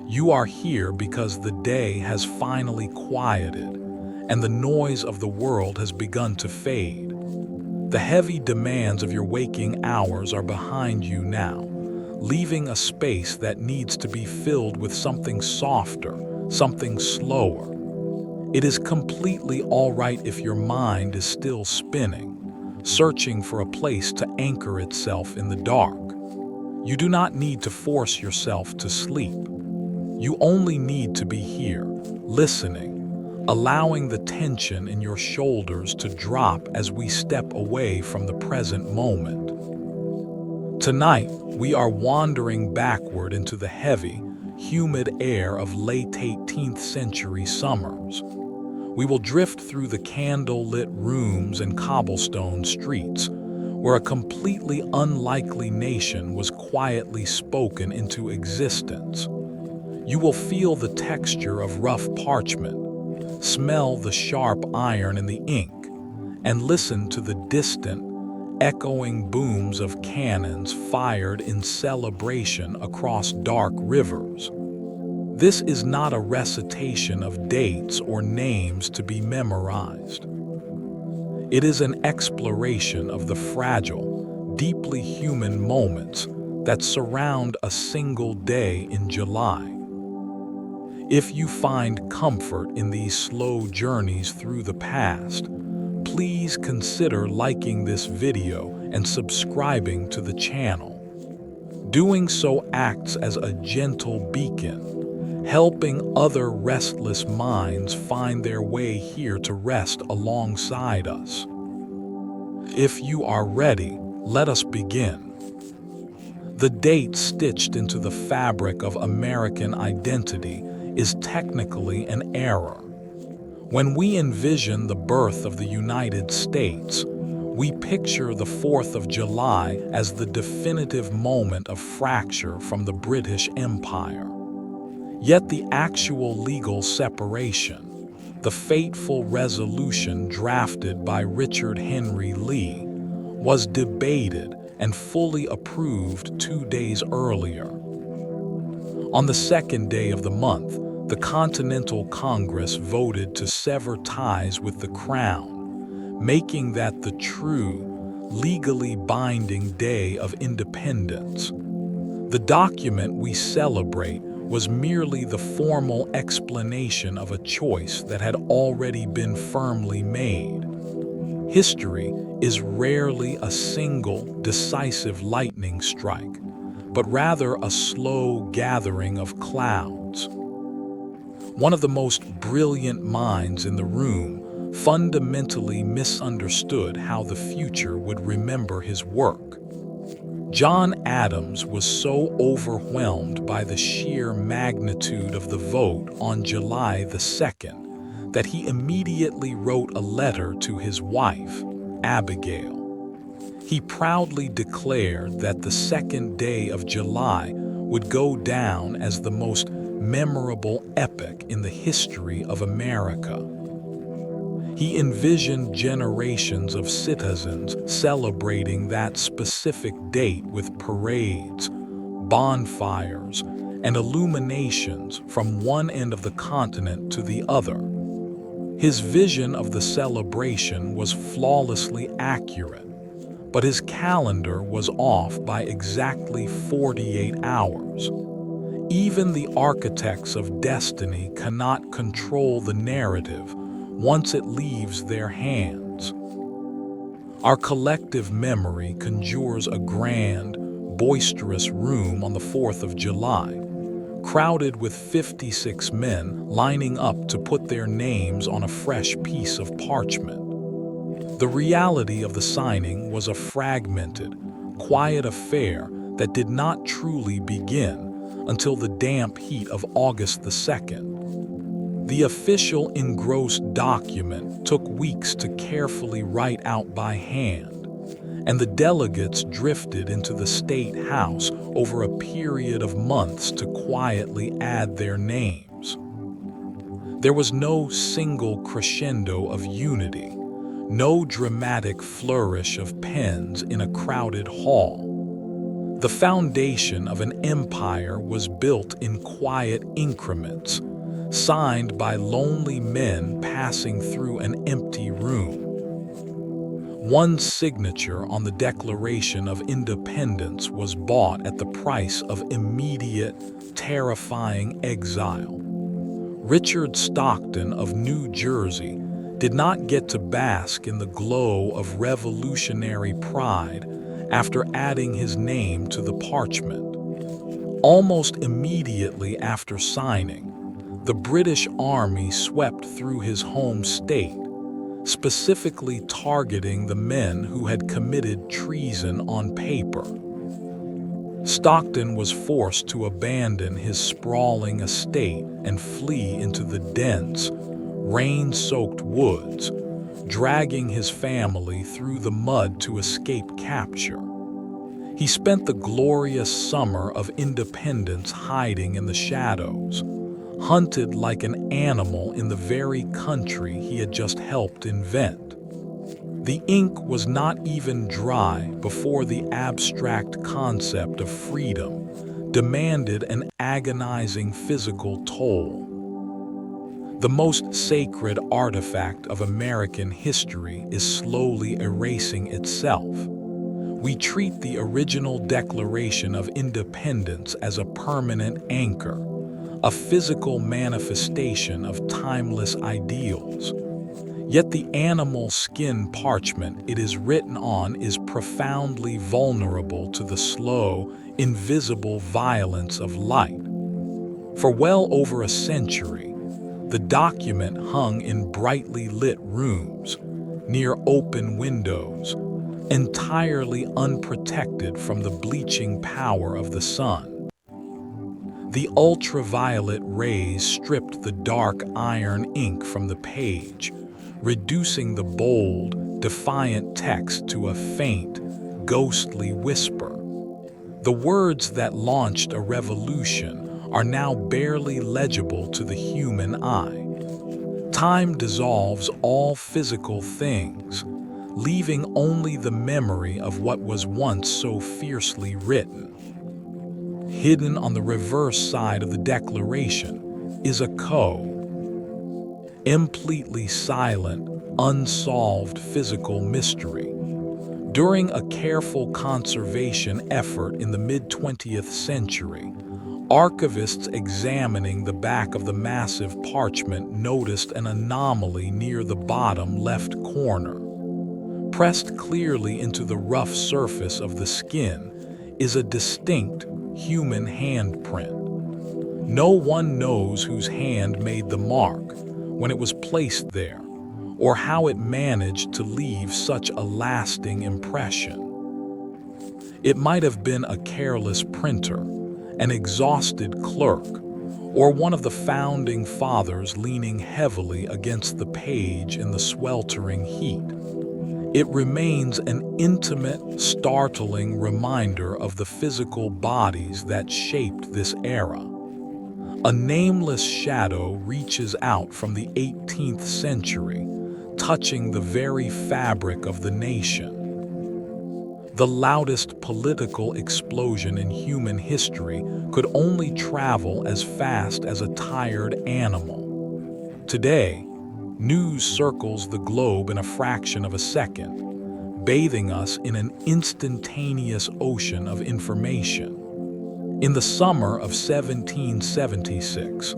You are here because the day has finally quieted, and the noise of the world has begun to fade. The heavy demands of your waking hours are behind you now, leaving a space that needs to be filled with something softer, something slower. It is completely all right if your mind is still spinning, searching for a place to anchor itself in the dark. You do not need to force yourself to sleep. You only need to be here, listening, allowing the tension in your shoulders to drop as we step away from the present moment. Tonight, we are wandering backward into the heavy, humid air of late 18th century summers. We will drift through the candlelit rooms and cobblestone streets, where a completely unlikely nation was quietly spoken into existence. You will feel the texture of rough parchment, smell the sharp iron in the ink, and listen to the distant, echoing booms of cannons fired in celebration across dark rivers. This is not a recitation of dates or names to be memorized. It is an exploration of the fragile, deeply human moments that surround a single day in July. If you find comfort in these slow journeys through the past, please consider liking this video and subscribing to the channel. Doing so acts as a gentle beacon, helping other restless minds find their way here to rest alongside us. If you are ready, let us begin. The date stitched into the fabric of American identity is technically an error. When we envision the birth of the United States, we picture the 4th of July as the definitive moment of fracture from the British Empire. Yet the actual legal separation, the fateful resolution drafted by Richard Henry Lee, was debated and fully approved 2 days earlier. On the second day of the month, the Continental Congress voted to sever ties with the Crown, making that the true, legally binding Day of Independence. The document we celebrate was merely the formal explanation of a choice that had already been firmly made. History is rarely a single, decisive lightning strike, but rather a slow gathering of clouds. One of the most brilliant minds in the room fundamentally misunderstood how the future would remember his work. John Adams was so overwhelmed by the sheer magnitude of the vote on July the 2nd that he immediately wrote a letter to his wife, Abigail. He proudly declared that the second day of July would go down as the most memorable epoch in the history of America. He envisioned generations of citizens celebrating that specific date with parades, bonfires, and illuminations from one end of the continent to the other. His vision of the celebration was flawlessly accurate, but his calendar was off by exactly 48 hours. Even the architects of destiny cannot control the narrative once it leaves their hands. Our collective memory conjures a grand, boisterous room on the 4th of July, crowded with 56 men lining up to put their names on a fresh piece of parchment. The reality of the signing was a fragmented, quiet affair that did not truly begin until the damp heat of August the 2nd. The official engrossed document took weeks to carefully write out by hand, and the delegates drifted into the State House over a period of months to quietly add their names. There was no single crescendo of unity, no dramatic flourish of pens in a crowded hall. The foundation of an empire was built in quiet increments, signed by lonely men passing through an empty room. One signature on the Declaration of Independence was bought at the price of immediate, terrifying exile. Richard Stockton of New Jersey did not get to bask in the glow of revolutionary pride after adding his name to the parchment. Almost immediately after signing, the British Army swept through his home state, specifically targeting the men who had committed treason on paper. Stockton was forced to abandon his sprawling estate and flee into the dense, rain-soaked woods, dragging his family through the mud to escape capture. He spent the glorious summer of independence hiding in the shadows, hunted like an animal in the very country he had just helped invent. The ink was not even dry before the abstract concept of freedom demanded an agonizing physical toll. The most sacred artifact of American history is slowly erasing itself. We treat the original Declaration of Independence as a permanent anchor, a physical manifestation of timeless ideals. Yet the animal skin parchment it is written on is profoundly vulnerable to the slow, invisible violence of light. For well over a century, the document hung in brightly lit rooms, near open windows, entirely unprotected from the bleaching power of the sun. The ultraviolet rays stripped the dark iron ink from the page, reducing the bold, defiant text to a faint, ghostly whisper. The words that launched a revolution are now barely legible to the human eye. Time dissolves all physical things, leaving only the memory of what was once so fiercely written. Hidden on the reverse side of the Declaration is a completely silent, unsolved physical mystery. During a careful conservation effort in the mid-20th century, archivists examining the back of the massive parchment noticed an anomaly near the bottom left corner. Pressed clearly into the rough surface of the skin is a distinct human handprint. No one knows whose hand made the mark, when it was placed there, or how it managed to leave such a lasting impression. It might have been a careless printer, an exhausted clerk, or one of the founding fathers leaning heavily against the page in the sweltering heat. It remains an intimate, startling reminder of the physical bodies that shaped this era. A nameless shadow reaches out from the 18th century, touching the very fabric of the nation. The loudest political explosion in human history could only travel as fast as a tired animal. Today, news circles the globe in a fraction of a second, bathing us in an instantaneous ocean of information. In the summer of 1776,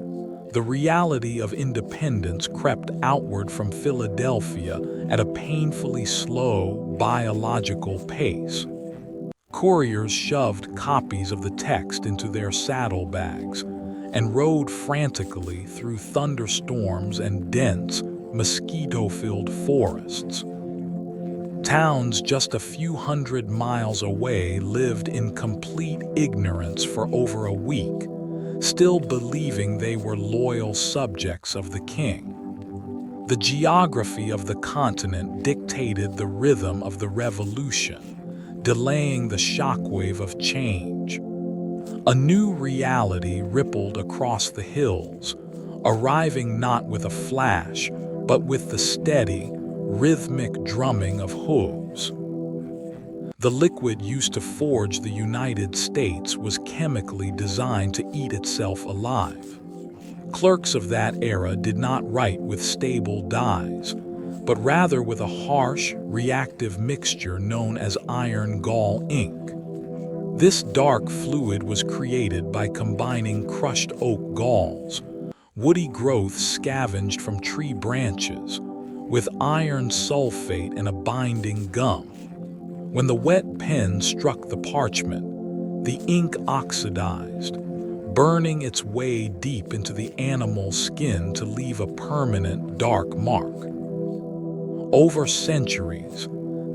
the reality of independence crept outward from Philadelphia at a painfully slow, biological pace. Couriers shoved copies of the text into their saddlebags and rode frantically through thunderstorms and dense, mosquito-filled forests. Towns just a few hundred miles away lived in complete ignorance for over a week, still believing they were loyal subjects of the king. The geography of the continent dictated the rhythm of the revolution, delaying the shockwave of change. A new reality rippled across the hills, arriving not with a flash, but with the steady, rhythmic drumming of hooves. The liquid used to forge the United States was chemically designed to eat itself alive. Clerks of that era did not write with stable dyes, but rather with a harsh, reactive mixture known as iron gall ink. This dark fluid was created by combining crushed oak galls, woody growths scavenged from tree branches, with iron sulfate and a binding gum. When the wet pen struck the parchment, the ink oxidized, burning its way deep into the animal's skin to leave a permanent dark mark. Over centuries,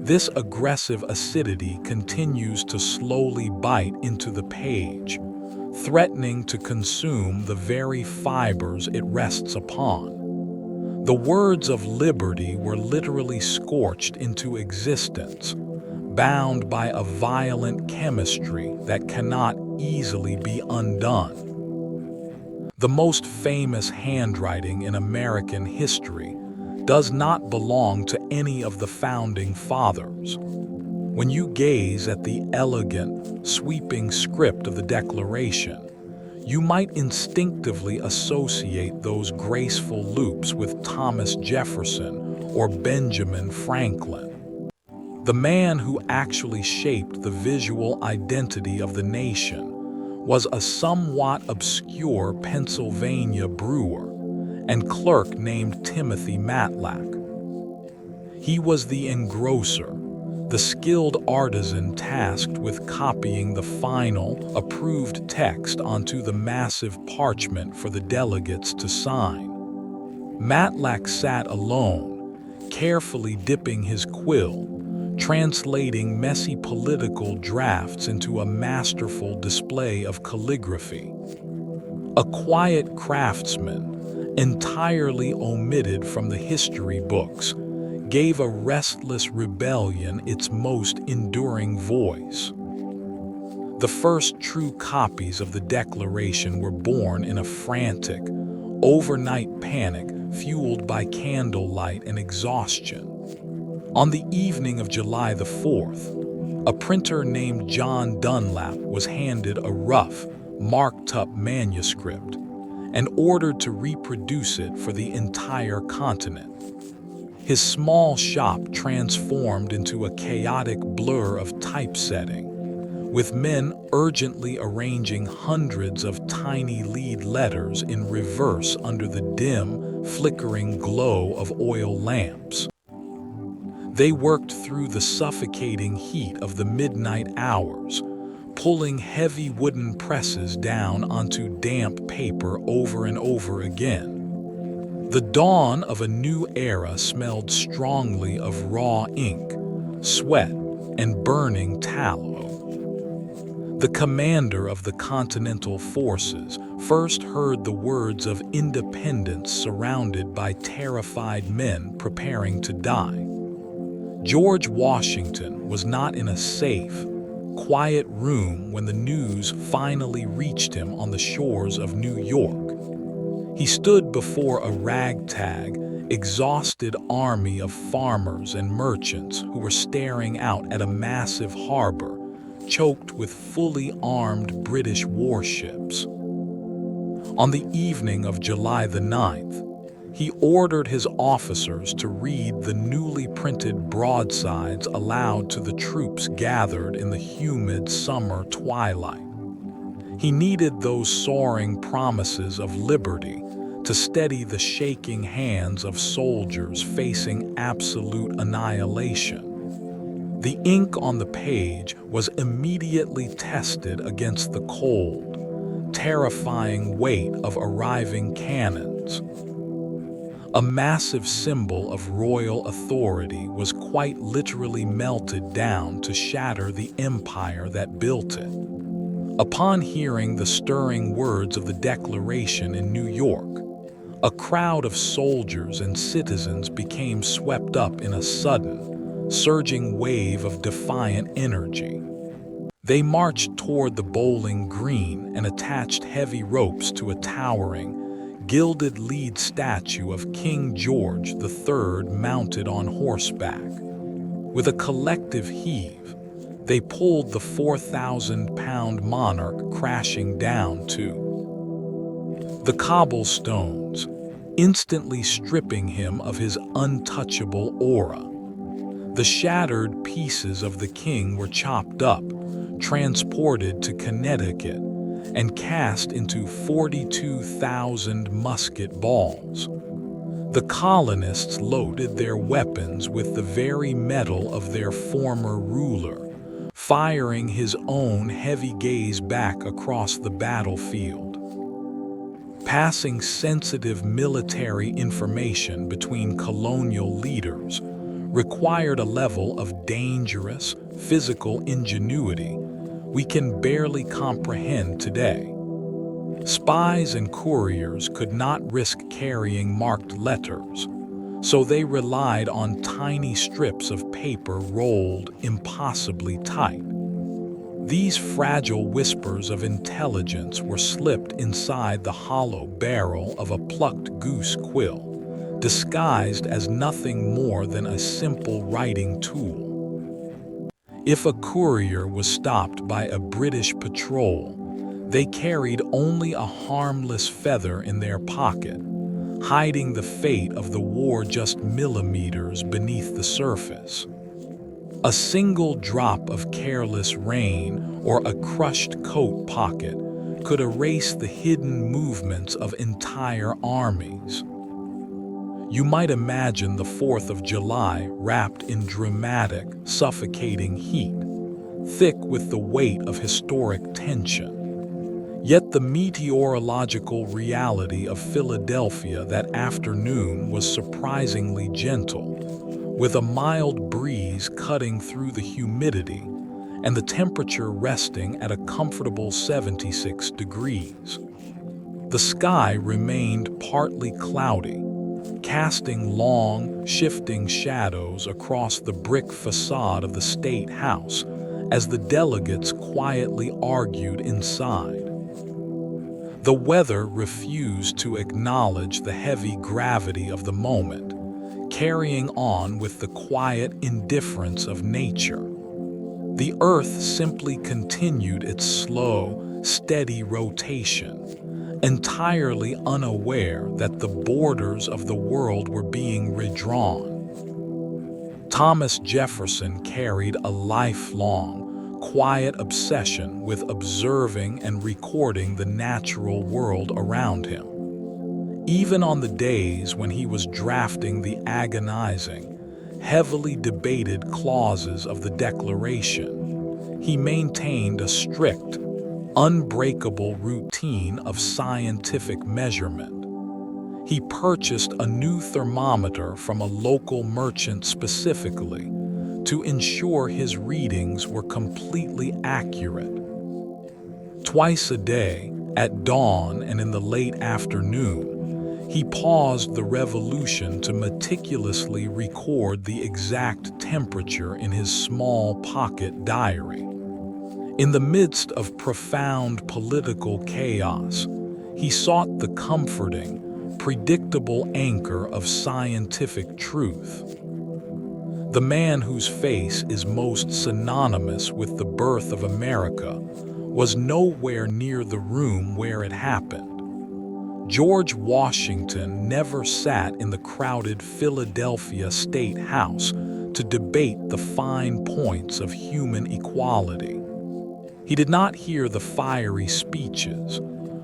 this aggressive acidity continues to slowly bite into the page, threatening to consume the very fibers it rests upon. The words of liberty were literally scorched into existence, bound by a violent chemistry that cannot easily be undone. The most famous handwriting in American history does not belong to any of the founding fathers. When you gaze at the elegant, sweeping script of the Declaration, you might instinctively associate those graceful loops with Thomas Jefferson or Benjamin Franklin. The man who actually shaped the visual identity of the nation was a somewhat obscure Pennsylvania brewer and clerk named Timothy Matlack. He was the engrosser, the skilled artisan tasked with copying the final, approved text onto the massive parchment for the delegates to sign. Matlack sat alone, carefully dipping his quill, translating messy political drafts into a masterful display of calligraphy. A quiet craftsman, entirely omitted from the history books, gave a restless rebellion its most enduring voice. The first true copies of the Declaration were born in a frantic, overnight panic fueled by candlelight and exhaustion. On the evening of July the 4th, a printer named John Dunlap was handed a rough, marked-up manuscript and ordered to reproduce it for the entire continent. His small shop transformed into a chaotic blur of typesetting, with men urgently arranging hundreds of tiny lead letters in reverse under the dim, flickering glow of oil lamps. They worked through the suffocating heat of the midnight hours, pulling heavy wooden presses down onto damp paper over and over again. The dawn of a new era smelled strongly of raw ink, sweat, and burning tallow. The commander of the Continental Forces first heard the words of independence surrounded by terrified men preparing to die. George Washington was not in a safe, quiet room when the news finally reached him on the shores of New York. He stood before a ragtag, exhausted army of farmers and merchants who were staring out at a massive harbor, choked with fully armed British warships. On the evening of July the 9th, he ordered his officers to read the newly printed broadsides aloud to the troops gathered in the humid summer twilight. He needed those soaring promises of liberty to steady the shaking hands of soldiers facing absolute annihilation. The ink on the page was immediately tested against the cold, terrifying weight of arriving cannons. A massive symbol of royal authority was quite literally melted down to shatter the empire that built it. Upon hearing the stirring words of the Declaration in New York, a crowd of soldiers and citizens became swept up in a sudden, surging wave of defiant energy. They marched toward the Bowling Green and attached heavy ropes to a towering, gilded lead statue of King George III mounted on horseback. With a collective heave, They pulled the 4,000-pound monarch crashing down to the cobblestones, instantly stripping him of his untouchable aura. The shattered pieces of the king were chopped up, transported to Connecticut, and cast into 42,000 musket balls. The colonists loaded their weapons with the very metal of their former ruler, firing his own heavy gaze back across the battlefield. Passing sensitive military information between colonial leaders required a level of dangerous physical ingenuity we can barely comprehend today. Spies and couriers could not risk carrying marked letters, so they relied on tiny strips of paper rolled impossibly tight. These fragile whispers of intelligence were slipped inside the hollow barrel of a plucked goose quill, disguised as nothing more than a simple writing tool. If a courier was stopped by a British patrol, they carried only a harmless feather in their pocket, hiding the fate of the war just millimeters beneath the surface. A single drop of careless rain or a crushed coat pocket could erase the hidden movements of entire armies. You might imagine the 4th of July wrapped in dramatic, suffocating heat, thick with the weight of historic tension. Yet the meteorological reality of Philadelphia that afternoon was surprisingly gentle, with a mild breeze cutting through the humidity and the temperature resting at a comfortable 76 degrees. The sky remained partly cloudy, casting long, shifting shadows across the brick facade of the State House as the delegates quietly argued inside. The weather refused to acknowledge the heavy gravity of the moment, carrying on with the quiet indifference of nature. The earth simply continued its slow, steady rotation, entirely unaware that the borders of the world were being redrawn. Thomas Jefferson carried a lifelong, quiet obsession with observing and recording the natural world around him. Even on the days when he was drafting the agonizing, heavily debated clauses of the Declaration, he maintained a strict, unbreakable routine of scientific measurement. He purchased a new thermometer from a local merchant specifically to ensure his readings were completely accurate. Twice a day, at dawn and in the late afternoon, he paused the revolution to meticulously record the exact temperature in his small pocket diary. In the midst of profound political chaos, he sought the comforting, predictable anchor of scientific truth. The man whose face is most synonymous with the birth of America was nowhere near the room where it happened. George Washington never sat in the crowded Philadelphia State House to debate the fine points of human equality. He did not hear the fiery speeches,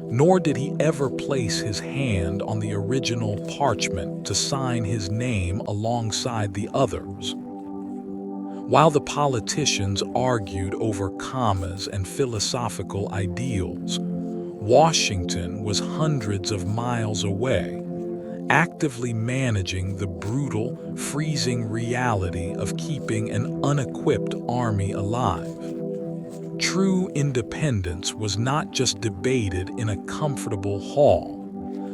nor did he ever place his hand on the original parchment to sign his name alongside the others. While the politicians argued over commas and philosophical ideals, Washington was hundreds of miles away, actively managing the brutal, freezing reality of keeping an unequipped army alive. True independence was not just debated in a comfortable hall,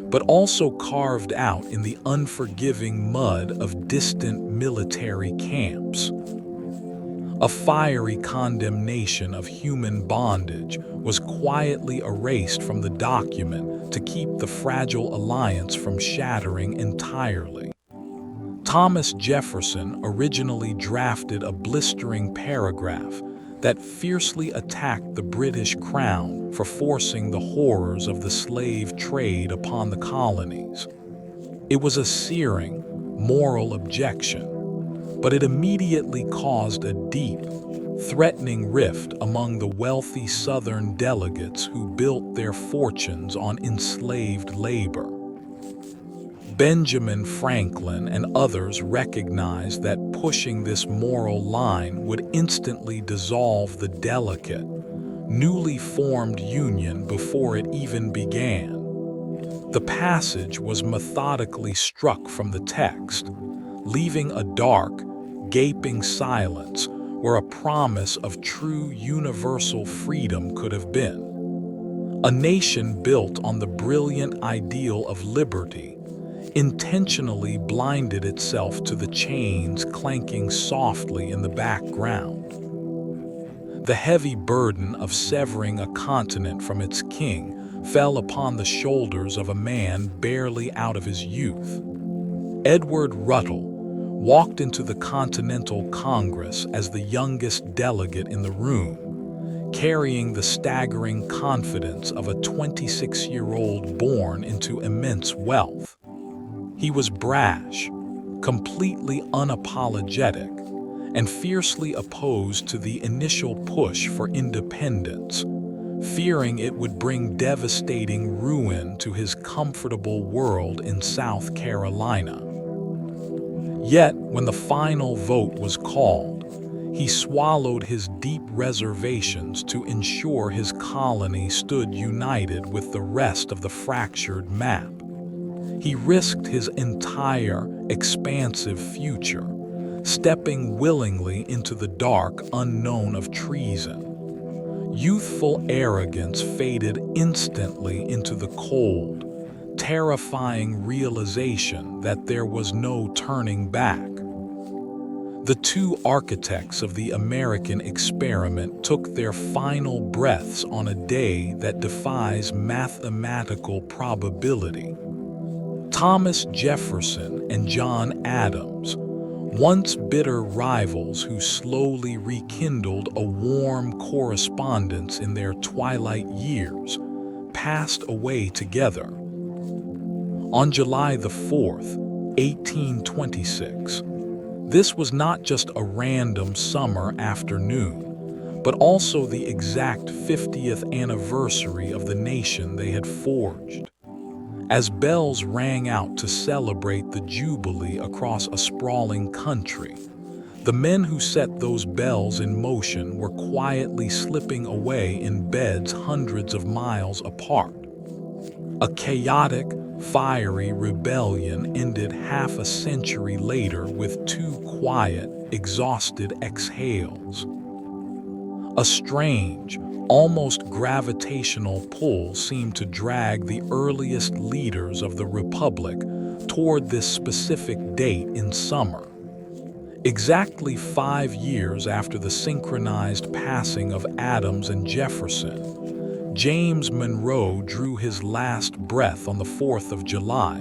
but also carved out in the unforgiving mud of distant military camps. A fiery condemnation of human bondage was quietly erased from the document to keep the fragile alliance from shattering entirely. Thomas Jefferson originally drafted a blistering paragraph that fiercely attacked the British crown for forcing the horrors of the slave trade upon the colonies. It was a searing, moral objection, but it immediately caused a deep, threatening rift among the wealthy Southern delegates who built their fortunes on enslaved labor. Benjamin Franklin and others recognized that pushing this moral line would instantly dissolve the delicate, newly formed union before it even began. The passage was methodically struck from the text, leaving a dark, gaping silence where a promise of true universal freedom could have been. A nation built on the brilliant ideal of liberty intentionally blinded itself to the chains clanking softly in the background. The heavy burden of severing a continent from its king fell upon the shoulders of a man barely out of his youth. Edward Ruttell walked into the Continental Congress as the youngest delegate in the room, carrying the staggering confidence of a 26-year-old born into immense wealth. He was brash, completely unapologetic, and fiercely opposed to the initial push for independence, fearing it would bring devastating ruin to his comfortable world in South Carolina. Yet, when the final vote was called, he swallowed his deep reservations to ensure his colony stood united with the rest of the fractured map. He risked his entire, expansive future, stepping willingly into the dark unknown of treason. Youthful arrogance faded instantly into the cold, terrifying realization that there was no turning back. The two architects of the American experiment took their final breaths on a day that defies mathematical probability. Thomas Jefferson and John Adams, once bitter rivals who slowly rekindled a warm correspondence in their twilight years, passed away together. On July the 4th, 1826, this was not just a random summer afternoon, but also the exact 50th anniversary of the nation they had forged. As bells rang out to celebrate the Jubilee across a sprawling country, the men who set those bells in motion were quietly slipping away in beds hundreds of miles apart. A chaotic, fiery rebellion ended half a century later with two quiet, exhausted exhales. A strange, almost gravitational pull seemed to drag the earliest leaders of the Republic toward this specific date in summer. Exactly 5 years after the synchronized passing of Adams and Jefferson, James Monroe drew his last breath on the 4th of July,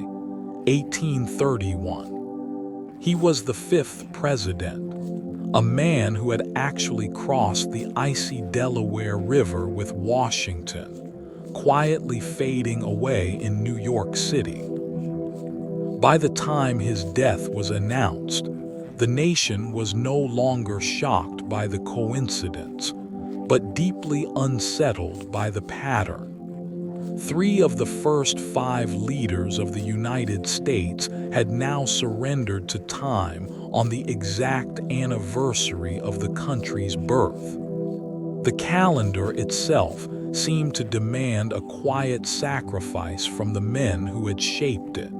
1831. He was the 5th president, a man who had actually crossed the icy Delaware River with Washington, quietly fading away in New York City. By the time his death was announced, the nation was no longer shocked by the coincidence, but deeply unsettled by the pattern. 3 of the first 5 leaders of the United States had now surrendered to time on the exact anniversary of the country's birth. The calendar itself seemed to demand a quiet sacrifice from the men who had shaped it.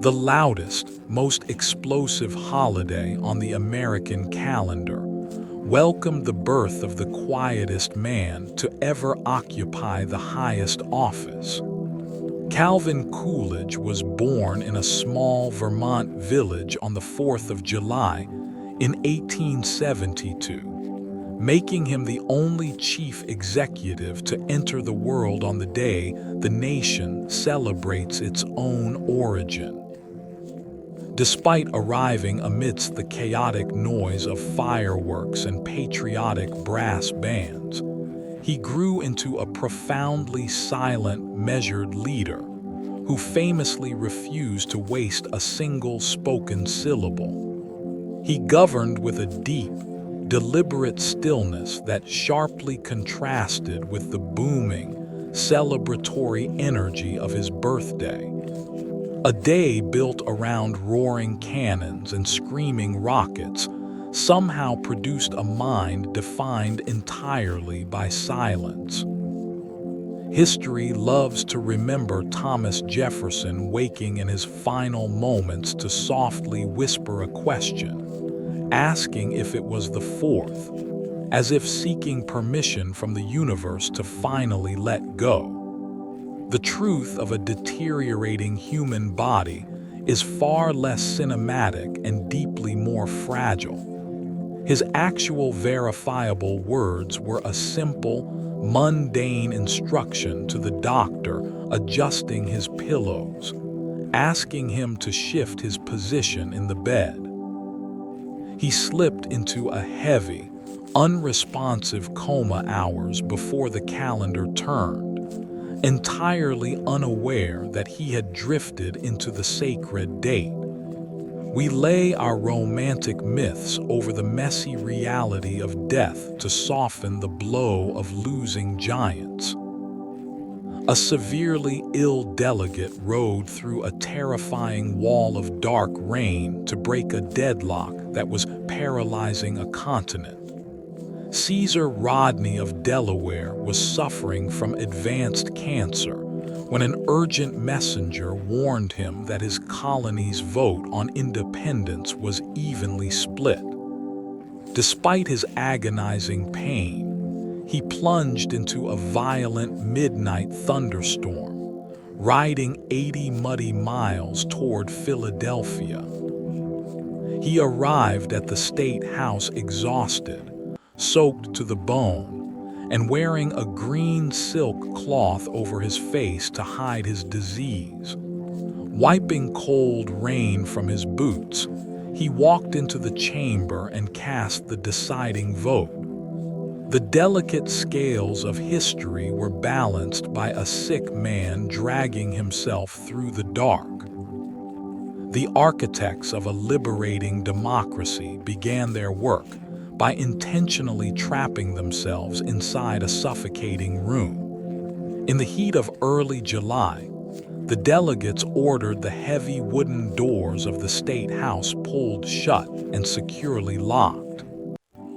The loudest, most explosive holiday on the American calendar welcomed the birth of the quietest man to ever occupy the highest office. Calvin Coolidge was born in a small Vermont village on the 4th of July in 1872, making him the only chief executive to enter the world on the day the nation celebrates its own origin. Despite arriving amidst the chaotic noise of fireworks and patriotic brass bands, he grew into a profoundly silent, measured leader who famously refused to waste a single spoken syllable. He governed with a deep, deliberate stillness that sharply contrasted with the booming, celebratory energy of his birthday. A day built around roaring cannons and screaming rockets somehow produced a mind defined entirely by silence. History loves to remember Thomas Jefferson waking in his final moments to softly whisper a question, asking if it was the fourth, as if seeking permission from the universe to finally let go. The truth of a deteriorating human body is far less cinematic and deeply more fragile. His actual verifiable words were a simple, mundane instruction to the doctor adjusting his pillows, asking him to shift his position in the bed. He slipped into a heavy, unresponsive coma hours before the calendar turned, entirely unaware that he had drifted into the sacred date. We lay our romantic myths over the messy reality of death to soften the blow of losing giants. A severely ill delegate rode through a terrifying wall of dark rain to break a deadlock that was paralyzing a continent. Caesar Rodney of Delaware was suffering from advanced cancer when an urgent messenger warned him that his colony's vote on independence was evenly split. Despite his agonizing pain, he plunged into a violent midnight thunderstorm, riding 80 muddy miles toward Philadelphia. He arrived at the State House exhausted, soaked to the bone, and wearing a green silk cloth over his face to hide his disease. Wiping cold rain from his boots, he walked into the chamber and cast the deciding vote. The delicate scales of history were balanced by a sick man dragging himself through the dark. The architects of a liberating democracy began their work by intentionally trapping themselves inside a suffocating room. In the heat of early July, the delegates ordered the heavy wooden doors of the State House pulled shut and securely locked.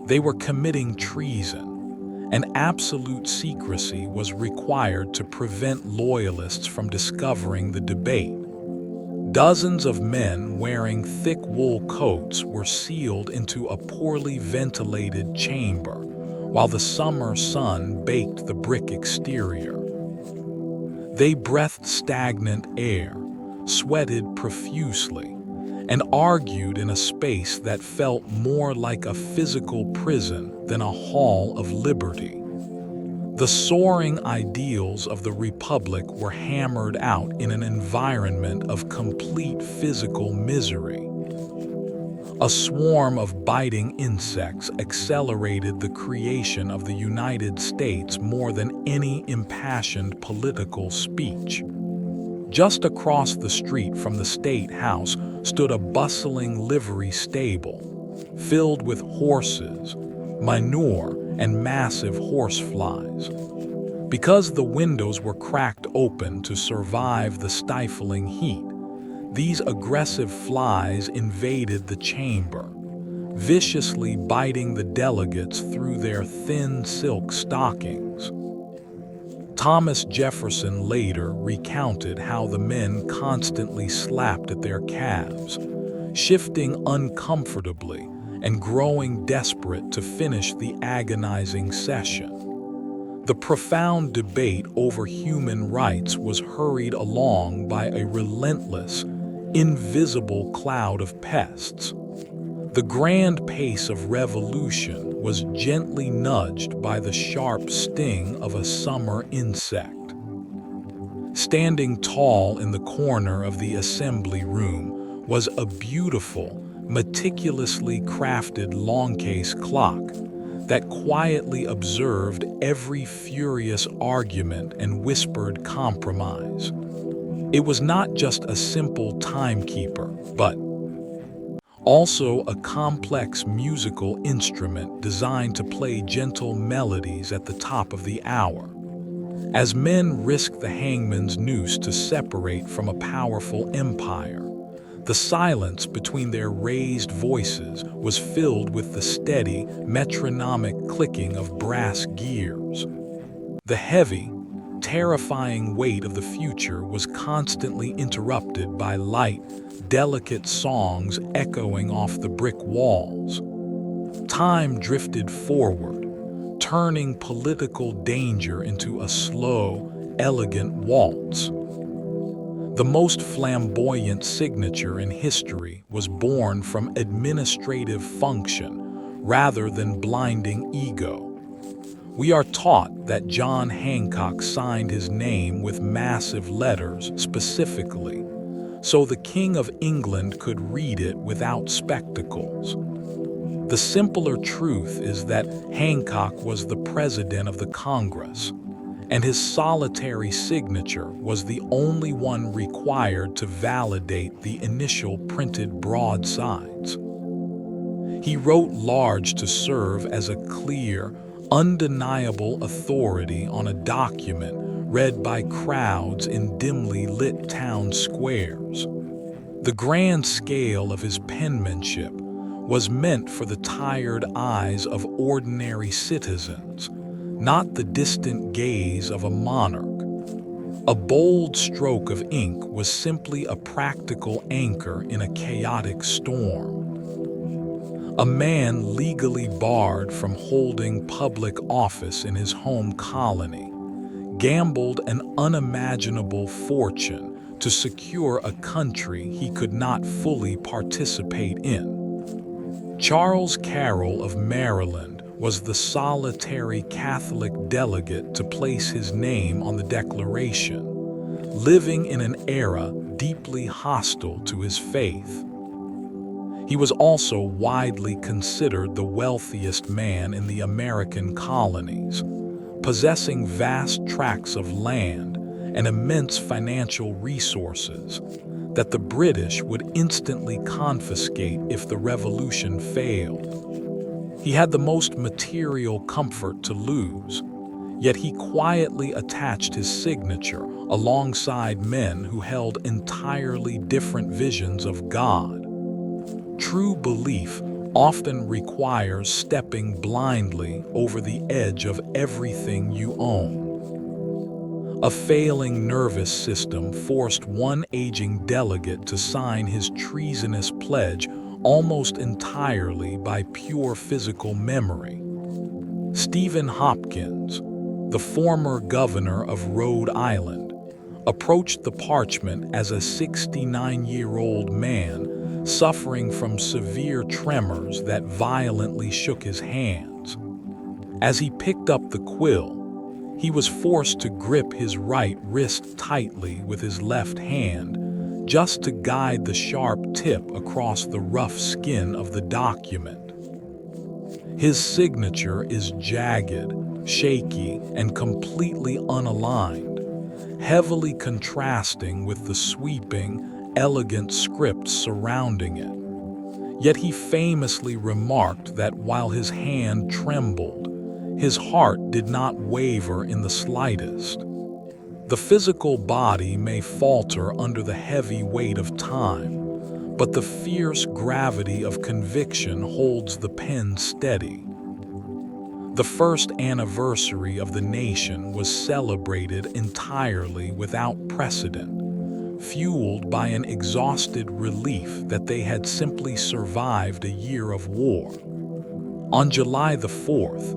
They were committing treason, and absolute secrecy was required to prevent loyalists from discovering the debate. Dozens of men wearing thick wool coats were sealed into a poorly ventilated chamber while the summer sun baked the brick exterior. They breathed stagnant air, sweated profusely, and argued in a space that felt more like a physical prison than a hall of liberty. The soaring ideals of the Republic were hammered out in an environment of complete physical misery. A swarm of biting insects accelerated the creation of the United States more than any impassioned political speech. Just across the street from the State House stood a bustling livery stable, filled with horses, manure, and massive horseflies. Because the windows were cracked open to survive the stifling heat, these aggressive flies invaded the chamber, viciously biting the delegates through their thin silk stockings. Thomas Jefferson later recounted how the men constantly slapped at their calves, shifting uncomfortably and growing desperate to finish the agonizing session. The profound debate over human rights was hurried along by a relentless, invisible cloud of pests. The grand pace of revolution was gently nudged by the sharp sting of a summer insect. Standing tall in the corner of the assembly room was a beautiful, meticulously crafted long-case clock that quietly observed every furious argument and whispered compromise. It was not just a simple timekeeper, but also a complex musical instrument designed to play gentle melodies at the top of the hour. As men risked the hangman's noose to separate from a powerful empire, the silence between their raised voices was filled with the steady, metronomic clicking of brass gears. The heavy, terrifying weight of the future was constantly interrupted by light, delicate songs echoing off the brick walls. Time drifted forward, turning political danger into a slow, elegant waltz. The most flamboyant signature in history was born from administrative function rather than blinding ego. We are taught that John Hancock signed his name with massive letters specifically, so the King of England could read it without spectacles. The simpler truth is that Hancock was the president of the Congress, and his solitary signature was the only one required to validate the initial printed broadsides. He wrote large to serve as a clear, undeniable authority on a document read by crowds in dimly lit town squares. The grand scale of his penmanship was meant for the tired eyes of ordinary citizens, not the distant gaze of a monarch. A bold stroke of ink was simply a practical anchor in a chaotic storm. A man legally barred from holding public office in his home colony gambled an unimaginable fortune to secure a country he could not fully participate in. Charles Carroll of Maryland was the solitary Catholic delegate to place his name on the Declaration, living in an era deeply hostile to his faith. He was also widely considered the wealthiest man in the American colonies, possessing vast tracts of land and immense financial resources that the British would instantly confiscate if the revolution failed. He had the most material comfort to lose, yet he quietly attached his signature alongside men who held entirely different visions of God. True belief often requires stepping blindly over the edge of everything you own. A failing nervous system forced one aging delegate to sign his treasonous pledge almost entirely by pure physical memory. Stephen Hopkins, the former governor of Rhode Island, approached the parchment as a 69-year-old man suffering from severe tremors that violently shook his hands. As he picked up the quill, he was forced to grip his right wrist tightly with his left hand, just to guide the sharp tip across the rough skin of the document. His signature is jagged, shaky, and completely unaligned, heavily contrasting with the sweeping, elegant script surrounding it. Yet he famously remarked that while his hand trembled, his heart did not waver in the slightest. The physical body may falter under the heavy weight of time, but the fierce gravity of conviction holds the pen steady. The first anniversary of the nation was celebrated entirely without precedent, fueled by an exhausted relief that they had simply survived a year of war. On July the 4th,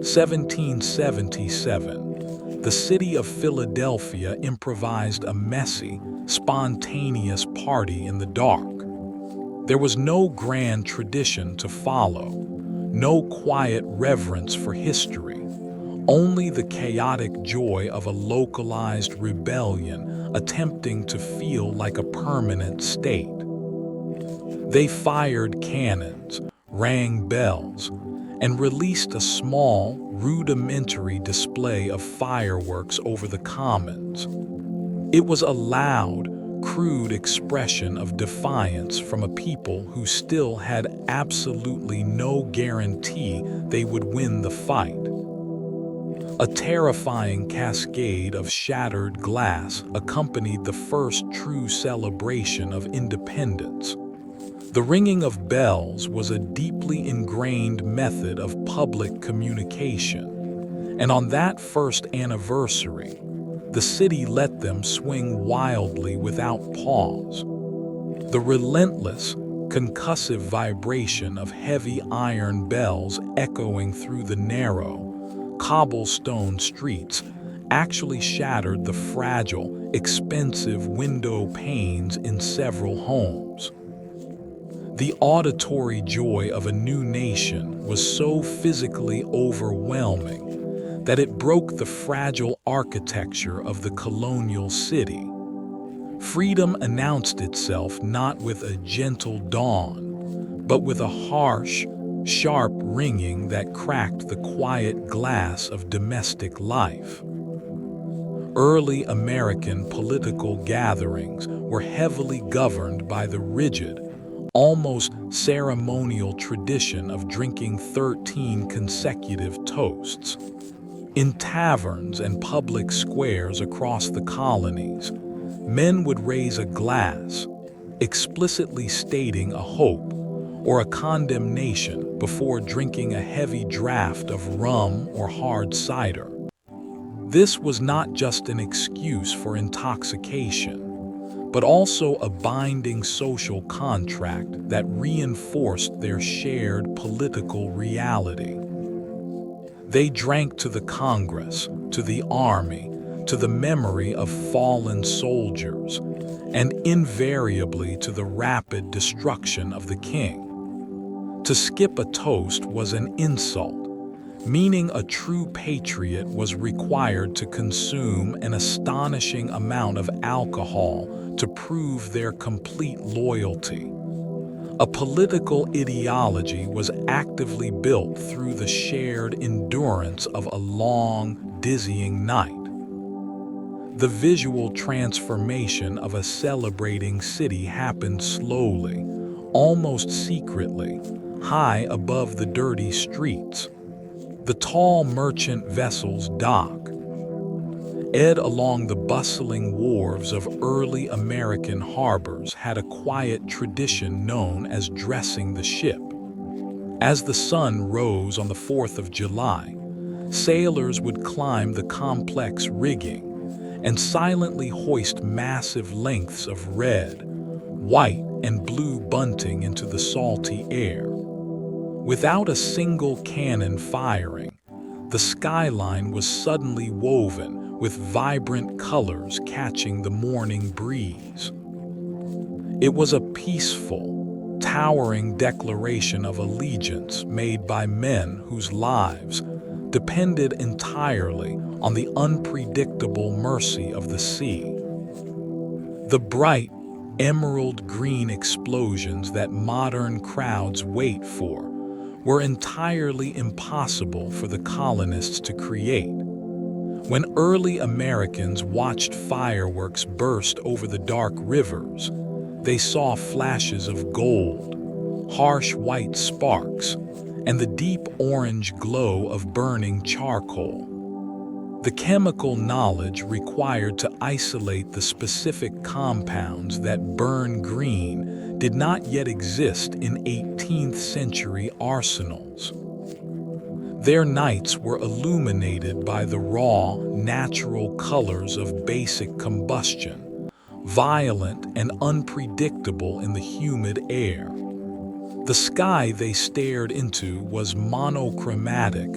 1777, the city of Philadelphia improvised a messy, spontaneous party in the dark. There was no grand tradition to follow, no quiet reverence for history, only the chaotic joy of a localized rebellion attempting to feel like a permanent state. They fired cannons, rang bells, and released a small, rudimentary display of fireworks over the commons. It was a loud, crude expression of defiance from a people who still had absolutely no guarantee they would win the fight. A terrifying cascade of shattered glass accompanied the first true celebration of independence. The ringing of bells was a deeply ingrained method of public communication, and on that first anniversary, the city let them swing wildly without pause. The relentless, concussive vibration of heavy iron bells echoing through the narrow, cobblestone streets actually shattered the fragile, expensive window panes in several homes. The auditory joy of a new nation was so physically overwhelming that it broke the fragile architecture of the colonial city. Freedom announced itself not with a gentle dawn, but with a harsh, sharp ringing that cracked the quiet glass of domestic life. Early American political gatherings were heavily governed by the rigid, almost ceremonial tradition of drinking 13 consecutive toasts. In taverns and public squares across the colonies, men would raise a glass, explicitly stating a hope or a condemnation before drinking a heavy draught of rum or hard cider. This was not just an excuse for intoxication, but also a binding social contract that reinforced their shared political reality. They drank to the Congress, to the army, to the memory of fallen soldiers, and invariably to the rapid destruction of the king. To skip a toast was an insult, meaning a true patriot was required to consume an astonishing amount of alcohol to prove their complete loyalty. A political ideology was actively built through the shared endurance of a long, dizzying night. The visual transformation of a celebrating city happened slowly, almost secretly, high above the dirty streets. The tall merchant vessels dock, ed along the bustling wharves of early American harbors had a quiet tradition known as dressing the ship. As the sun rose on the 4th of July, sailors would climb the complex rigging and silently hoist massive lengths of red, white, and blue bunting into the salty air. Without a single cannon firing, the skyline was suddenly woven with vibrant colors catching the morning breeze. It was a peaceful, towering declaration of allegiance made by men whose lives depended entirely on the unpredictable mercy of the sea. The bright, emerald green explosions that modern crowds wait for were entirely impossible for the colonists to create. When early Americans watched fireworks burst over the dark rivers, they saw flashes of gold, harsh white sparks, and the deep orange glow of burning charcoal. The chemical knowledge required to isolate the specific compounds that burn green did not yet exist in 18th-century arsenals. Their nights were illuminated by the raw, natural colors of basic combustion, violent and unpredictable in the humid air. The sky they stared into was monochromatic,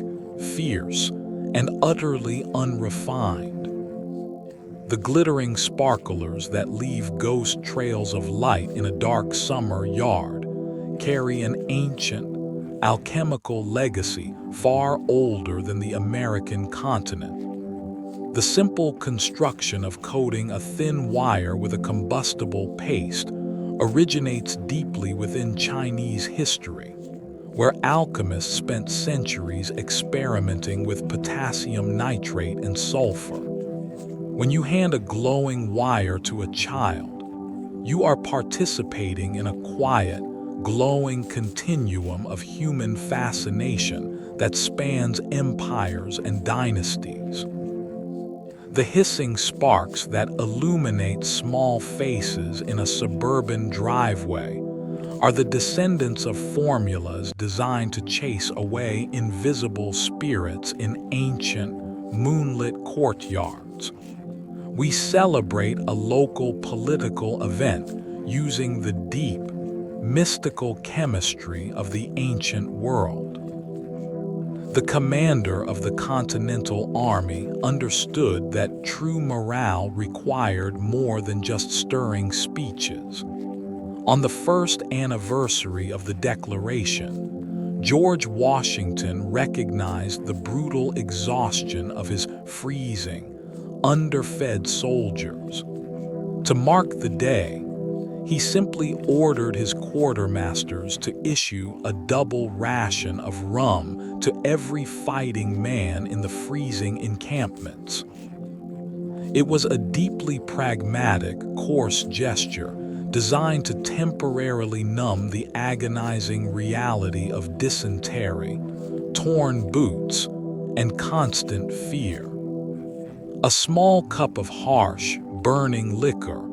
fierce, and utterly unrefined. The glittering sparklers that leave ghost trails of light in a dark summer yard carry an ancient, alchemical legacy far older than the American continent. The simple construction of coating a thin wire with a combustible paste originates deeply within Chinese history, where alchemists spent centuries experimenting with potassium nitrate and sulfur. When you hand a glowing wire to a child, you are participating in a quiet, glowing continuum of human fascination that spans empires and dynasties. The hissing sparks that illuminate small faces in a suburban driveway are the descendants of formulas designed to chase away invisible spirits in ancient, moonlit courtyards. We celebrate a local political event using the deep, mystical chemistry of the ancient world. The commander of the Continental Army understood that true morale required more than just stirring speeches. On the first anniversary of the Declaration, George Washington recognized the brutal exhaustion of his freezing, underfed soldiers. To mark the day, he simply ordered his quartermasters to issue a double ration of rum to every fighting man in the freezing encampments. It was a deeply pragmatic, coarse gesture designed to temporarily numb the agonizing reality of dysentery, torn boots, and constant fear. A small cup of harsh, burning liquor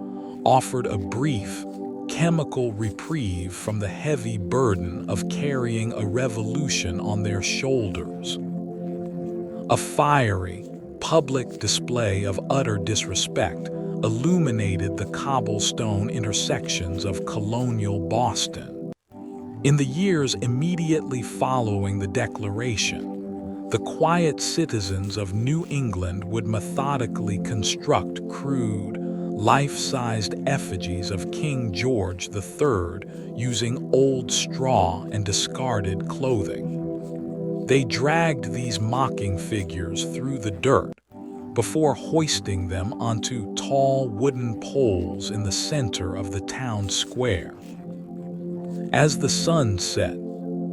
offered a brief, chemical reprieve from the heavy burden of carrying a revolution on their shoulders. A fiery, public display of utter disrespect illuminated the cobblestone intersections of colonial Boston. In the years immediately following the Declaration, the quiet citizens of New England would methodically construct crude, life-sized effigies of King George III using old straw and discarded clothing. They dragged these mocking figures through the dirt before hoisting them onto tall wooden poles in the center of the town square. As the sun set,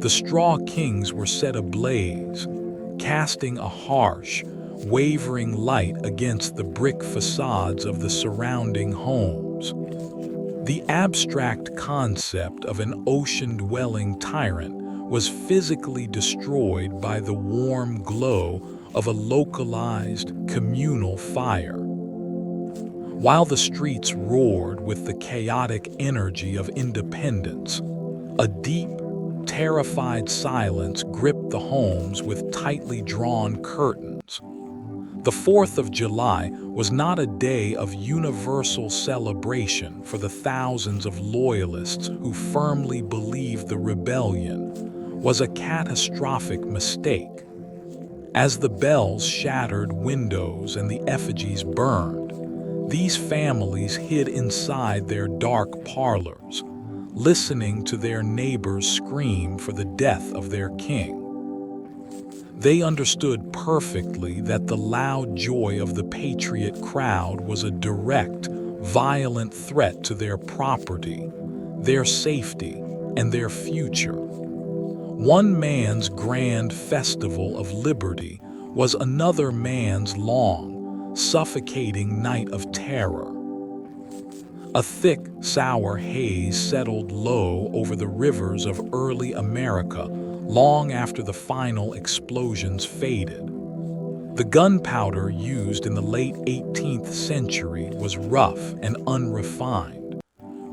the straw kings were set ablaze, casting a harsh, wavering light against the brick facades of the surrounding homes. The abstract concept of an ocean-dwelling tyrant was physically destroyed by the warm glow of a localized, communal fire. While the streets roared with the chaotic energy of independence, a deep, terrified silence gripped the homes with tightly drawn curtains. The 4th of July was not a day of universal celebration for the thousands of loyalists who firmly believed the rebellion was a catastrophic mistake. As the bells shattered windows and the effigies burned, these families hid inside their dark parlors, listening to their neighbors scream for the death of their king. They understood perfectly that the loud joy of the patriot crowd was a direct, violent threat to their property, their safety, and their future. One man's grand festival of liberty was another man's long, suffocating night of terror. A thick, sour haze settled low over the rivers of early America long after the final explosions faded. The gunpowder used in the late 18th century was rough and unrefined,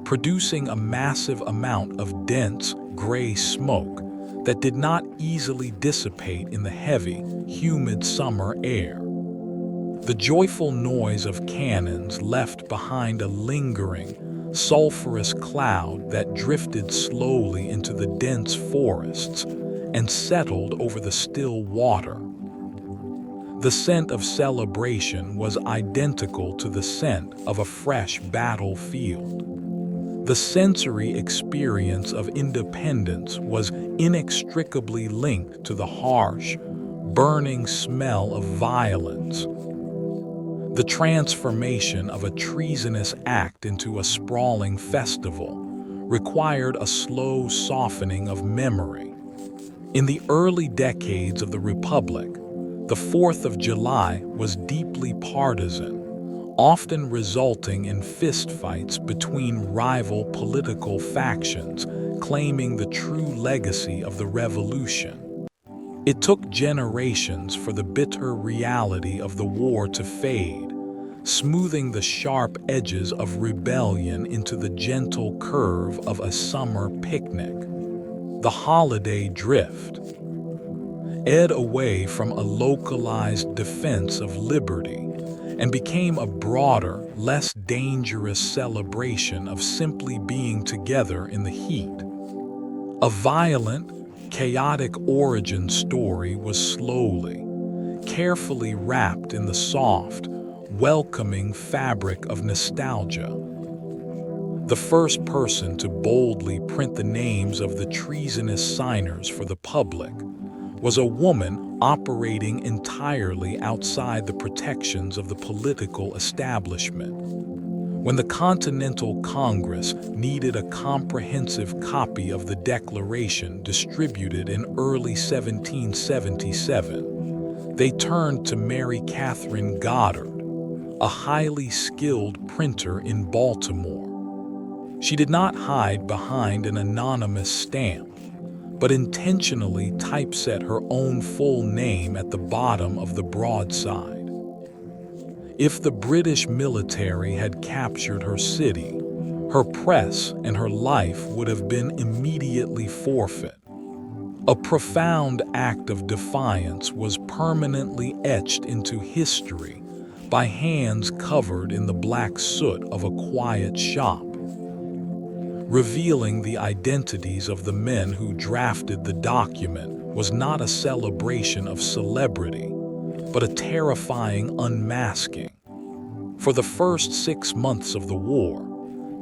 producing a massive amount of dense, gray smoke that did not easily dissipate in the heavy, humid summer air. The joyful noise of cannons left behind a lingering, sulfurous cloud that drifted slowly into the dense forests and settled over the still water. The scent of celebration was identical to the scent of a fresh battlefield. The sensory experience of independence was inextricably linked to the harsh, burning smell of violence. The transformation of a treasonous act into a sprawling festival required a slow softening of memory. In the early decades of the Republic, the 4th of July was deeply partisan, often resulting in fistfights between rival political factions claiming the true legacy of the revolution. It took generations for the bitter reality of the war to fade, smoothing the sharp edges of rebellion into the gentle curve of a summer picnic. The holiday drift ed away from a localized defense of liberty and became a broader, less dangerous celebration of simply being together in the heat. A violent, chaotic origin story was slowly, carefully wrapped in the soft, welcoming fabric of nostalgia. The first person to boldly print the names of the treasonous signers for the public was a woman operating entirely outside the protections of the political establishment. When the Continental Congress needed a comprehensive copy of the Declaration distributed in early 1777, they turned to Mary Catherine Goddard, a highly skilled printer in Baltimore. She did not hide behind an anonymous stamp, but intentionally typeset her own full name at the bottom of the broadside. If the British military had captured her city, her press and her life would have been immediately forfeit. A profound act of defiance was permanently etched into history by hands covered in the black soot of a quiet shop, revealing the identities of the men who drafted the document was not a celebration of celebrity, but a terrifying unmasking. For the first 6 months of the war,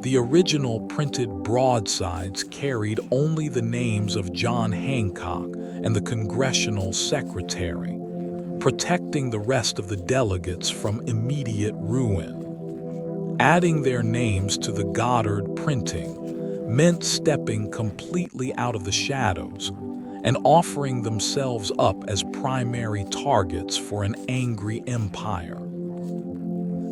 the original printed broadsides carried only the names of John Hancock and the congressional secretary, protecting the rest of the delegates from immediate ruin. Adding their names to the Goddard printing meant stepping completely out of the shadows and offering themselves up as primary targets for an angry empire.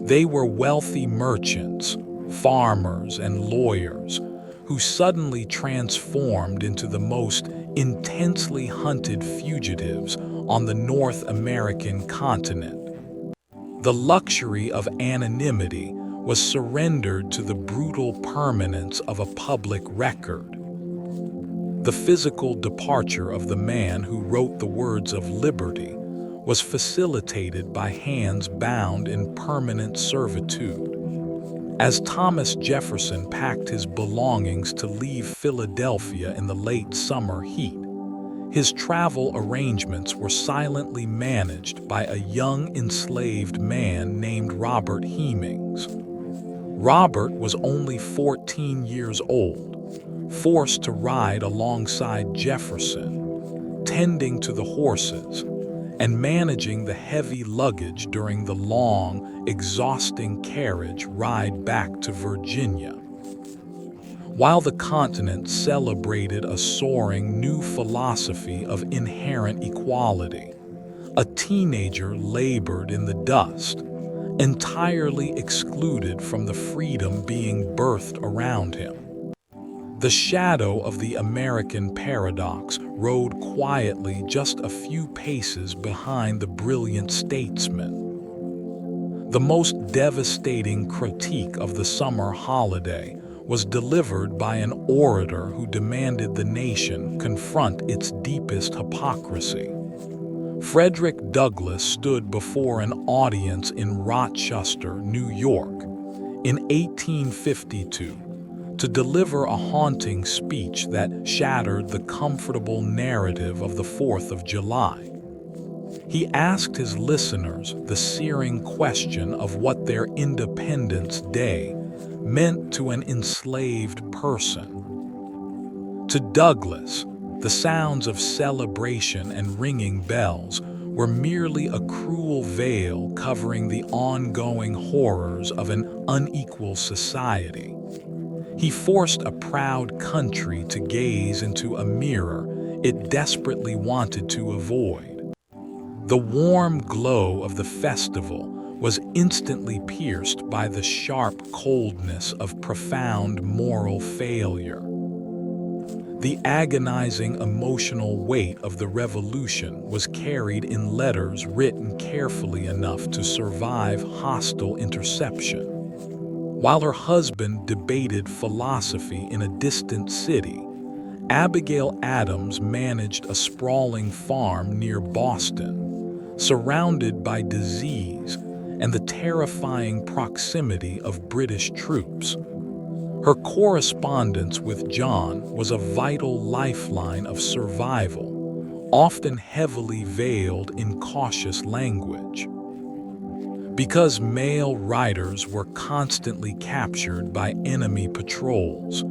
They were wealthy merchants, farmers, and lawyers who suddenly transformed into the most intensely hunted fugitives on the North American continent. The luxury of anonymity was surrendered to the brutal permanence of a public record. The physical departure of the man who wrote the words of liberty was facilitated by hands bound in permanent servitude. As Thomas Jefferson packed his belongings to leave Philadelphia in the late summer heat, his travel arrangements were silently managed by a young enslaved man named Robert Hemings. Robert was only 14 years old, forced to ride alongside Jefferson, tending to the horses and managing the heavy luggage during the long, exhausting carriage ride back to Virginia. While the continent celebrated a soaring new philosophy of inherent equality, a teenager labored in the dust, entirely excluded from the freedom being birthed around him. The shadow of the American paradox rode quietly just a few paces behind the brilliant statesman. The most devastating critique of the summer holiday was delivered by an orator who demanded the nation confront its deepest hypocrisy. Frederick Douglass stood before an audience in Rochester, New York, in 1852 to deliver a haunting speech that shattered the comfortable narrative of the 4th of July. He asked his listeners the searing question of what their Independence Day meant to an enslaved person. To Douglass, the sounds of celebration and ringing bells were merely a cruel veil covering the ongoing horrors of an unequal society. He forced a proud country to gaze into a mirror it desperately wanted to avoid. The warm glow of the festival was instantly pierced by the sharp coldness of profound moral failure. The agonizing emotional weight of the revolution was carried in letters written carefully enough to survive hostile interception. While her husband debated philosophy in a distant city, Abigail Adams managed a sprawling farm near Boston, surrounded by disease and the terrifying proximity of British troops. Her correspondence with John was a vital lifeline of survival, often heavily veiled in cautious language. Because male riders were constantly captured by enemy patrols,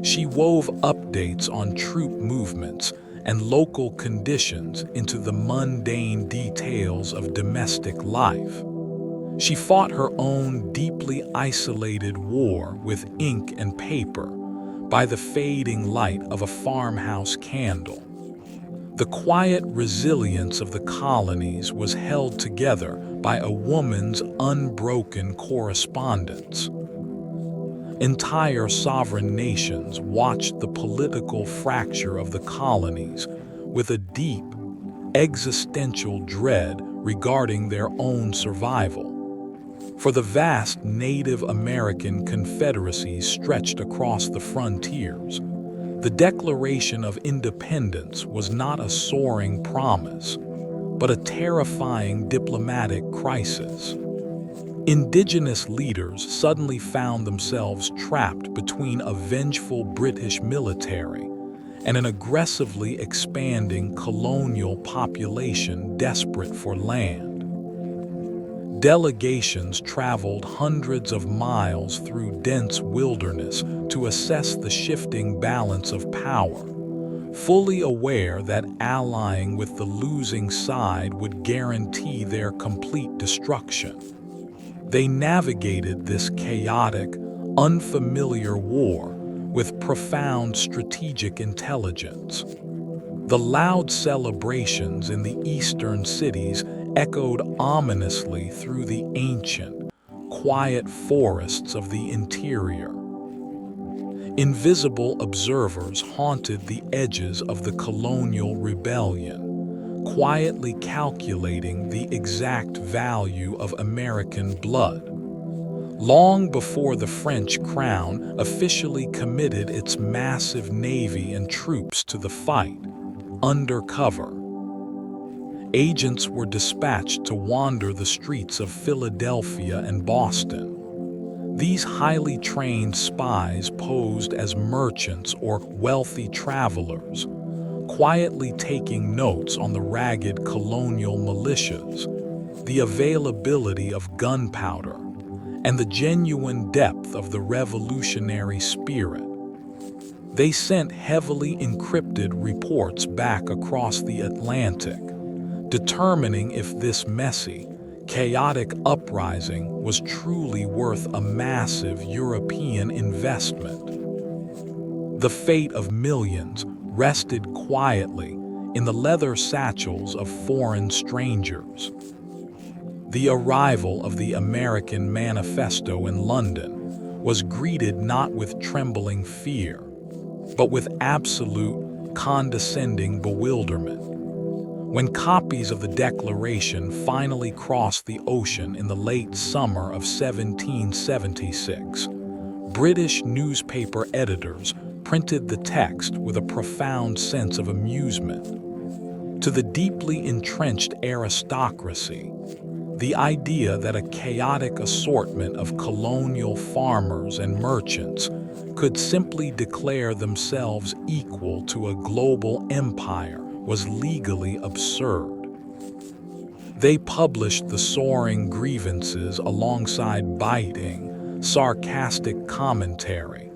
she wove updates on troop movements and local conditions into the mundane details of domestic life. She fought her own deeply isolated war with ink and paper by the fading light of a farmhouse candle. The quiet resilience of the colonies was held together by a woman's unbroken correspondence. Entire sovereign nations watched the political fracture of the colonies with a deep, existential dread regarding their own survival. For the vast Native American confederacies stretched across the frontiers, the Declaration of Independence was not a soaring promise, but a terrifying diplomatic crisis. Indigenous leaders suddenly found themselves trapped between a vengeful British military and an aggressively expanding colonial population desperate for land. Delegations traveled hundreds of miles through dense wilderness to assess the shifting balance of power, fully aware that allying with the losing side would guarantee their complete destruction. They navigated this chaotic, unfamiliar war with profound strategic intelligence. The loud celebrations in the eastern cities echoed ominously through the ancient, quiet forests of the interior. Invisible observers haunted the edges of the colonial rebellion, quietly calculating the exact value of American blood. Long before the French crown officially committed its massive navy and troops to the fight, undercover, agents were dispatched to wander the streets of Philadelphia and Boston. These highly trained spies posed as merchants or wealthy travelers, quietly taking notes on the ragged colonial militias, the availability of gunpowder, and the genuine depth of the revolutionary spirit. They sent heavily encrypted reports back across the Atlantic, determining if this messy, chaotic uprising was truly worth a massive European investment. The fate of millions rested quietly in the leather satchels of foreign strangers. The arrival of the American Manifesto in London was greeted not with trembling fear, but with absolute, condescending bewilderment. When copies of the Declaration finally crossed the ocean in the late summer of 1776, British newspaper editors printed the text with a profound sense of amusement. To the deeply entrenched aristocracy, the idea that a chaotic assortment of colonial farmers and merchants could simply declare themselves equal to a global empire was legally absurd. They published the soaring grievances alongside biting, sarcastic commentary,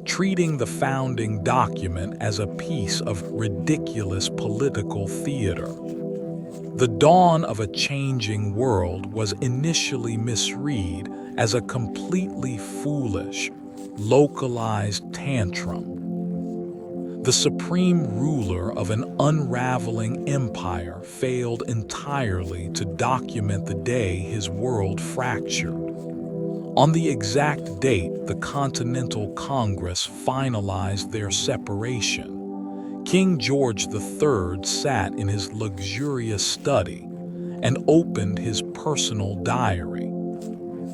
treating the founding document as a piece of ridiculous political theater. The dawn of a changing world was initially misread as a completely foolish, localized tantrum. The supreme ruler of an unraveling empire failed entirely to document the day his world fractured. On the exact date the Continental Congress finalized their separation, King George III sat in his luxurious study and opened his personal diary.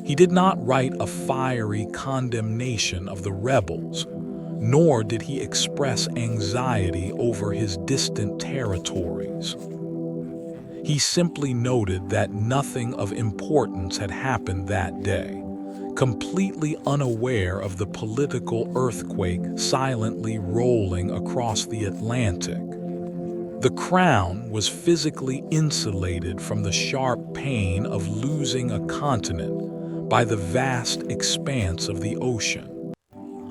He did not write a fiery condemnation of the rebels, nor did he express anxiety over his distant territories. He simply noted that nothing of importance had happened that day, completely unaware of the political earthquake silently rolling across the Atlantic. The crown was physically insulated from the sharp pain of losing a continent by the vast expanse of the ocean.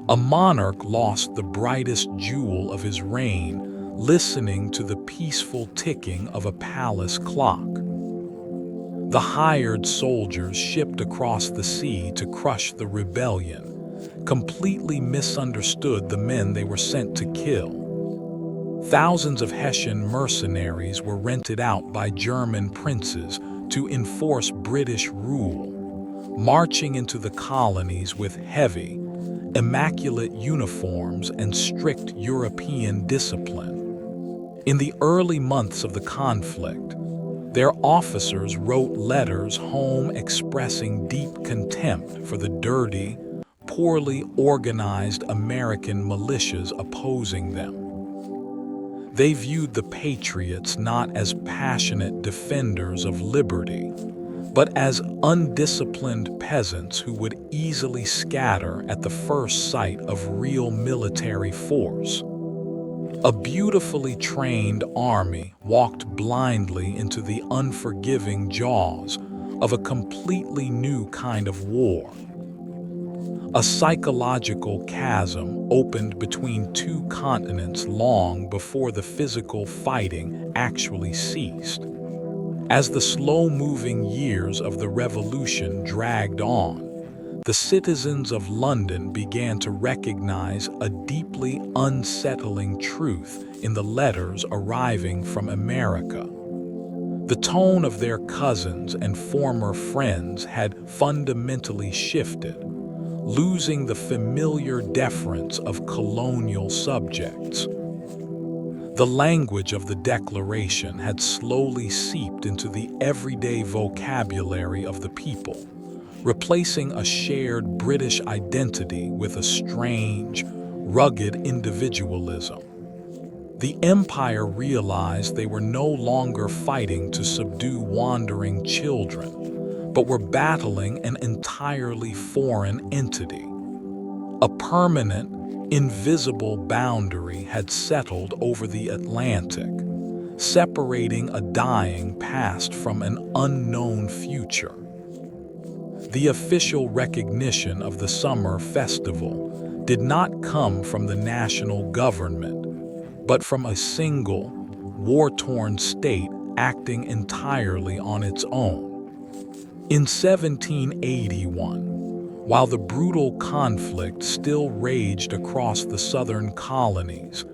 A monarch lost the brightest jewel of his reign, listening to the peaceful ticking of a palace clock. The hired soldiers shipped across the sea to crush the rebellion completely misunderstood the men they were sent to kill. Thousands of Hessian mercenaries were rented out by German princes to enforce British rule, marching into the colonies with heavy, immaculate uniforms and strict European discipline. In the early months of the conflict, their officers wrote letters home expressing deep contempt for the dirty, poorly organized American militias opposing them. They viewed the patriots not as passionate defenders of liberty, but as undisciplined peasants who would easily scatter at the first sight of real military force. A beautifully trained army walked blindly into the unforgiving jaws of a completely new kind of war. A psychological chasm opened between two continents long before the physical fighting actually ceased. As the slow-moving years of the revolution dragged on, the citizens of London began to recognize a deeply unsettling truth in the letters arriving from America. The tone of their cousins and former friends had fundamentally shifted, losing the familiar deference of colonial subjects. The language of the Declaration had slowly seeped into the everyday vocabulary of the people, replacing a shared British identity with a strange, rugged individualism. The empire realized they were no longer fighting to subdue wandering children, but were battling an entirely foreign entity. A permanent, invisible boundary had settled over the Atlantic, separating a dying past from an unknown future. The official recognition of the summer festival did not come from the national government, but from a single, war-torn state acting entirely on its own. In 1781, while the brutal conflict still raged across the southern colonies,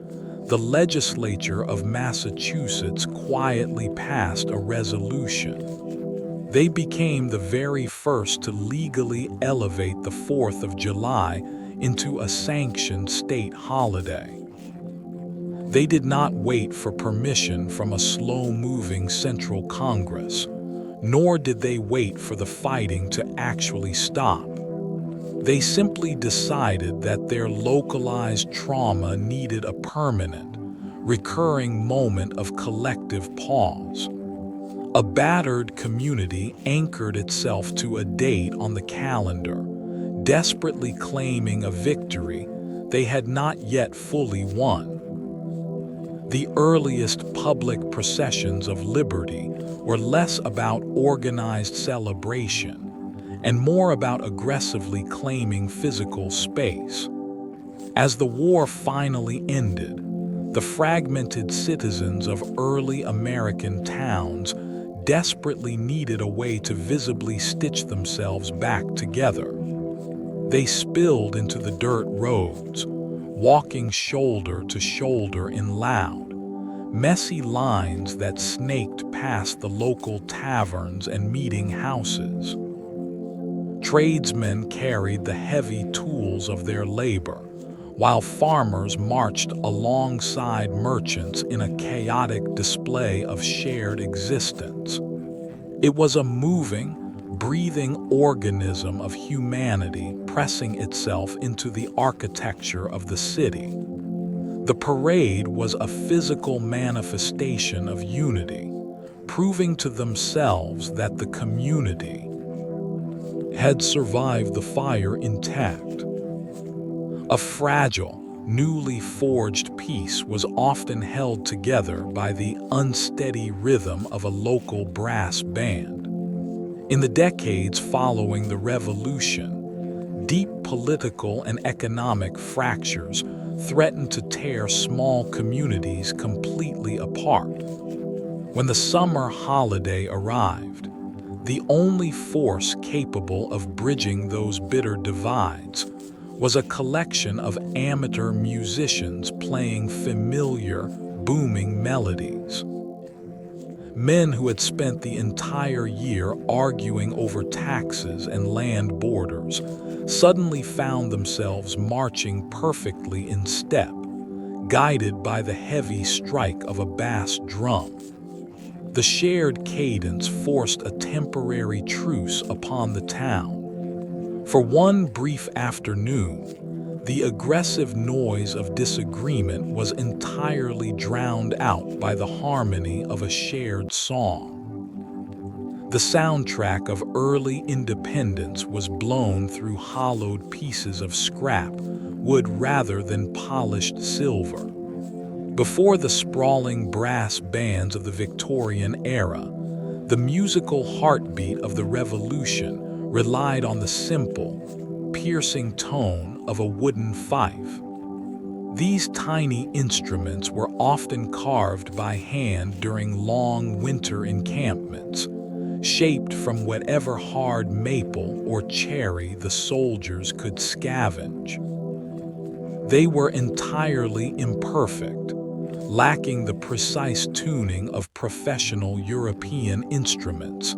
the legislature of Massachusetts quietly passed a resolution. They became the very first to legally elevate the 4th of July into a sanctioned state holiday. They did not wait for permission from a slow-moving Central Congress, nor did they wait for the fighting to actually stop. They simply decided that their localized trauma needed a permanent, recurring moment of collective pause. A battered community anchored itself to a date on the calendar, desperately claiming a victory they had not yet fully won. The earliest public processions of liberty were less about organized celebration and more about aggressively claiming physical space. As the war finally ended, the fragmented citizens of early American towns desperately needed a way to visibly stitch themselves back together. They spilled into the dirt roads, walking shoulder to shoulder in loud, messy lines that snaked past the local taverns and meeting houses. Tradesmen carried the heavy tools of their labor, while farmers marched alongside merchants in a chaotic display of shared existence. It was a moving, breathing organism of humanity pressing itself into the architecture of the city. The parade was a physical manifestation of unity, proving to themselves that the community had survived the fire intact. A fragile, newly forged piece was often held together by the unsteady rhythm of a local brass band. In the decades following the revolution, deep political and economic fractures threatened to tear small communities completely apart. When the summer holiday arrived, the only force capable of bridging those bitter divides was a collection of amateur musicians playing familiar, booming melodies. Men who had spent the entire year arguing over taxes and land borders suddenly found themselves marching perfectly in step, guided by the heavy strike of a bass drum. The shared cadence forced a temporary truce upon the town. For one brief afternoon, the aggressive noise of disagreement was entirely drowned out by the harmony of a shared song. The soundtrack of early independence was blown through hollowed pieces of scrap wood rather than polished silver. Before the sprawling brass bands of the Victorian era, the musical heartbeat of the Revolution relied on the simple, piercing tone of a wooden fife. These tiny instruments were often carved by hand during long winter encampments, shaped from whatever hard maple or cherry the soldiers could scavenge. They were entirely imperfect, lacking the precise tuning of professional European instruments,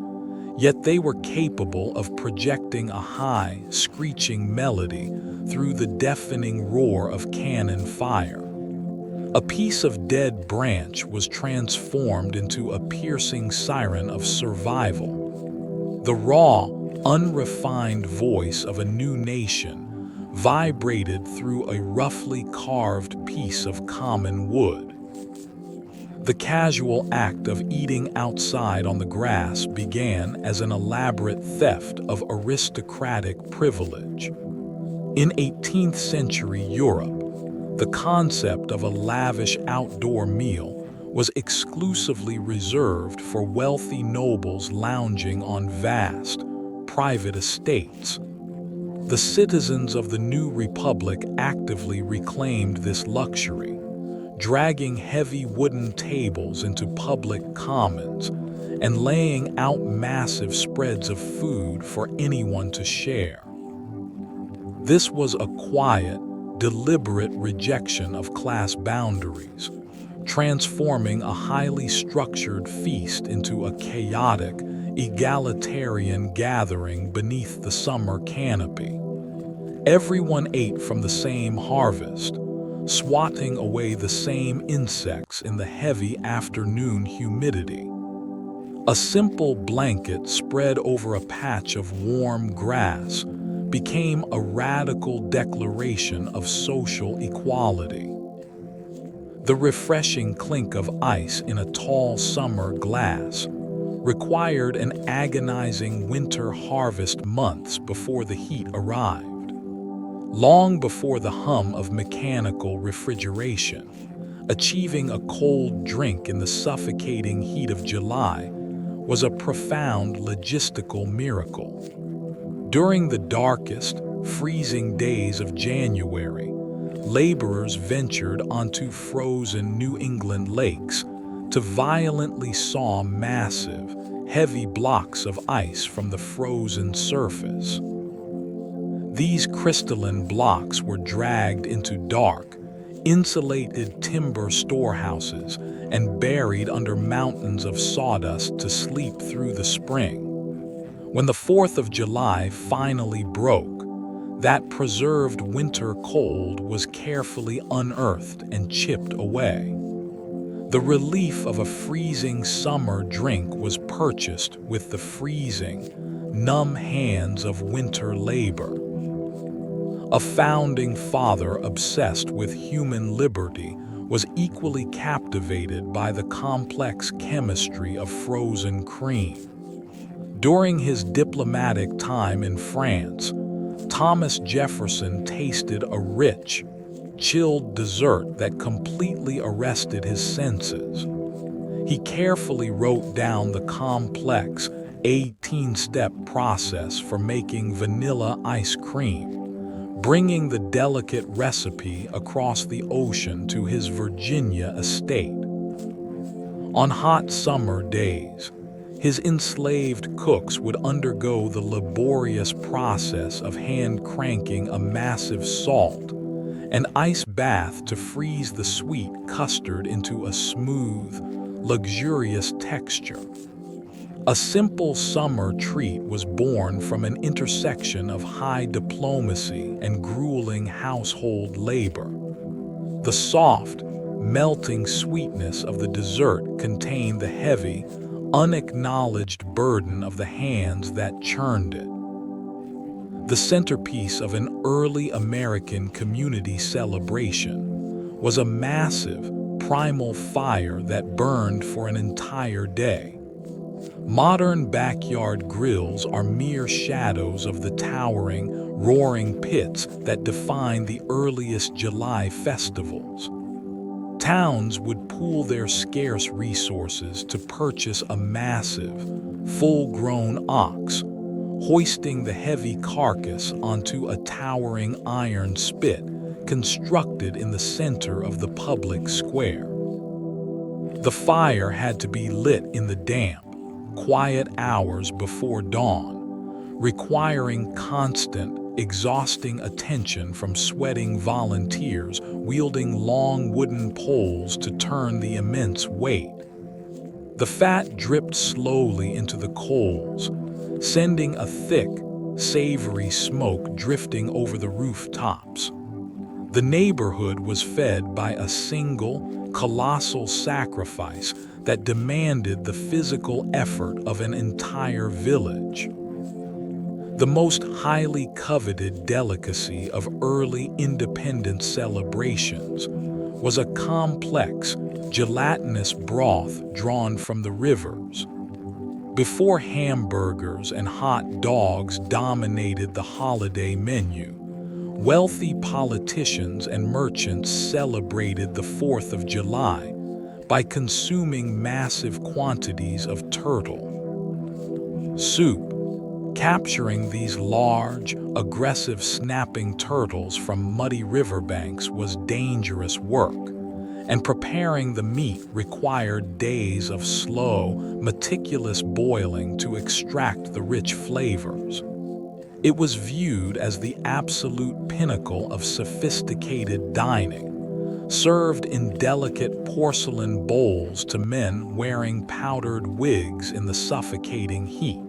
yet they were capable of projecting a high, screeching melody through the deafening roar of cannon fire. A piece of dead branch was transformed into a piercing siren of survival. The raw, unrefined voice of a new nation vibrated through a roughly carved piece of common wood. The casual act of eating outside on the grass began as an elaborate theft of aristocratic privilege. In 18th-century Europe, the concept of a lavish outdoor meal was exclusively reserved for wealthy nobles lounging on vast, private estates. The citizens of the new republic actively reclaimed this luxury, dragging heavy wooden tables into public commons and laying out massive spreads of food for anyone to share. This was a quiet, deliberate rejection of class boundaries, transforming a highly structured feast into a chaotic, egalitarian gathering beneath the summer canopy. Everyone ate from the same harvest, swatting away the same insects in the heavy afternoon humidity. A simple blanket spread over a patch of warm grass became a radical declaration of social equality. The refreshing clink of ice in a tall summer glass required an agonizing winter harvest months before the heat arrived. Long before the hum of mechanical refrigeration, achieving a cold drink in the suffocating heat of July was a profound logistical miracle. During the darkest, freezing days of January, laborers ventured onto frozen New England lakes to violently saw massive, heavy blocks of ice from the frozen surface. These crystalline blocks were dragged into dark, insulated timber storehouses and buried under mountains of sawdust to sleep through the spring. When the 4th of July finally broke, that preserved winter cold was carefully unearthed and chipped away. The relief of a freezing summer drink was purchased with the freezing, numb hands of winter labor. A founding father obsessed with human liberty was equally captivated by the complex chemistry of frozen cream. During his diplomatic time in France, Thomas Jefferson tasted a rich, chilled dessert that completely arrested his senses. He carefully wrote down the complex 18-step process for making vanilla ice cream, bringing the delicate recipe across the ocean to his Virginia estate. On hot summer days, his enslaved cooks would undergo the laborious process of hand-cranking a massive salt and ice bath to freeze the sweet custard into a smooth, luxurious texture. A simple summer treat was born from an intersection of high diplomacy and grueling household labor. The soft, melting sweetness of the dessert contained the heavy, unacknowledged burden of the hands that churned it. The centerpiece of an early American community celebration was a massive, primal fire that burned for an entire day. Modern backyard grills are mere shadows of the towering, roaring pits that define the earliest July festivals. Towns would pool their scarce resources to purchase a massive, full-grown ox, hoisting the heavy carcass onto a towering iron spit constructed in the center of the public square. The fire had to be lit in the damp, quiet hours before dawn, requiring constant, exhausting attention from sweating volunteers wielding long wooden poles to turn the immense weight. The fat dripped slowly into the coals, sending a thick, savory smoke drifting over the rooftops. The neighborhood was fed by a single, colossal sacrifice that demanded the physical effort of an entire village. The most highly coveted delicacy of early independence celebrations was a complex, gelatinous broth drawn from the rivers. Before hamburgers and hot dogs dominated the holiday menu, wealthy politicians and merchants celebrated the 4th of July by consuming massive quantities of turtle soup. Capturing these large, aggressive snapping turtles from muddy riverbanks was dangerous work, and preparing the meat required days of slow, meticulous boiling to extract the rich flavors. It was viewed as the absolute pinnacle of sophisticated dining, served in delicate porcelain bowls to men wearing powdered wigs in the suffocating heat.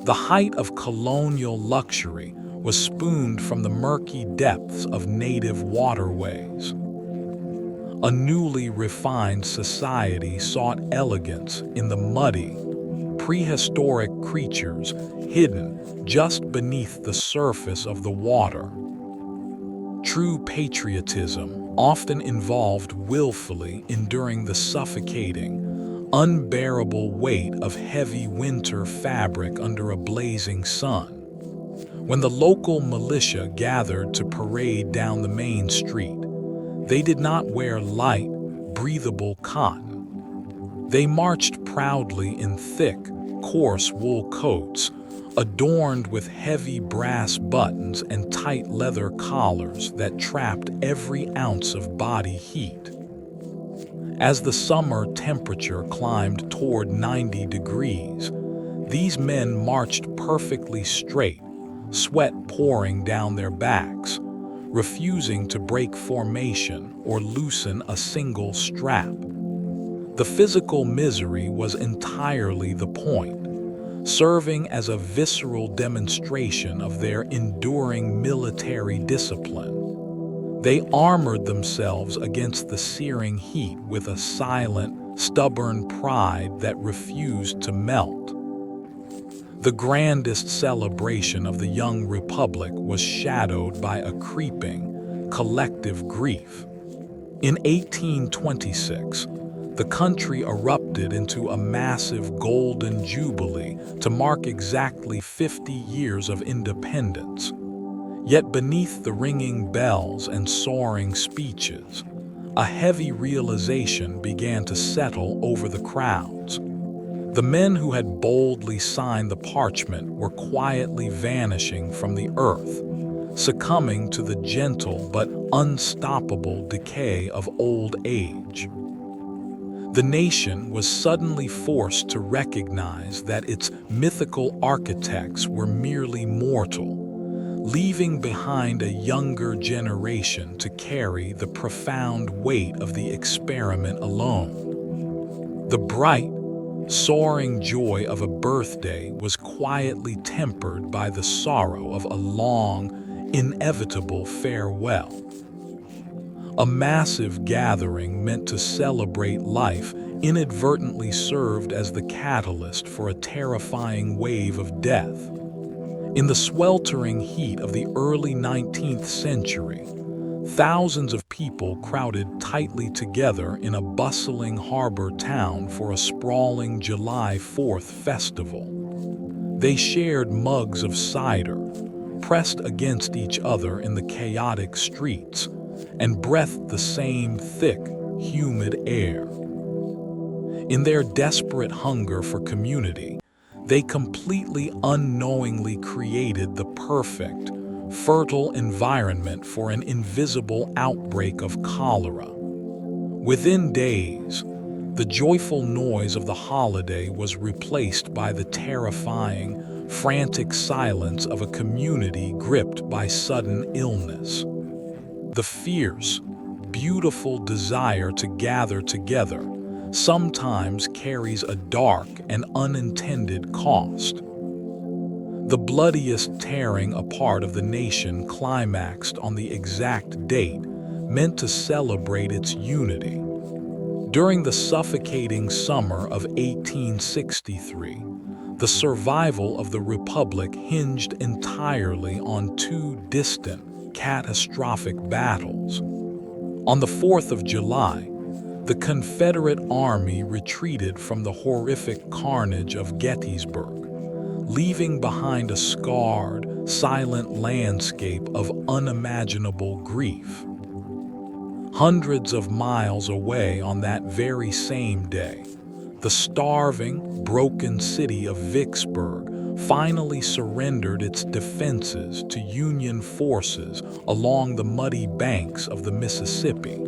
The height of colonial luxury was spooned from the murky depths of native waterways. A newly refined society sought elegance in the muddy, prehistoric creatures hidden just beneath the surface of the water. True patriotism often involved willfully enduring the suffocating, unbearable weight of heavy winter fabric under a blazing sun. When the local militia gathered to parade down the main street, they did not wear light, breathable cotton. They marched proudly in thick, coarse wool coats, adorned with heavy brass buttons and tight leather collars that trapped every ounce of body heat. As the summer temperature climbed toward 90 degrees, these men marched perfectly straight, sweat pouring down their backs, refusing to break formation or loosen a single strap. The physical misery was entirely the point, serving as a visceral demonstration of their enduring military discipline. They armored themselves against the searing heat with a silent, stubborn pride that refused to melt. The grandest celebration of the young republic was shadowed by a creeping, collective grief. In 1826, the country erupted into a massive golden jubilee to mark exactly 50 years of independence. Yet beneath the ringing bells and soaring speeches, a heavy realization began to settle over the crowds. The men who had boldly signed the parchment were quietly vanishing from the earth, succumbing to the gentle but unstoppable decay of old age. The nation was suddenly forced to recognize that its mythical architects were merely mortal, leaving behind a younger generation to carry the profound weight of the experiment alone. The bright, soaring joy of a birthday was quietly tempered by the sorrow of a long, inevitable farewell. A massive gathering meant to celebrate life inadvertently served as the catalyst for a terrifying wave of death. In the sweltering heat of the early 19th century, thousands of people crowded tightly together in a bustling harbor town for a sprawling July 4th festival. They shared mugs of cider, pressed against each other in the chaotic streets, and breathed the same thick, humid air. In their desperate hunger for community, they completely unknowingly created the perfect, fertile environment for an invisible outbreak of cholera. Within days, the joyful noise of the holiday was replaced by the terrifying, frantic silence of a community gripped by sudden illness. The fierce, beautiful desire to gather together sometimes carries a dark and unintended cost. The bloodiest tearing apart of the nation climaxed on the exact date meant to celebrate its unity. During the suffocating summer of 1863, the survival of the Republic hinged entirely on two distant, catastrophic battles. On the 4th of July, the Confederate Army retreated from the horrific carnage of Gettysburg, leaving behind a scarred, silent landscape of unimaginable grief. Hundreds of miles away on that very same day, the starving, broken city of Vicksburg finally surrendered its defenses to Union forces along the muddy banks of the Mississippi.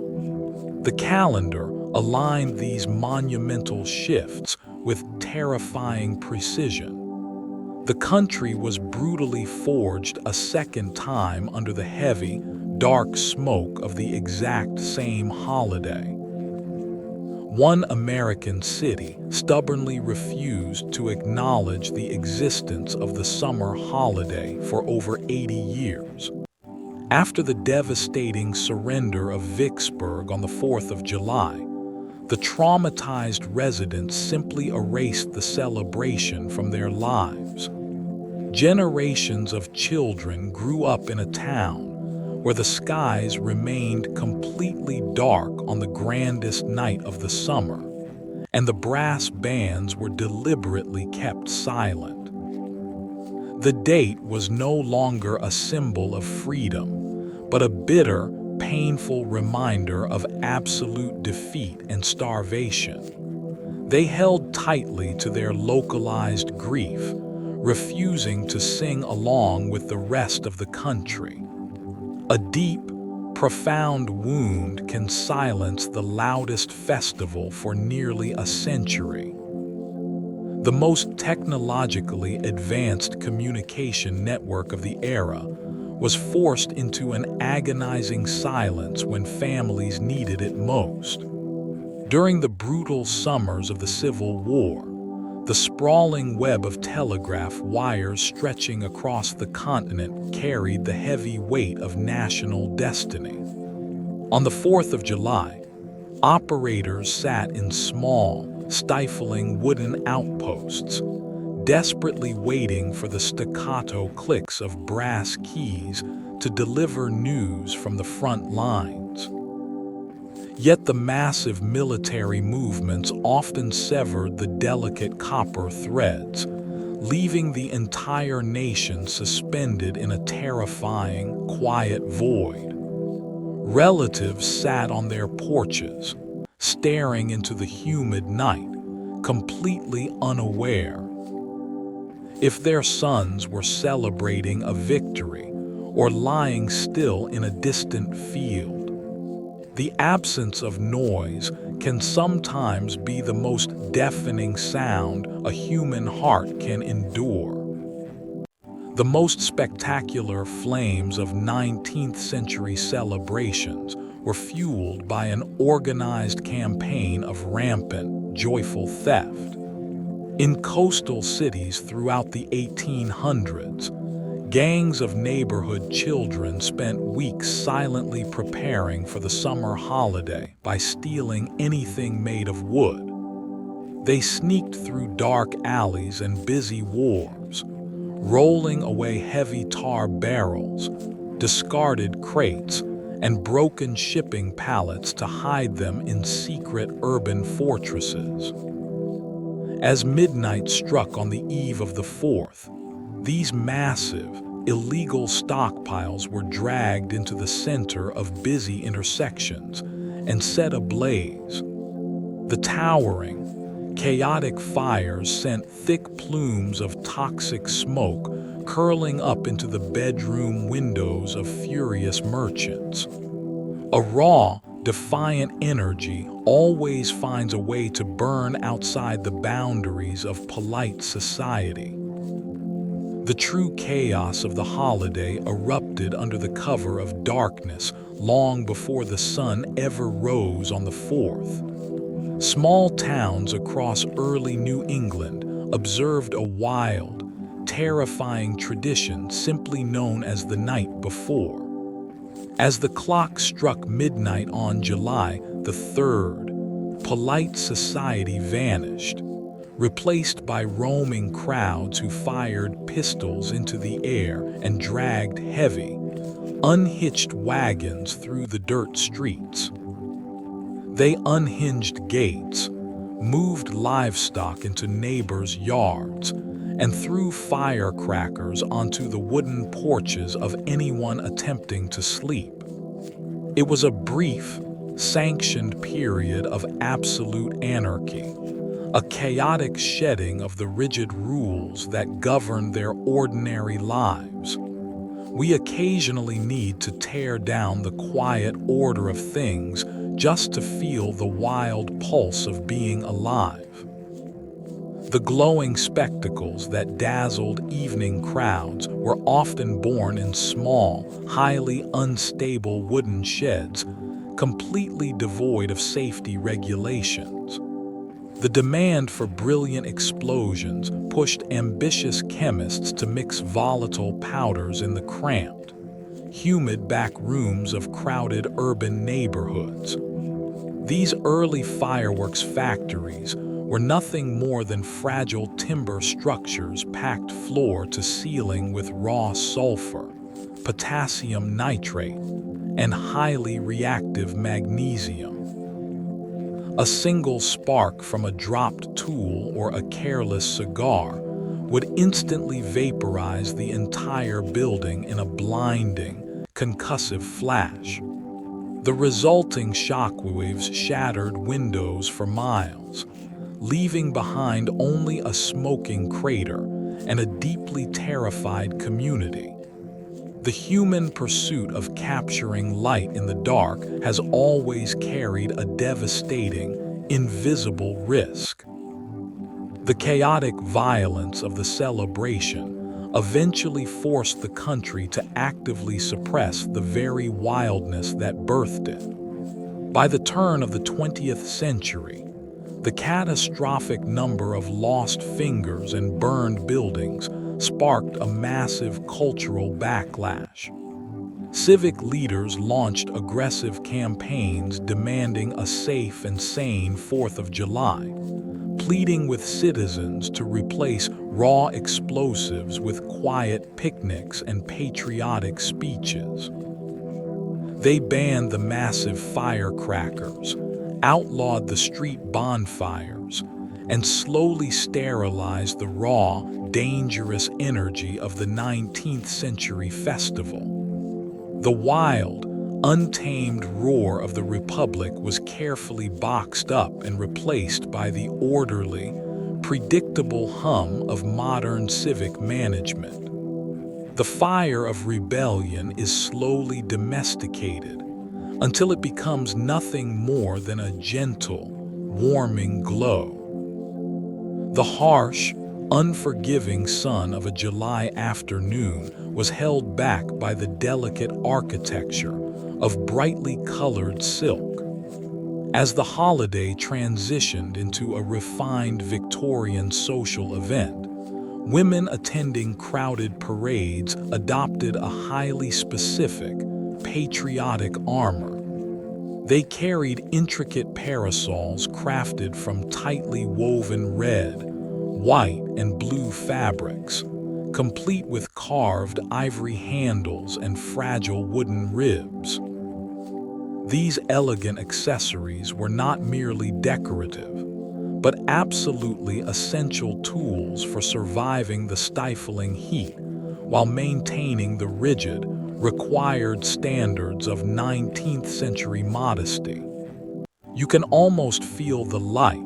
The calendar aligned these monumental shifts with terrifying precision. The country was brutally forged a second time under the heavy, dark smoke of the exact same holiday. One American city stubbornly refused to acknowledge the existence of the summer holiday for over 80 years. After the devastating surrender of Vicksburg on the 4th of July, the traumatized residents simply erased the celebration from their lives. Generations of children grew up in a town where the skies remained completely dark on the grandest night of the summer, and the brass bands were deliberately kept silent. The date was no longer a symbol of freedom, but a bitter, painful reminder of absolute defeat and starvation. They held tightly to their localized grief, refusing to sing along with the rest of the country. A deep, profound wound can silence the loudest festival for nearly a century. The most technologically advanced communication network of the era was forced into an agonizing silence when families needed it most. During the brutal summers of the Civil War, the sprawling web of telegraph wires stretching across the continent carried the heavy weight of national destiny. On the 4th of July, operators sat in small, stifling wooden outposts, desperately waiting for the staccato clicks of brass keys to deliver news from the front lines. Yet the massive military movements often severed the delicate copper threads, leaving the entire nation suspended in a terrifying, quiet void. Relatives sat on their porches, staring into the humid night, completely unaware if their sons were celebrating a victory or lying still in a distant field. The absence of noise can sometimes be the most deafening sound a human heart can endure. The most spectacular flames of 19th-century celebrations were fueled by an organized campaign of rampant, joyful theft. In coastal cities throughout the 1800s, gangs of neighborhood children spent weeks silently preparing for the summer holiday by stealing anything made of wood. They sneaked through dark alleys and busy wharves, rolling away heavy tar barrels, discarded crates, and broken shipping pallets to hide them in secret urban fortresses. As midnight struck on the eve of the 4th, these massive, illegal stockpiles were dragged into the center of busy intersections and set ablaze. The towering, chaotic fires sent thick plumes of toxic smoke curling up into the bedroom windows of furious merchants. A raw, defiant energy always finds a way to burn outside the boundaries of polite society. The true chaos of the holiday erupted under the cover of darkness long before the sun ever rose on the 4th. Small towns across early New England observed a wild, terrifying tradition simply known as the night before. As the clock struck midnight on July the 3rd, polite society vanished, replaced by roaming crowds who fired pistols into the air and dragged heavy, unhitched wagons through the dirt streets. They unhinged gates, moved livestock into neighbors' yards, and threw firecrackers onto the wooden porches of anyone attempting to sleep. It was a brief, sanctioned period of absolute anarchy, a chaotic shedding of the rigid rules that govern their ordinary lives. We occasionally need to tear down the quiet order of things just to feel the wild pulse of being alive. The glowing spectacles that dazzled evening crowds were often born in small, highly unstable wooden sheds, completely devoid of safety regulations. The demand for brilliant explosions pushed ambitious chemists to mix volatile powders in the cramped, humid back rooms of crowded urban neighborhoods. These early fireworks factories were nothing more than fragile timber structures packed floor to ceiling with raw sulfur, potassium nitrate, and highly reactive magnesium. A single spark from a dropped tool or a careless cigar would instantly vaporize the entire building in a blinding, concussive flash. The resulting shockwaves shattered windows for miles, leaving behind only a smoking crater and a deeply terrified community. The human pursuit of capturing light in the dark has always carried a devastating, invisible risk. The chaotic violence of the celebration eventually forced the country to actively suppress the very wildness that birthed it. By the turn of the 20th century, the catastrophic number of lost fingers and burned buildings sparked a massive cultural backlash. Civic leaders launched aggressive campaigns demanding a safe and sane 4th of July, pleading with citizens to replace raw explosives with quiet picnics and patriotic speeches. They banned the massive firecrackers, outlawed the street bonfires, and slowly sterilized the raw, dangerous energy of the 19th century festival. The wild, untamed roar of the Republic was carefully boxed up and replaced by the orderly, predictable hum of modern civic management. The fire of rebellion is slowly domesticated until it becomes nothing more than a gentle, warming glow. The harsh, unforgiving sun of a July afternoon was held back by the delicate architecture of brightly colored silk. As the holiday transitioned into a refined Victorian social event, women attending crowded parades adopted a highly specific, patriotic armor. They carried intricate parasols crafted from tightly woven red, white, and blue fabrics, complete with carved ivory handles and fragile wooden ribs. These elegant accessories were not merely decorative, but absolutely essential tools for surviving the stifling heat while maintaining the rigid, required standards of 19th century modesty. You can almost feel the light,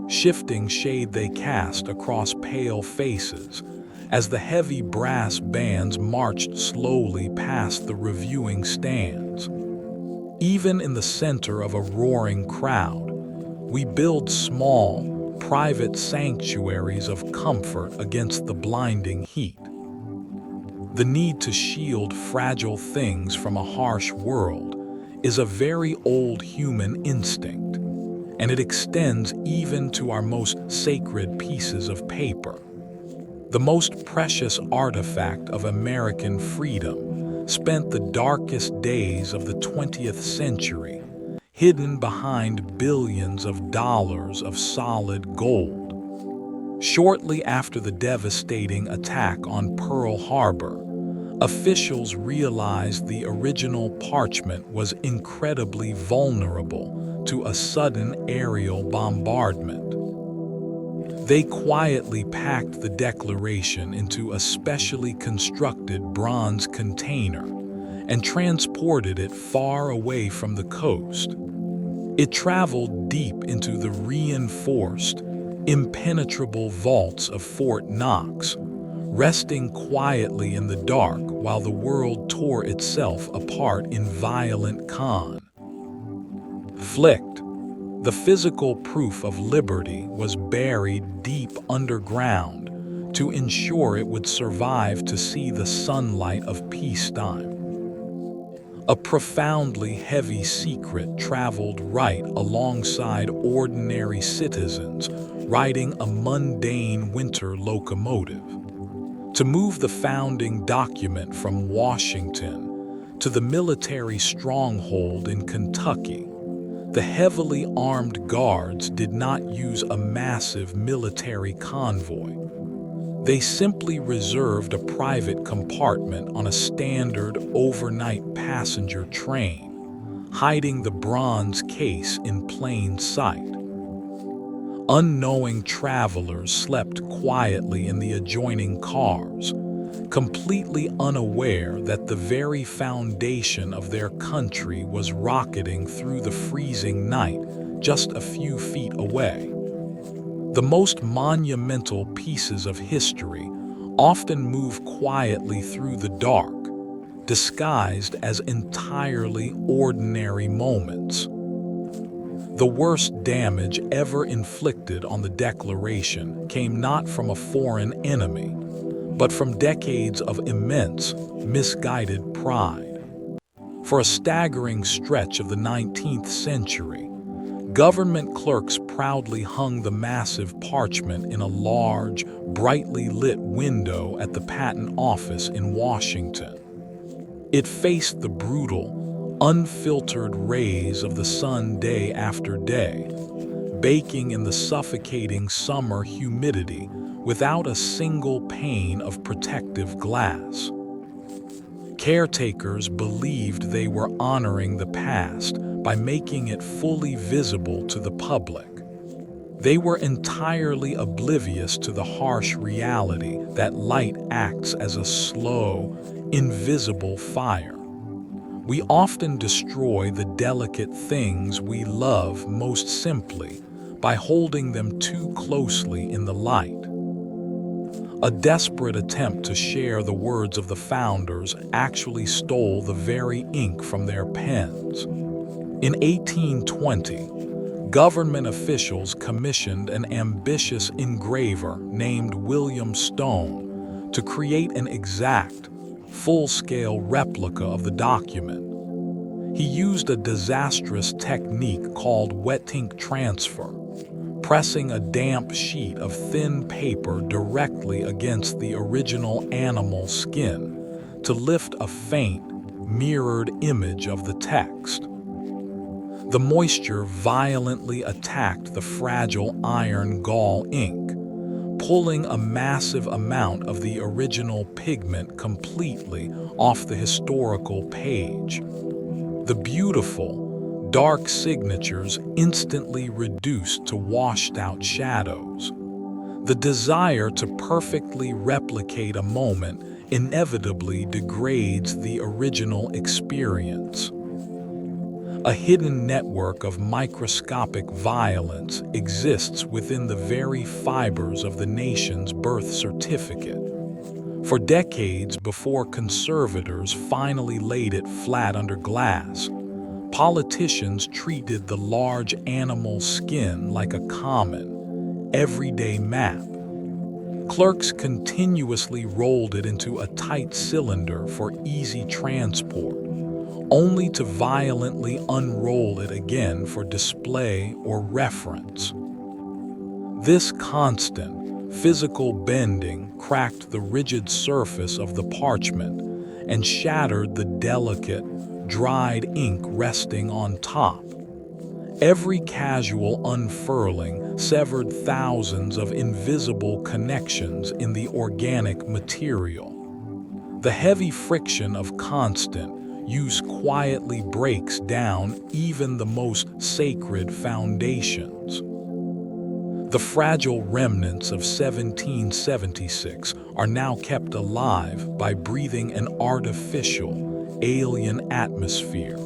shifting shade they cast across pale faces as the heavy brass bands marched slowly past the reviewing stands. Even in the center of a roaring crowd, we build small, private sanctuaries of comfort against the blinding heat. The need to shield fragile things from a harsh world is a very old human instinct, and it extends even to our most sacred pieces of paper. The most precious artifact of American freedom spent the darkest days of the 20th century hidden behind billions of dollars of solid gold. Shortly after the devastating attack on Pearl Harbor, officials realized the original parchment was incredibly vulnerable to a sudden aerial bombardment. They quietly packed the Declaration into a specially constructed bronze container and transported it far away from the coast. It traveled deep into the reinforced, impenetrable vaults of Fort Knox, resting quietly in the dark while the world tore itself apart in violent conflict. The physical proof of liberty was buried deep underground to ensure it would survive to see the sunlight of peacetime. A profoundly heavy secret traveled right alongside ordinary citizens riding a mundane winter locomotive. To move the founding document from Washington to the military stronghold in Kentucky, the heavily armed guards did not use a massive military convoy. They simply reserved a private compartment on a standard overnight passenger train, hiding the bronze case in plain sight. Unknowing travelers slept quietly in the adjoining cars, completely unaware that the very foundation of their country was rocketing through the freezing night just a few feet away. The most monumental pieces of history often move quietly through the dark, disguised as entirely ordinary moments. The worst damage ever inflicted on the Declaration came not from a foreign enemy, but from decades of immense, misguided pride. For a staggering stretch of the 19th century, government clerks proudly hung the massive parchment in a large, brightly lit window at the Patent Office in Washington. It faced the brutal, unfiltered rays of the sun day after day, baking in the suffocating summer humidity without a single pane of protective glass. Caretakers believed they were honoring the past by making it fully visible to the public. They were entirely oblivious to the harsh reality that light acts as a slow, invisible fire. We often destroy the delicate things we love most simply by holding them too closely in the light. A desperate attempt to share the words of the founders actually stole the very ink from their pens. In 1820, government officials commissioned an ambitious engraver named William Stone to create an exact, full-scale replica of the document. He used a disastrous technique called wet ink transfer, pressing a damp sheet of thin paper directly against the original animal skin to lift a faint, mirrored image of the text. The moisture violently attacked the fragile iron gall ink, pulling a massive amount of the original pigment completely off the historical page. The beautiful, dark signatures instantly reduced to washed-out shadows. The desire to perfectly replicate a moment inevitably degrades the original experience. A hidden network of microscopic violence exists within the very fibers of the nation's birth certificate. For decades before conservators finally laid it flat under glass, politicians treated the large animal skin like a common, everyday map. Clerks continuously rolled it into a tight cylinder for easy transport, only to violently unroll it again for display or reference. This constant, physical bending cracked the rigid surface of the parchment and shattered the delicate, dried ink resting on top. Every casual unfurling severed thousands of invisible connections in the organic material. The heavy friction of constant use quietly breaks down even the most sacred foundations. The fragile remnants of 1776 are now kept alive by breathing an artificial, alien atmosphere.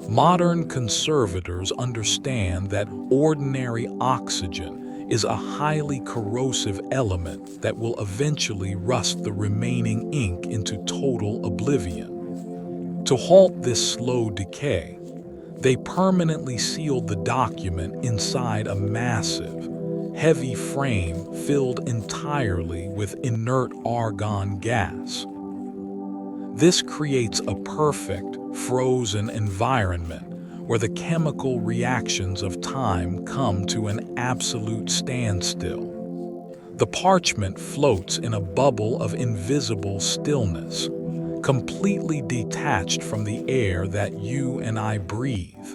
Modern conservators understand that ordinary oxygen is a highly corrosive element that will eventually rust the remaining ink into total oblivion. To halt this slow decay, they permanently sealed the document inside a massive, heavy frame filled entirely with inert argon gas. This creates a perfect, frozen environment where the chemical reactions of time come to an absolute standstill. The parchment floats in a bubble of invisible stillness, completely detached from the air that you and I breathe.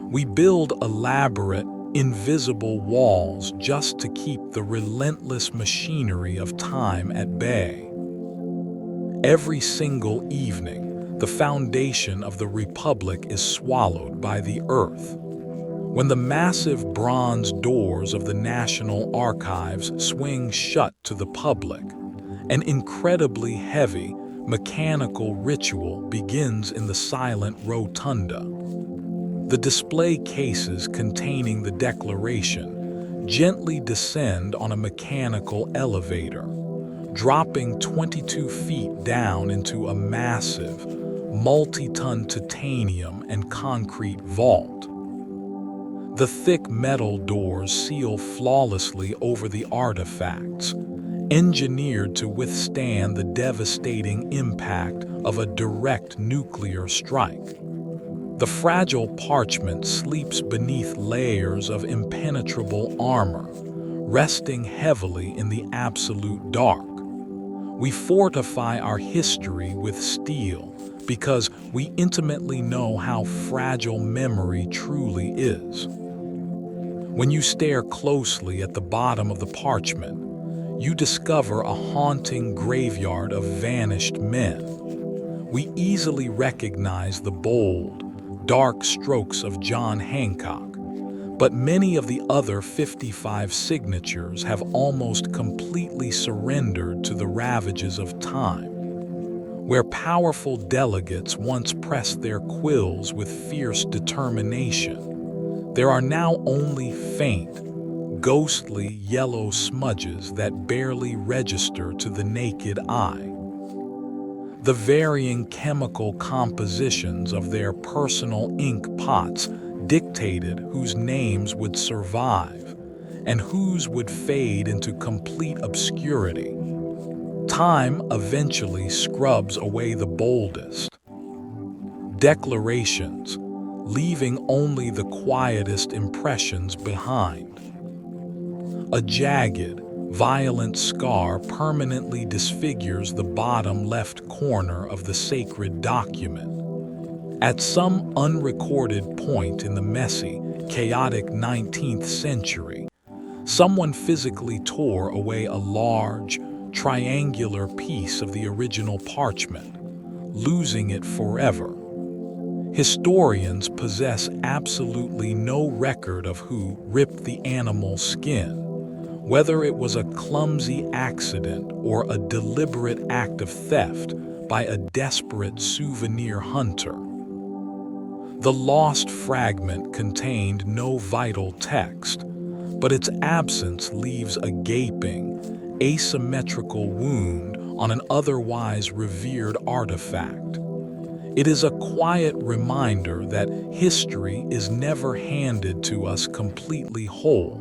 We build elaborate, invisible walls just to keep the relentless machinery of time at bay. Every single evening, the foundation of the Republic is swallowed by the earth. When the massive bronze doors of the National Archives swing shut to the public, an incredibly heavy, mechanical ritual begins in the silent rotunda. The display cases containing the Declaration gently descend on a mechanical elevator, dropping 22 feet down into a massive, multi-ton titanium and concrete vault. The thick metal doors seal flawlessly over the artifacts, engineered to withstand the devastating impact of a direct nuclear strike. The fragile parchment sleeps beneath layers of impenetrable armor, resting heavily in the absolute dark. We fortify our history with steel because we intimately know how fragile memory truly is. When you stare closely at the bottom of the parchment, you discover a haunting graveyard of vanished men. We easily recognize the bold, dark strokes of John Hancock, but many of the other 55 signatures have almost completely surrendered to the ravages of time. Where powerful delegates once pressed their quills with fierce determination, there are now only faint, ghostly yellow smudges that barely register to the naked eye. The varying chemical compositions of their personal ink pots dictated whose names would survive and whose would fade into complete obscurity. Time eventually scrubs away the boldest declarations, leaving only the quietest impressions behind. A jagged, violent scar permanently disfigures the bottom left corner of the sacred document. At some unrecorded point in the messy, chaotic 19th century, someone physically tore away a large, triangular piece of the original parchment, losing it forever. Historians possess absolutely no record of who ripped the animal's skin, whether it was a clumsy accident or a deliberate act of theft by a desperate souvenir hunter. The lost fragment contained no vital text, but its absence leaves a gaping, asymmetrical wound on an otherwise revered artifact. It is a quiet reminder that history is never handed to us completely whole.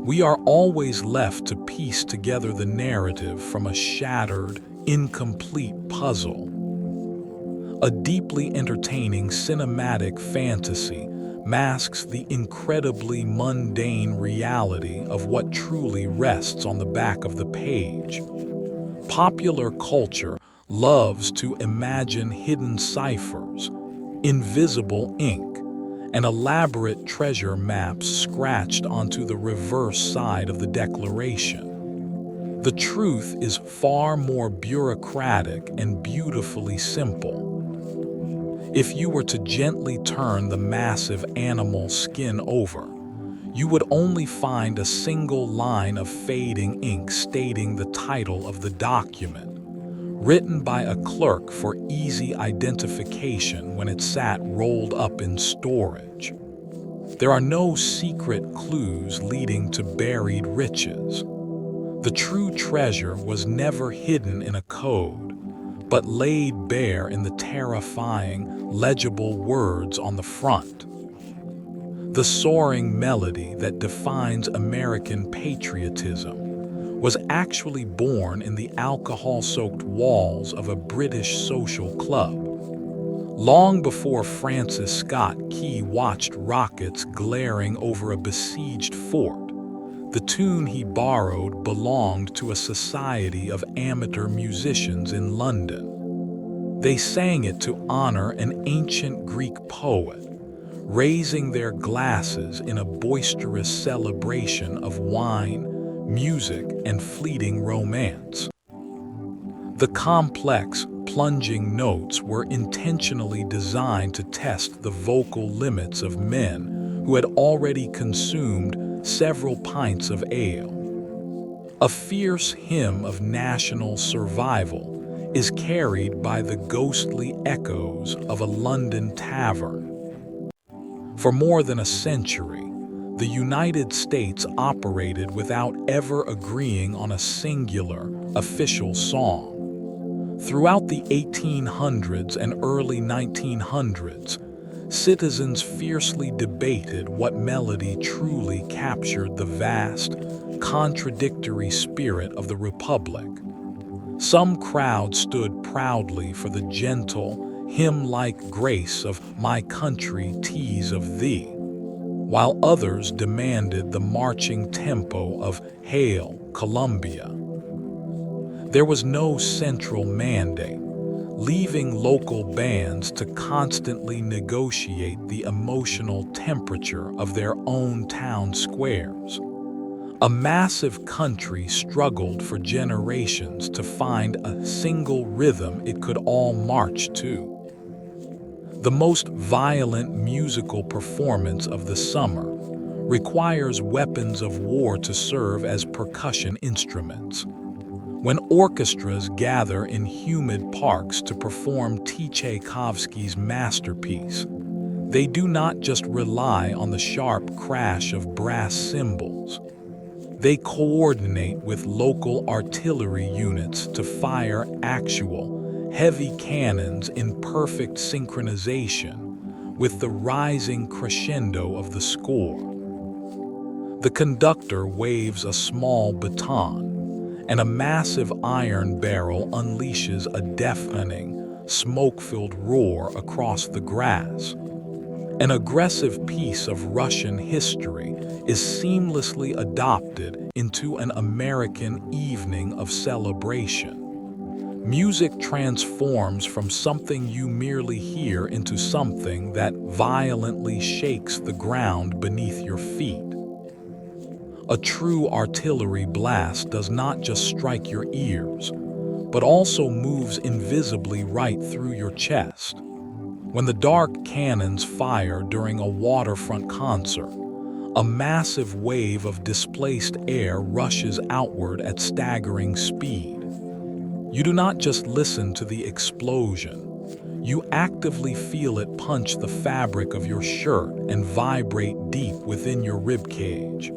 We are always left to piece together the narrative from a shattered, incomplete puzzle. A deeply entertaining cinematic fantasy masks the incredibly mundane reality of what truly rests on the back of the page. Popular culture loves to imagine hidden ciphers, invisible ink, and elaborate treasure maps scratched onto the reverse side of the declaration. The truth is far more bureaucratic and beautifully simple. If you were to gently turn the massive animal skin over, you would only find a single line of fading ink stating the title of the document, written by a clerk for easy identification when it sat rolled up in storage. There are no secret clues leading to buried riches. The true treasure was never hidden in a code, but laid bare in the terrifying, legible words on the front. The soaring melody that defines American patriotism was actually born in the alcohol-soaked walls of a British social club. Long before Francis Scott Key watched rockets glaring over a besieged fort, the tune he borrowed belonged to a society of amateur musicians in London. They sang it to honor an ancient Greek poet, raising their glasses in a boisterous celebration of wine, music, and fleeting romance. The complex, plunging notes were intentionally designed to test the vocal limits of men who had already consumed several pints of ale. A fierce hymn of national survival is carried by the ghostly echoes of a London tavern. For more than a century, the United States operated without ever agreeing on a singular, official song. Throughout the 1800s and early 1900s, citizens fiercely debated what melody truly captured the vast, contradictory spirit of the Republic. Some crowds stood proudly for the gentle, hymn-like grace of "My country, 'tis of thee," while others demanded the marching tempo of "Hail, Columbia." There was no central mandate, leaving local bands to constantly negotiate the emotional temperature of their own town squares. A massive country struggled for generations to find a single rhythm it could all march to. The most violent musical performance of the summer requires weapons of war to serve as percussion instruments. When orchestras gather in humid parks to perform Tchaikovsky's masterpiece, they do not just rely on the sharp crash of brass cymbals. They coordinate with local artillery units to fire actual, heavy cannons in perfect synchronization with the rising crescendo of the score. The conductor waves a small baton, and a massive iron barrel unleashes a deafening, smoke-filled roar across the grass. An aggressive piece of Russian history is seamlessly adopted into an American evening of celebration. Music transforms from something you merely hear into something that violently shakes the ground beneath your feet. A true artillery blast does not just strike your ears, but also moves invisibly right through your chest. When the dark cannons fire during a waterfront concert, a massive wave of displaced air rushes outward at staggering speed. You do not just listen to the explosion. You actively feel it punch the fabric of your shirt and vibrate deep within your ribcage.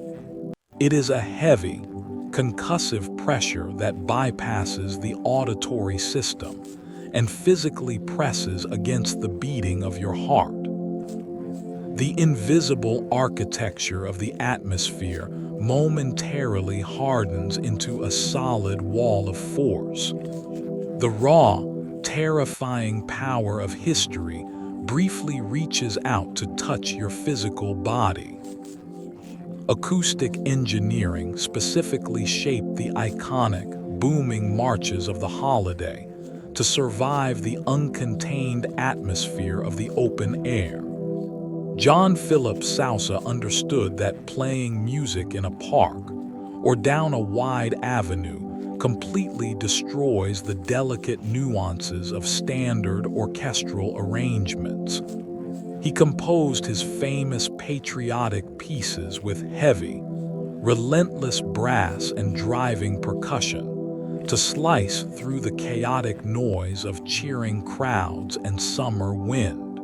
It is a heavy, concussive pressure that bypasses the auditory system and physically presses against the beating of your heart. The invisible architecture of the atmosphere momentarily hardens into a solid wall of force. The raw, terrifying power of history briefly reaches out to touch your physical body. Acoustic engineering specifically shaped the iconic, booming marches of the holiday to survive the uncontained atmosphere of the open air. John Philip Sousa understood that playing music in a park or down a wide avenue completely destroys the delicate nuances of standard orchestral arrangements. He composed his famous patriotic pieces with heavy, relentless brass and driving percussion to slice through the chaotic noise of cheering crowds and summer wind.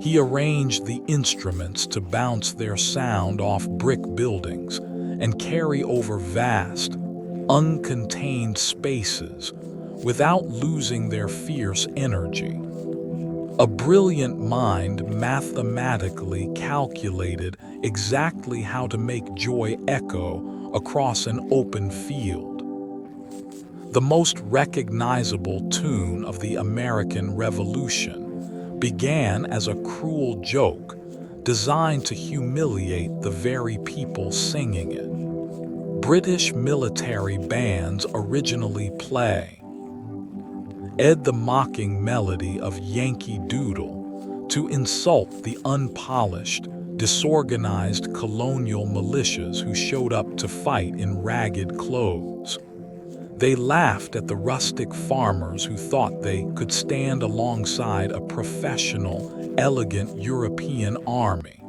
He arranged the instruments to bounce their sound off brick buildings and carry over vast, uncontained spaces without losing their fierce energy. A brilliant mind mathematically calculated exactly how to make joy echo across an open field. The most recognizable tune of the American Revolution began as a cruel joke designed to humiliate the very people singing it. British military bands originally play Ed the mocking melody of Yankee Doodle to insult the unpolished, disorganized colonial militias who showed up to fight in ragged clothes. They laughed at the rustic farmers who thought they could stand alongside a professional, elegant European army.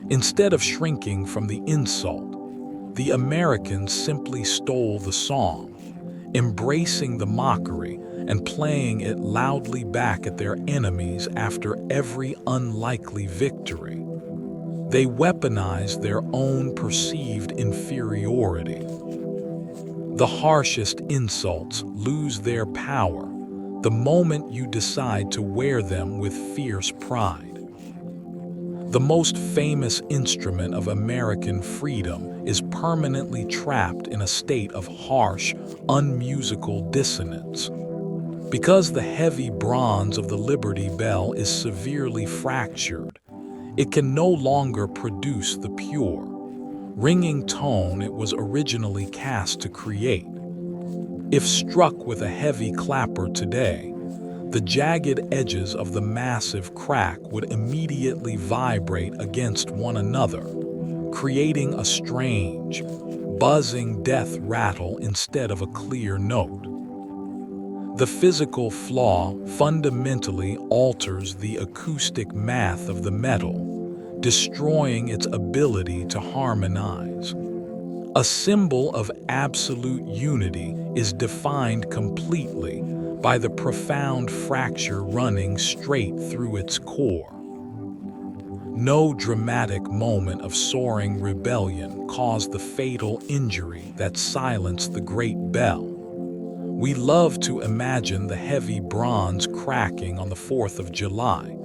Instead of shrinking from the insult, the Americans simply stole the song, embracing the mockery and playing it loudly back at their enemies after every unlikely victory. They weaponized their own perceived inferiority. The harshest insults lose their power the moment you decide to wear them with fierce pride. The most famous instrument of American freedom is permanently trapped in a state of harsh, unmusical dissonance. Because the heavy bronze of the Liberty Bell is severely fractured, it can no longer produce the pure, ringing tone it was originally cast to create. If struck with a heavy clapper today, the jagged edges of the massive crack would immediately vibrate against one another, creating a strange, buzzing death rattle instead of a clear note. The physical flaw fundamentally alters the acoustic math of the metal, destroying its ability to harmonize. A symbol of absolute unity is defined completely by the profound fracture running straight through its core. No dramatic moment of soaring rebellion caused the fatal injury that silenced the great bell. We love to imagine the heavy bronze cracking on the 4th of July,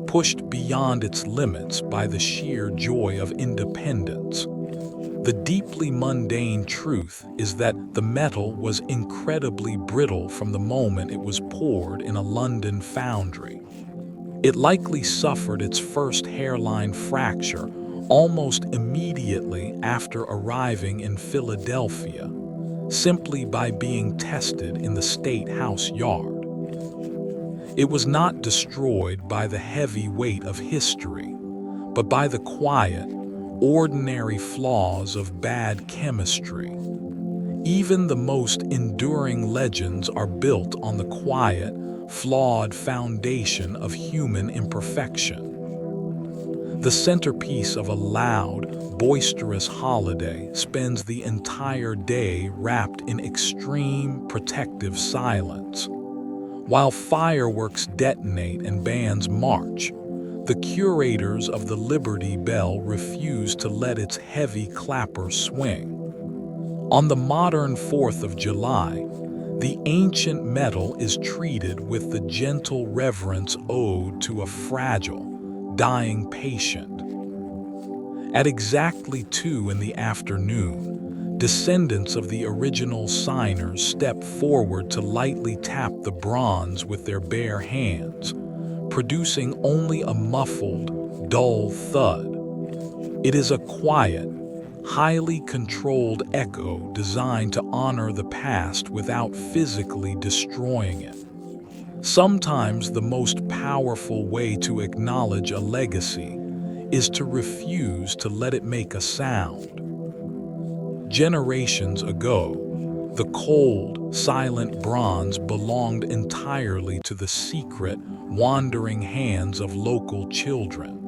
pushed beyond its limits by the sheer joy of independence. The deeply mundane truth is that the metal was incredibly brittle from the moment it was poured in a London foundry. It likely suffered its first hairline fracture almost immediately after arriving in Philadelphia, simply by being tested in the State House yard. It was not destroyed by the heavy weight of history, but by the quiet, ordinary flaws of bad chemistry. Even the most enduring legends are built on the quiet, flawed foundation of human imperfection. The centerpiece of a loud, boisterous holiday spends the entire day wrapped in extreme protective silence. While fireworks detonate and bands march, the curators of the Liberty Bell refuse to let its heavy clapper swing. On the modern 4th of July, the ancient metal is treated with the gentle reverence owed to a fragile, dying patient. At exactly 2 in the afternoon, descendants of the original signers step forward to lightly tap the bronze with their bare hands, producing only a muffled, dull thud. It is a quiet, highly controlled echo designed to honor the past without physically destroying it. Sometimes the most powerful way to acknowledge a legacy is to refuse to let it make a sound. Generations ago, the cold, silent bronze belonged entirely to the secret, wandering hands of local children.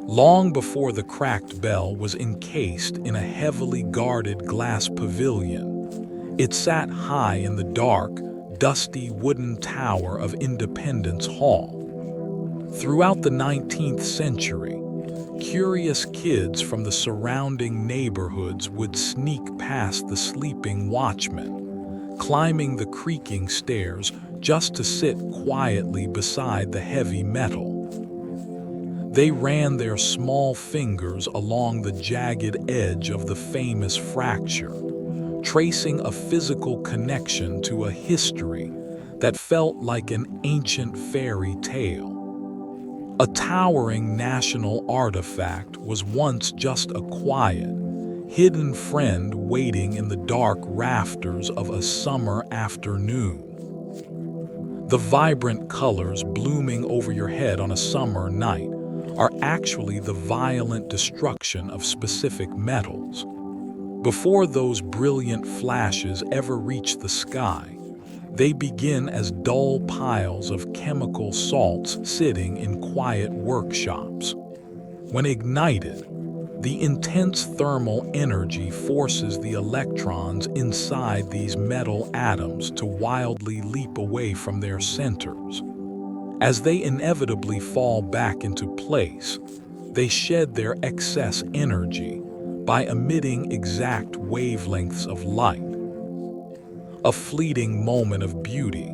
Long before the cracked bell was encased in a heavily guarded glass pavilion, it sat high in the dark, dusty wooden tower of Independence Hall. Throughout the 19th century, curious kids from the surrounding neighborhoods would sneak past the sleeping watchman, climbing the creaking stairs just to sit quietly beside the heavy metal. They ran their small fingers along the jagged edge of the famous fracture, tracing a physical connection to a history that felt like an ancient fairy tale. A towering national artifact was once just a quiet, hidden friend waiting in the dark rafters of a summer afternoon. The vibrant colors blooming over your head on a summer night are actually the violent destruction of specific metals. Before those brilliant flashes ever reach the sky, they begin as dull piles of chemical salts sitting in quiet workshops. When ignited, the intense thermal energy forces the electrons inside these metal atoms to wildly leap away from their centers. As they inevitably fall back into place, they shed their excess energy by emitting exact wavelengths of light. A fleeting moment of beauty,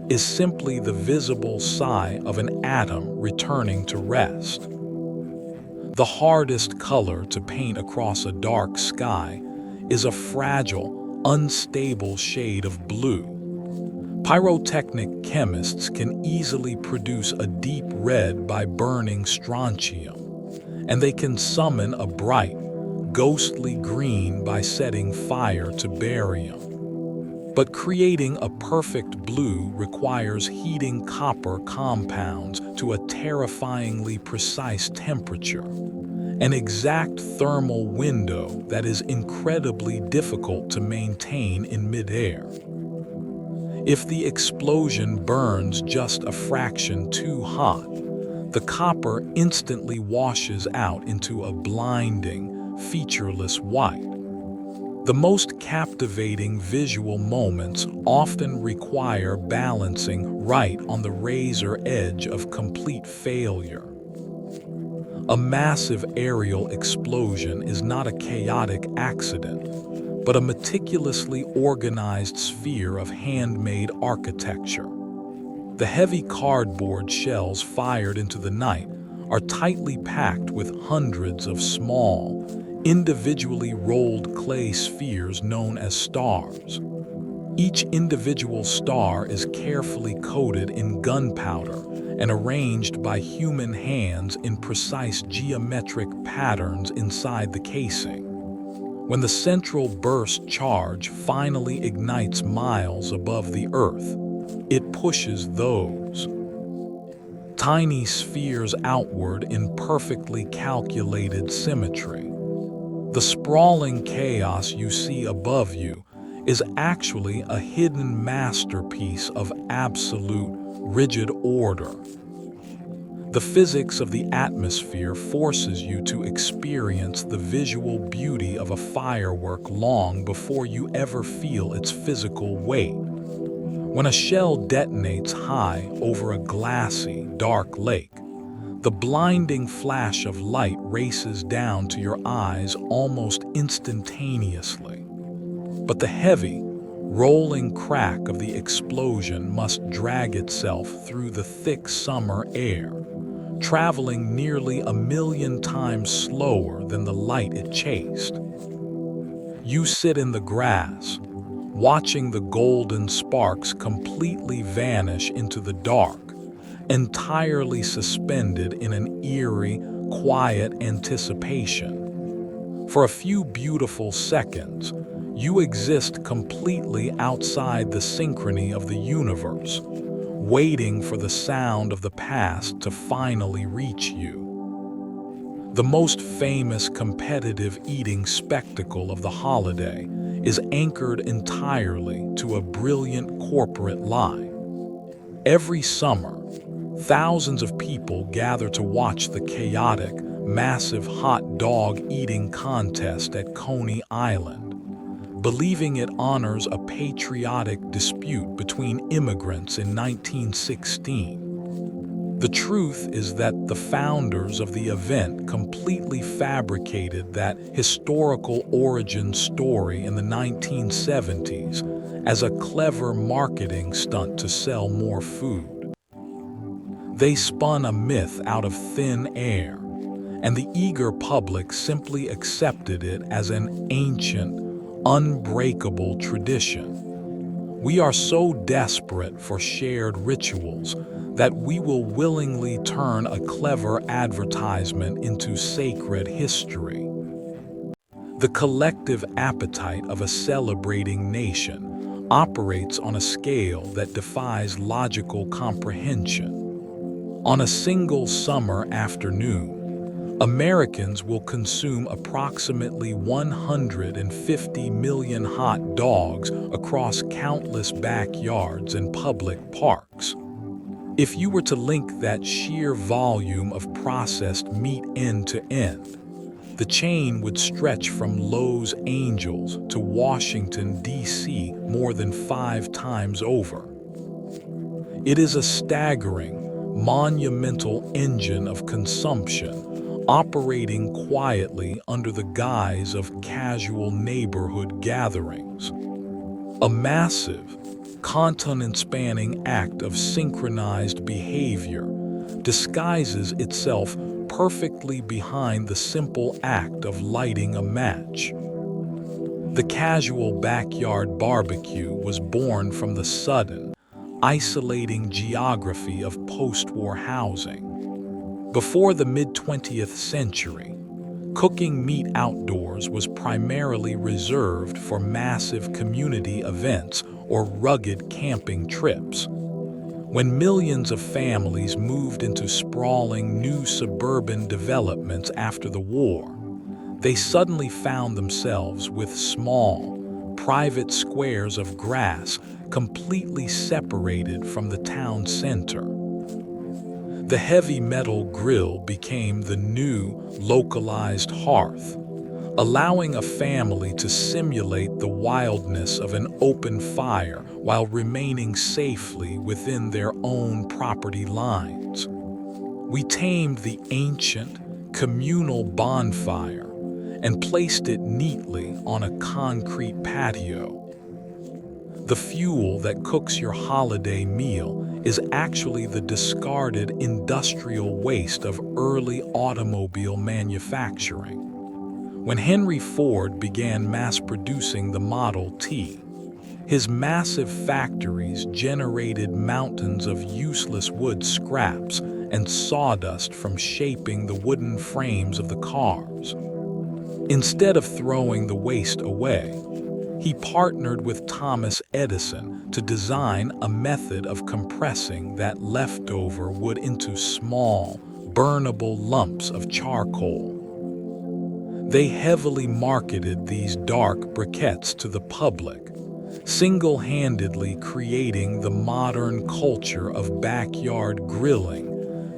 is simply the visible sigh of an atom returning to rest. The hardest color to paint across a dark sky is a fragile, unstable shade of blue. Pyrotechnic chemists can easily produce a deep red by burning strontium, and they can summon a bright, ghostly green by setting fire to barium. But creating a perfect blue requires heating copper compounds to a terrifyingly precise temperature, an exact thermal window that is incredibly difficult to maintain in midair. If the explosion burns just a fraction too hot, the copper instantly washes out into a blinding, featureless white. The most captivating visual moments often require balancing right on the razor edge of complete failure. A massive aerial explosion is not a chaotic accident, but a meticulously organized sphere of handmade architecture. The heavy cardboard shells fired into the night are tightly packed with hundreds of small, individually rolled clay spheres known as stars. Each individual star is carefully coated in gunpowder and arranged by human hands in precise geometric patterns inside the casing. When the central burst charge finally ignites miles above the Earth, it pushes those tiny spheres outward in perfectly calculated symmetry. The sprawling chaos you see above you is actually a hidden masterpiece of absolute, rigid order. The physics of the atmosphere forces you to experience the visual beauty of a firework long before you ever feel its physical weight. When a shell detonates high over a glassy, dark lake, the blinding flash of light races down to your eyes almost instantaneously. But the heavy, rolling crack of the explosion must drag itself through the thick summer air, traveling nearly 1,000,000 times slower than the light it chased. You sit in the grass, watching the golden sparks completely vanish into the dark, entirely suspended in an eerie, quiet anticipation. For a few beautiful seconds, you exist completely outside the synchrony of the universe, waiting for the sound of the past to finally reach you. The most famous competitive eating spectacle of the holiday is anchored entirely to a brilliant corporate lie. Every summer, thousands of people gather to watch the chaotic, massive hot dog eating contest at Coney Island, believing it honors a patriotic dispute between immigrants in 1916. The truth is that the founders of the event completely fabricated that historical origin story in the 1970s as a clever marketing stunt to sell more food. They spun a myth out of thin air, and the eager public simply accepted it as an ancient, unbreakable tradition. We are so desperate for shared rituals that we will willingly turn a clever advertisement into sacred history. The collective appetite of a celebrating nation operates on a scale that defies logical comprehension. On a single summer afternoon, Americans will consume approximately 150 million hot dogs across countless backyards and public parks. If you were to link that sheer volume of processed meat end to end, the chain would stretch from Lowe's Angels to Washington, D.C. more than 5 times over. It is a staggering, monumental engine of consumption, operating quietly under the guise of casual neighborhood gatherings. A massive, continent-spanning act of synchronized behavior, disguises itself perfectly behind the simple act of lighting a match. The casual backyard barbecue was born from the sudden, isolating geography of post-war housing. Before the mid-20th century, cooking meat outdoors was primarily reserved for massive community events or rugged camping trips. When millions of families moved into sprawling new suburban developments after the war, they suddenly found themselves with small, private squares of grass completely separated from the town center. The heavy metal grill became the new, localized hearth, allowing a family to simulate the wildness of an open fire while remaining safely within their own property lines. We tamed the ancient, communal bonfire and placed it neatly on a concrete patio. The fuel that cooks your holiday meal is actually the discarded industrial waste of early automobile manufacturing. When Henry Ford began mass-producing the Model T, his massive factories generated mountains of useless wood scraps and sawdust from shaping the wooden frames of the cars. Instead of throwing the waste away, he partnered with Thomas Edison to design a method of compressing that leftover wood into small, burnable lumps of charcoal. They heavily marketed these dark briquettes to the public, single-handedly creating the modern culture of backyard grilling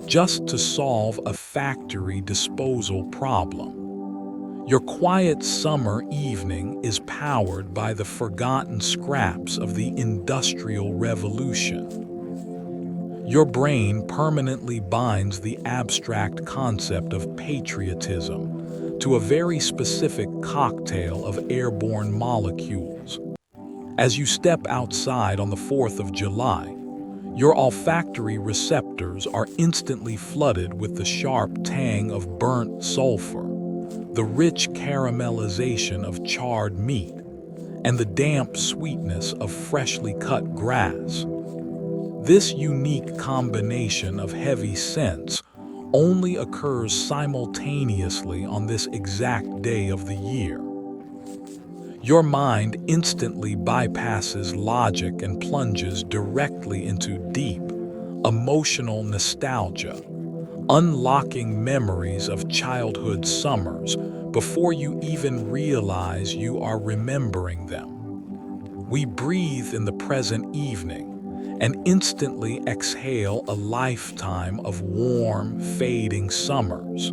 just to solve a factory disposal problem. Your quiet summer evening is powered by the forgotten scraps of the Industrial Revolution. Your brain permanently binds the abstract concept of patriotism to a very specific cocktail of airborne molecules. As you step outside on the 4th of July, your olfactory receptors are instantly flooded with the sharp tang of burnt sulfur, the rich caramelization of charred meat, and the damp sweetness of freshly cut grass. This unique combination of heavy scents only occurs simultaneously on this exact day of the year. Your mind instantly bypasses logic and plunges directly into deep, emotional nostalgia, unlocking memories of childhood summers before you even realize you are remembering them. We breathe in the present evening and instantly exhale a lifetime of warm, fading summers.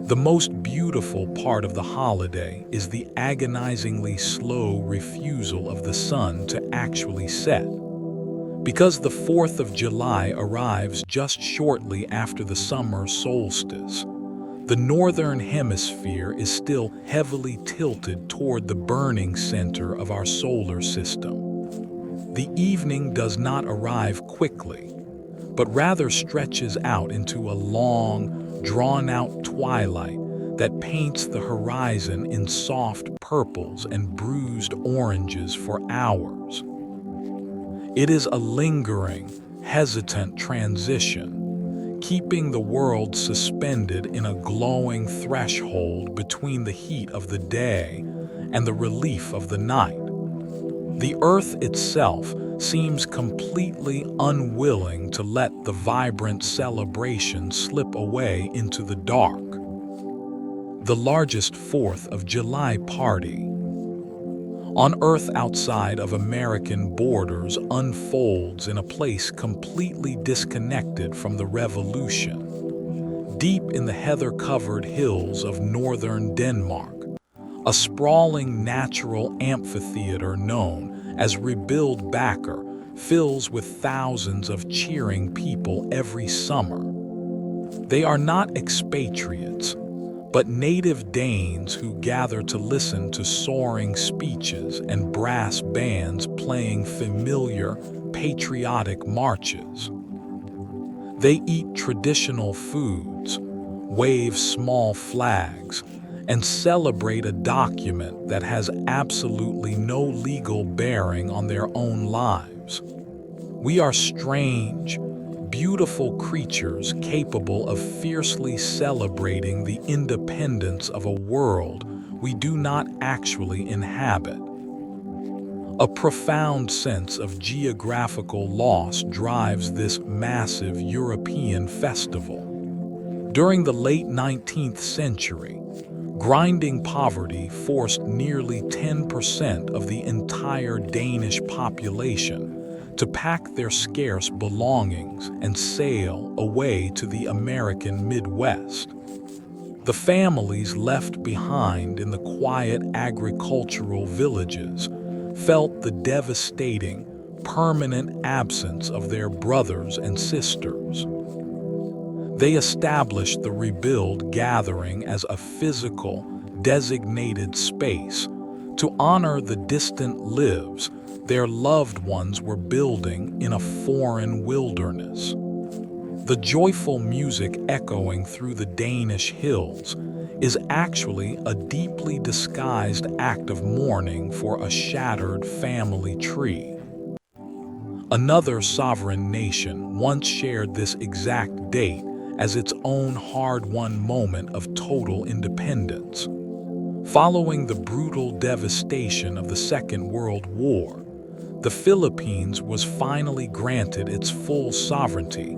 The most beautiful part of the holiday is the agonizingly slow refusal of the sun to actually set. Because the 4th of July arrives just shortly after the summer solstice, the northern hemisphere is still heavily tilted toward the burning center of our solar system. The evening does not arrive quickly, but rather stretches out into a long, drawn-out twilight that paints the horizon in soft purples and bruised oranges for hours. It is a lingering, hesitant transition, keeping the world suspended in a glowing threshold between the heat of the day and the relief of the night. The earth itself seems completely unwilling to let the vibrant celebration slip away into the dark. The largest 4th of July party on Earth outside of American borders unfolds in a place completely disconnected from the revolution. Deep in the heather-covered hills of northern Denmark, a sprawling natural amphitheater known as Rebuild Bakker fills with thousands of cheering people every summer. They are not expatriates, But native Danes who gather to listen to soaring speeches and brass bands playing familiar, patriotic marches. They eat traditional foods, wave small flags, and celebrate a document that has absolutely no legal bearing on their own lives. We are strange, beautiful creatures capable of fiercely celebrating the independence of a world we do not actually inhabit. A profound sense of geographical loss drives this massive European festival. During the late 19th century, grinding poverty forced nearly 10% of the entire Danish population to pack their scarce belongings and sail away to the American Midwest. The families left behind in the quiet agricultural villages felt the devastating, permanent absence of their brothers and sisters. They established the rebuild gathering as a physical, designated space to honor the distant lives their loved ones were building in a foreign wilderness. The joyful music echoing through the Danish hills is actually a deeply disguised act of mourning for a shattered family tree. Another sovereign nation once shared this exact date as its own hard-won moment of total independence. Following the brutal devastation of the Second World War, the Philippines was finally granted its full sovereignty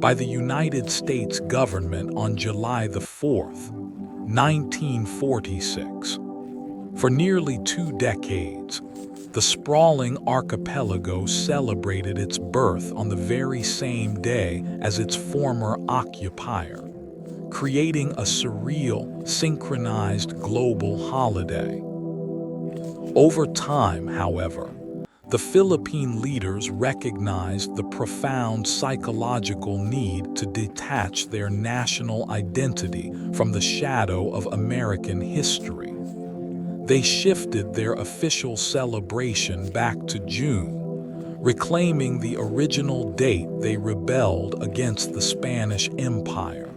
by the United States government on July 4th, 1946. For nearly 2 decades, the sprawling archipelago celebrated its birth on the very same day as its former occupier, creating a surreal, synchronized global holiday. Over time, however, the Philippine leaders recognized the profound psychological need to detach their national identity from the shadow of American history. They shifted their official celebration back to June, reclaiming the original date they rebelled against the Spanish Empire.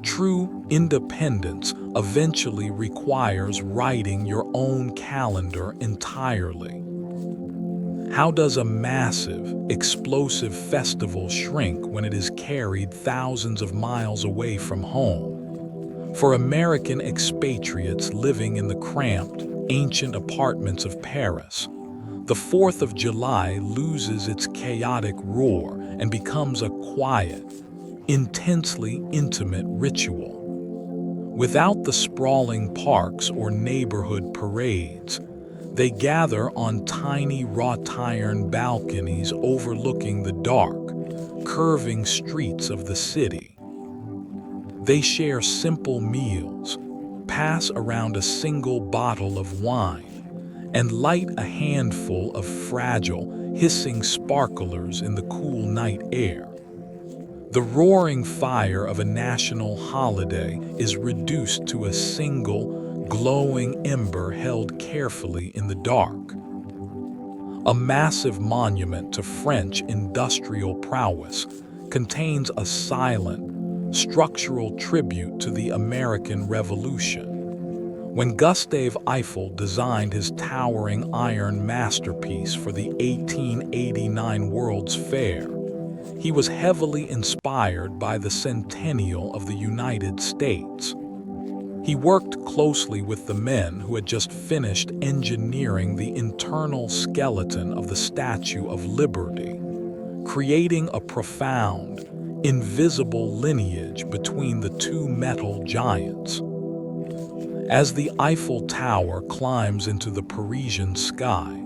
True independence eventually requires writing your own calendar entirely. How does a massive, explosive festival shrink when it is carried thousands of miles away from home? For American expatriates living in the cramped, ancient apartments of Paris, the 4th of July loses its chaotic roar and becomes a quiet, intensely intimate ritual. Without the sprawling parks or neighborhood parades, they gather on tiny wrought iron balconies overlooking the dark, curving streets of the city. They share simple meals, pass around a single bottle of wine, and light a handful of fragile, hissing sparklers in the cool night air. The roaring fire of a national holiday is reduced to a single, glowing ember held carefully in the dark. A massive monument to French industrial prowess contains a silent, structural tribute to the American Revolution. When Gustave Eiffel designed his towering iron masterpiece for the 1889 World's Fair, he was heavily inspired by the centennial of the United States. He worked closely with the men who had just finished engineering the internal skeleton of the Statue of Liberty, creating a profound, invisible lineage between the two metal giants. As the Eiffel Tower climbs into the Parisian sky,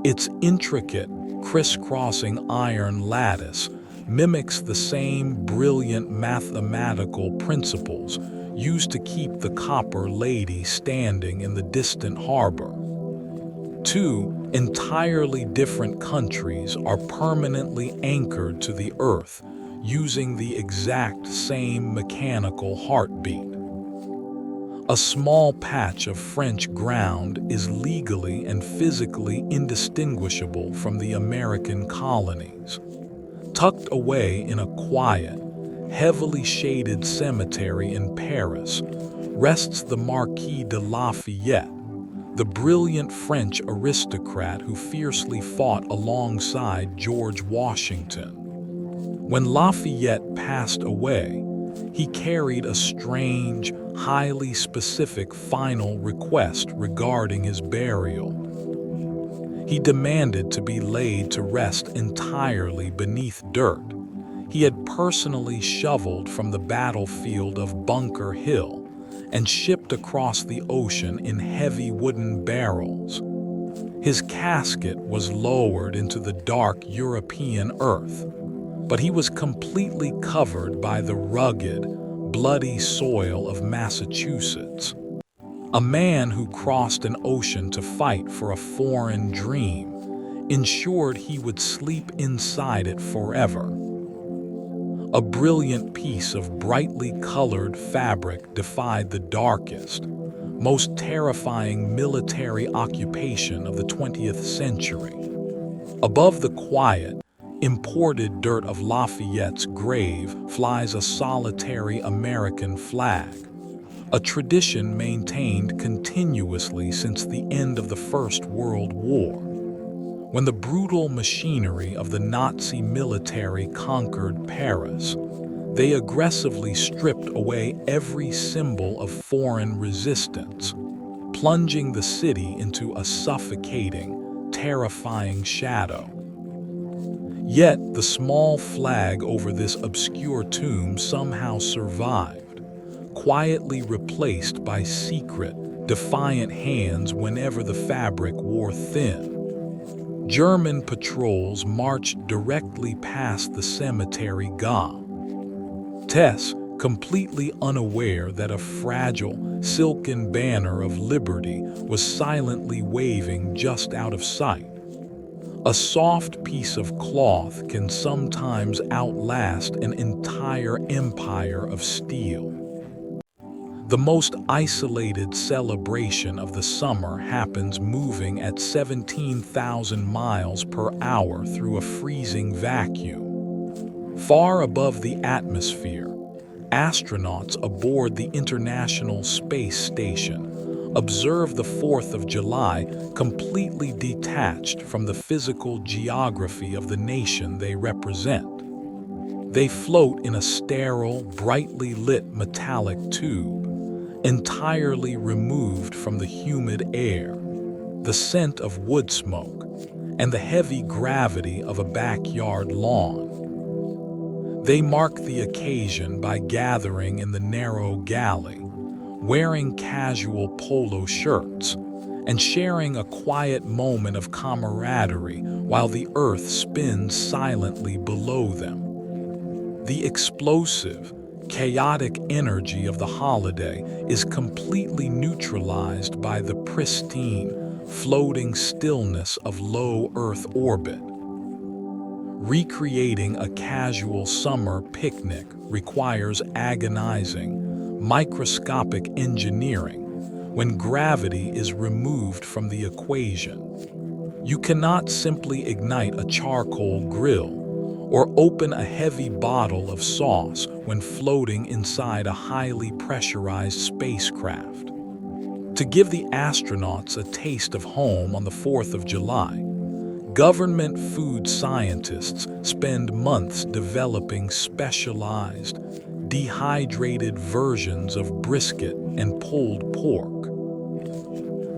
its intricate, crisscrossing iron lattice mimics the same brilliant mathematical principles used to keep the Copper Lady standing in the distant harbor. Two entirely different countries are permanently anchored to the earth using the exact same mechanical heartbeat. A small patch of French ground is legally and physically indistinguishable from the American colonies. Tucked away in a quiet, heavily shaded cemetery in Paris rests the Marquis de Lafayette, the brilliant French aristocrat who fiercely fought alongside George Washington. When Lafayette passed away, he carried a strange, highly specific final request regarding his burial. He demanded to be laid to rest entirely beneath dirt he had personally shoveled from the battlefield of Bunker Hill and shipped across the ocean in heavy wooden barrels. His casket was lowered into the dark European earth, but he was completely covered by the rugged, bloody soil of Massachusetts. A man who crossed an ocean to fight for a foreign dream ensured he would sleep inside it forever. A brilliant piece of brightly colored fabric defied the darkest, most terrifying military occupation of the 20th century. Above the quiet, imported dirt of Lafayette's grave flies a solitary American flag, a tradition maintained continuously since the end of the First World War. When the brutal machinery of the Nazi military conquered Paris, they aggressively stripped away every symbol of foreign resistance, plunging the city into a suffocating, terrifying shadow. Yet the small flag over this obscure tomb somehow survived, quietly replaced by secret, defiant hands whenever the fabric wore thin. German patrols marched directly past the cemetery gate. Tess, completely unaware that a fragile, silken banner of liberty was silently waving just out of sight. A soft piece of cloth can sometimes outlast an entire empire of steel. The most isolated celebration of the summer happens moving at 17,000 miles per hour through a freezing vacuum. Far above the atmosphere, astronauts aboard the International Space Station observe the 4th of July completely detached from the physical geography of the nation they represent. They float in a sterile, brightly lit metallic tube, entirely removed from the humid air, the scent of wood smoke, and the heavy gravity of a backyard lawn. They mark the occasion by gathering in the narrow galley, wearing casual polo shirts, and sharing a quiet moment of camaraderie while the earth spins silently below them. The explosive, chaotic energy of the holiday is completely neutralized by the pristine, floating stillness of low Earth orbit. Recreating a casual summer picnic requires agonizing, microscopic engineering when gravity is removed from the equation. You cannot simply ignite a charcoal grill or open a heavy bottle of sauce when floating inside a highly pressurized spacecraft. To give the astronauts a taste of home on the 4th of July, government food scientists spend months developing specialized, dehydrated versions of brisket and pulled pork.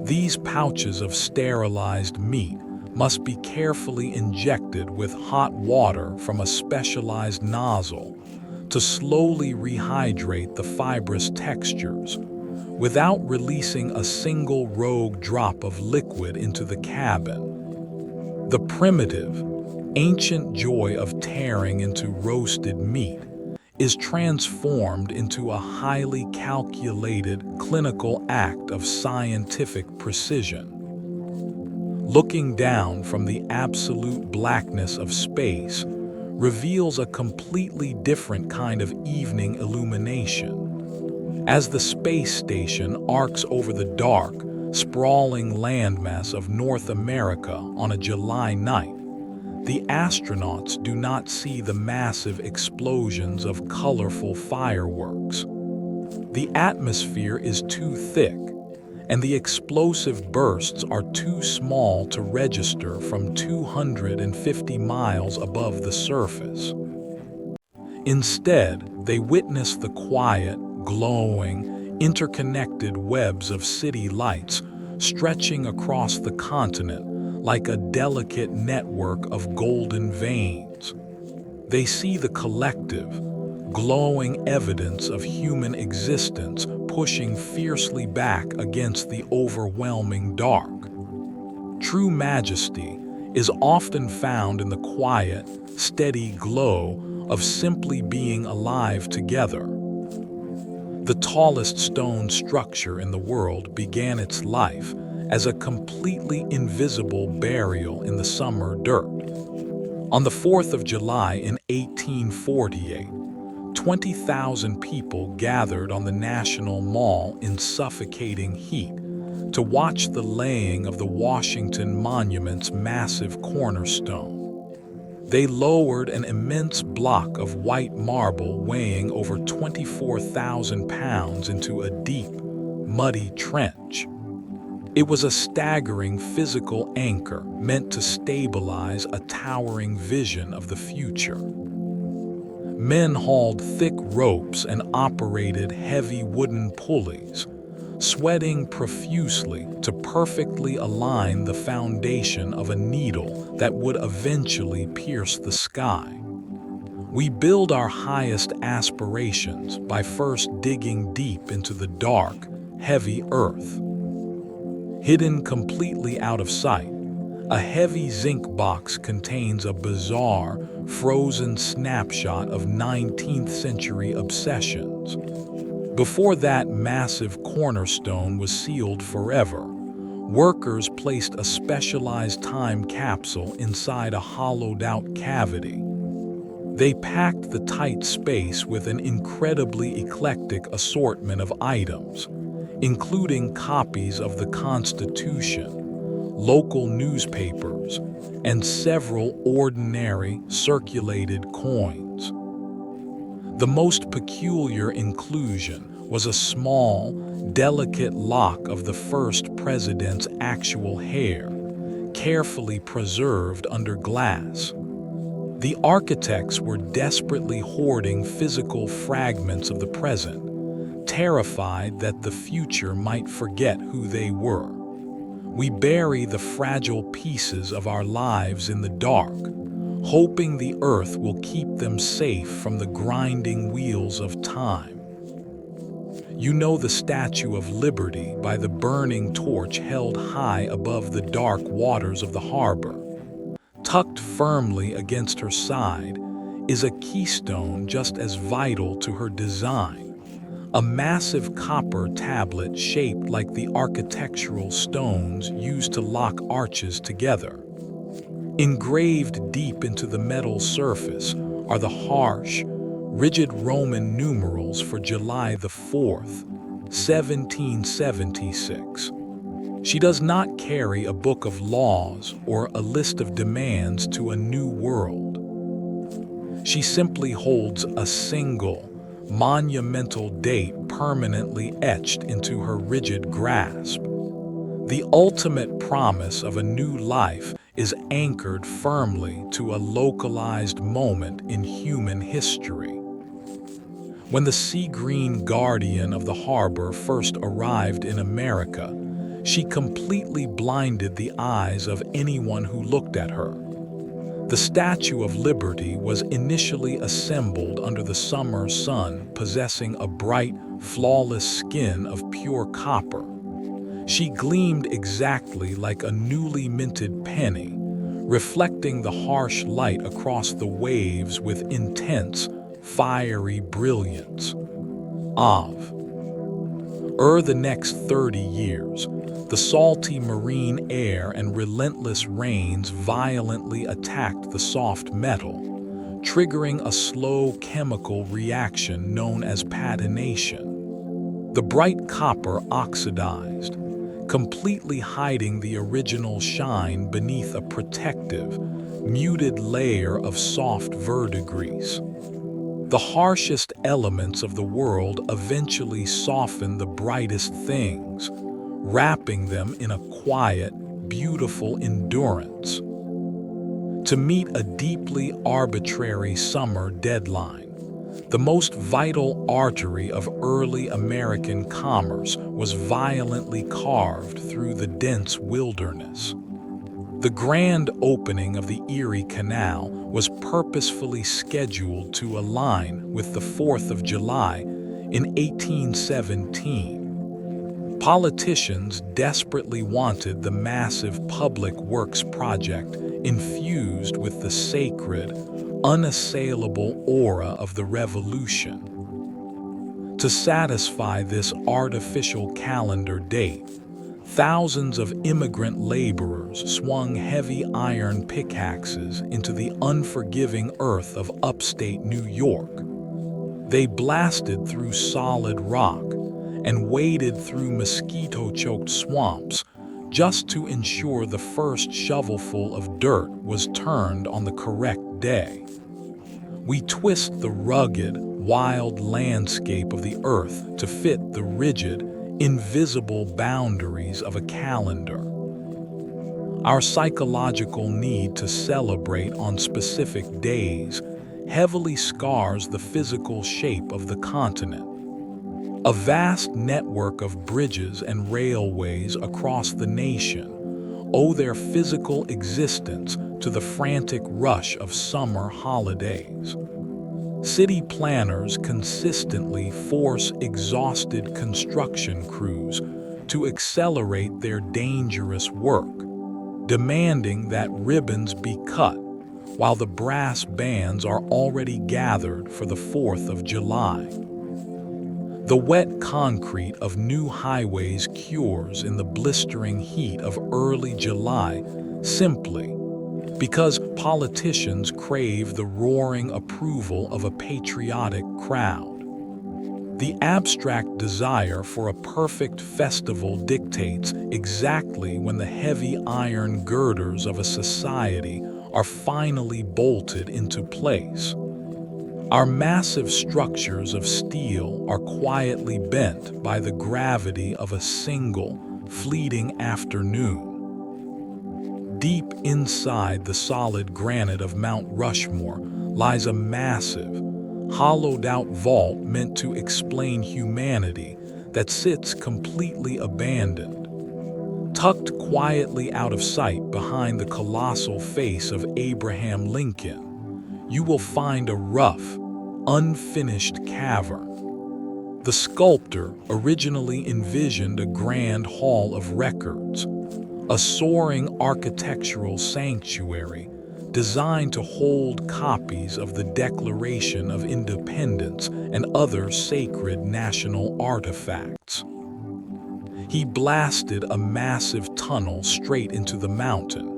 These pouches of sterilized meat must be carefully injected with hot water from a specialized nozzle to slowly rehydrate the fibrous textures without releasing a single rogue drop of liquid into the cabin. The primitive, ancient joy of tearing into roasted meat is transformed into a highly calculated clinical act of scientific precision. Looking down from the absolute blackness of space reveals a completely different kind of evening illumination. As the space station arcs over the dark, sprawling landmass of North America on a July night, the astronauts do not see the massive explosions of colorful fireworks. The atmosphere is too thick, and the explosive bursts are too small to register from 250 miles above the surface. Instead, they witness the quiet, glowing, interconnected webs of city lights stretching across the continent like a delicate network of golden veins. They see the collective, glowing evidence of human existence pushing fiercely back against the overwhelming dark. True majesty is often found in the quiet, steady glow of simply being alive together. The tallest stone structure in the world began its life as a completely invisible burial in the summer dirt. On the 4th of July in 1848, 20,000 people gathered on the National Mall in suffocating heat to watch the laying of the Washington Monument's massive cornerstone. They lowered an immense block of white marble weighing over 24,000 pounds into a deep, muddy trench. It was a staggering physical anchor meant to stabilize a towering vision of the future. Men hauled thick ropes and operated heavy wooden pulleys, sweating profusely to perfectly align the foundation of a needle that would eventually pierce the sky. We build our highest aspirations by first digging deep into the dark, heavy earth. Hidden completely out of sight, a heavy zinc box contains a bizarre, frozen snapshot of 19th-century obsessions. Before that massive cornerstone was sealed forever, workers placed a specialized time capsule inside a hollowed-out cavity. They packed the tight space with an incredibly eclectic assortment of items, including copies of the Constitution, local newspapers, and several ordinary circulated coins. The most peculiar inclusion was a small, delicate lock of the first president's actual hair, carefully preserved under glass. The architects were desperately hoarding physical fragments of the present, terrified that the future might forget who they were. We bury the fragile pieces of our lives in the dark, hoping the earth will keep them safe from the grinding wheels of time. You know the Statue of Liberty by the burning torch held high above the dark waters of the harbor. Tucked firmly against her side is a keystone just as vital to her design, a massive copper tablet shaped like the architectural stones used to lock arches together. Engraved deep into the metal surface are the harsh, rigid Roman numerals for July the 4th, 1776. She does not carry a book of laws or a list of demands to a new world. She simply holds a single, monumental date permanently etched into her rigid grasp. The ultimate promise of a new life is anchored firmly to a localized moment in human history. When the sea-green guardian of the harbor first arrived in America, she completely blinded the eyes of anyone who looked at her. The Statue of Liberty was initially assembled under the summer sun, possessing a bright, flawless skin of pure copper. She gleamed exactly like a newly minted penny, reflecting the harsh light across the waves with intense, fiery brilliance. The next 30 years, the salty marine air and relentless rains violently attacked the soft metal, triggering a slow chemical reaction known as patination. The bright copper oxidized, completely hiding the original shine beneath a protective, muted layer of soft verdigris. The harshest elements of the world eventually soften the brightest things, wrapping them in a quiet, beautiful endurance. To meet a deeply arbitrary summer deadline, the most vital artery of early American commerce was violently carved through the dense wilderness. The grand opening of the Erie Canal was purposefully scheduled to align with the 4th of July in 1817. Politicians desperately wanted the massive public works project infused with the sacred, unassailable aura of the Revolution. To satisfy this artificial calendar date, thousands of immigrant laborers swung heavy iron pickaxes into the unforgiving earth of upstate New York. They blasted through solid rock and waded through mosquito-choked swamps just to ensure the first shovelful of dirt was turned on the correct day. We twist the rugged, wild landscape of the earth to fit the rigid, invisible boundaries of a calendar. Our psychological need to celebrate on specific days heavily scars the physical shape of the continent. A vast network of bridges and railways across the nation owe their physical existence to the frantic rush of summer holidays. City planners consistently force exhausted construction crews to accelerate their dangerous work, demanding that ribbons be cut while the brass bands are already gathered for the 4th of July. The wet concrete of new highways cures in the blistering heat of early July simply because politicians crave the roaring approval of a patriotic crowd. The abstract desire for a perfect festival dictates exactly when the heavy iron girders of a society are finally bolted into place. Our massive structures of steel are quietly bent by the gravity of a single, fleeting afternoon. Deep inside the solid granite of Mount Rushmore lies a massive, hollowed-out vault meant to explain humanity that sits completely abandoned. Tucked quietly out of sight behind the colossal face of Abraham Lincoln, you will find a rough, unfinished cavern. The sculptor originally envisioned a grand hall of records, a soaring architectural sanctuary designed to hold copies of the Declaration of Independence and other sacred national artifacts. He blasted a massive tunnel straight into the mountain,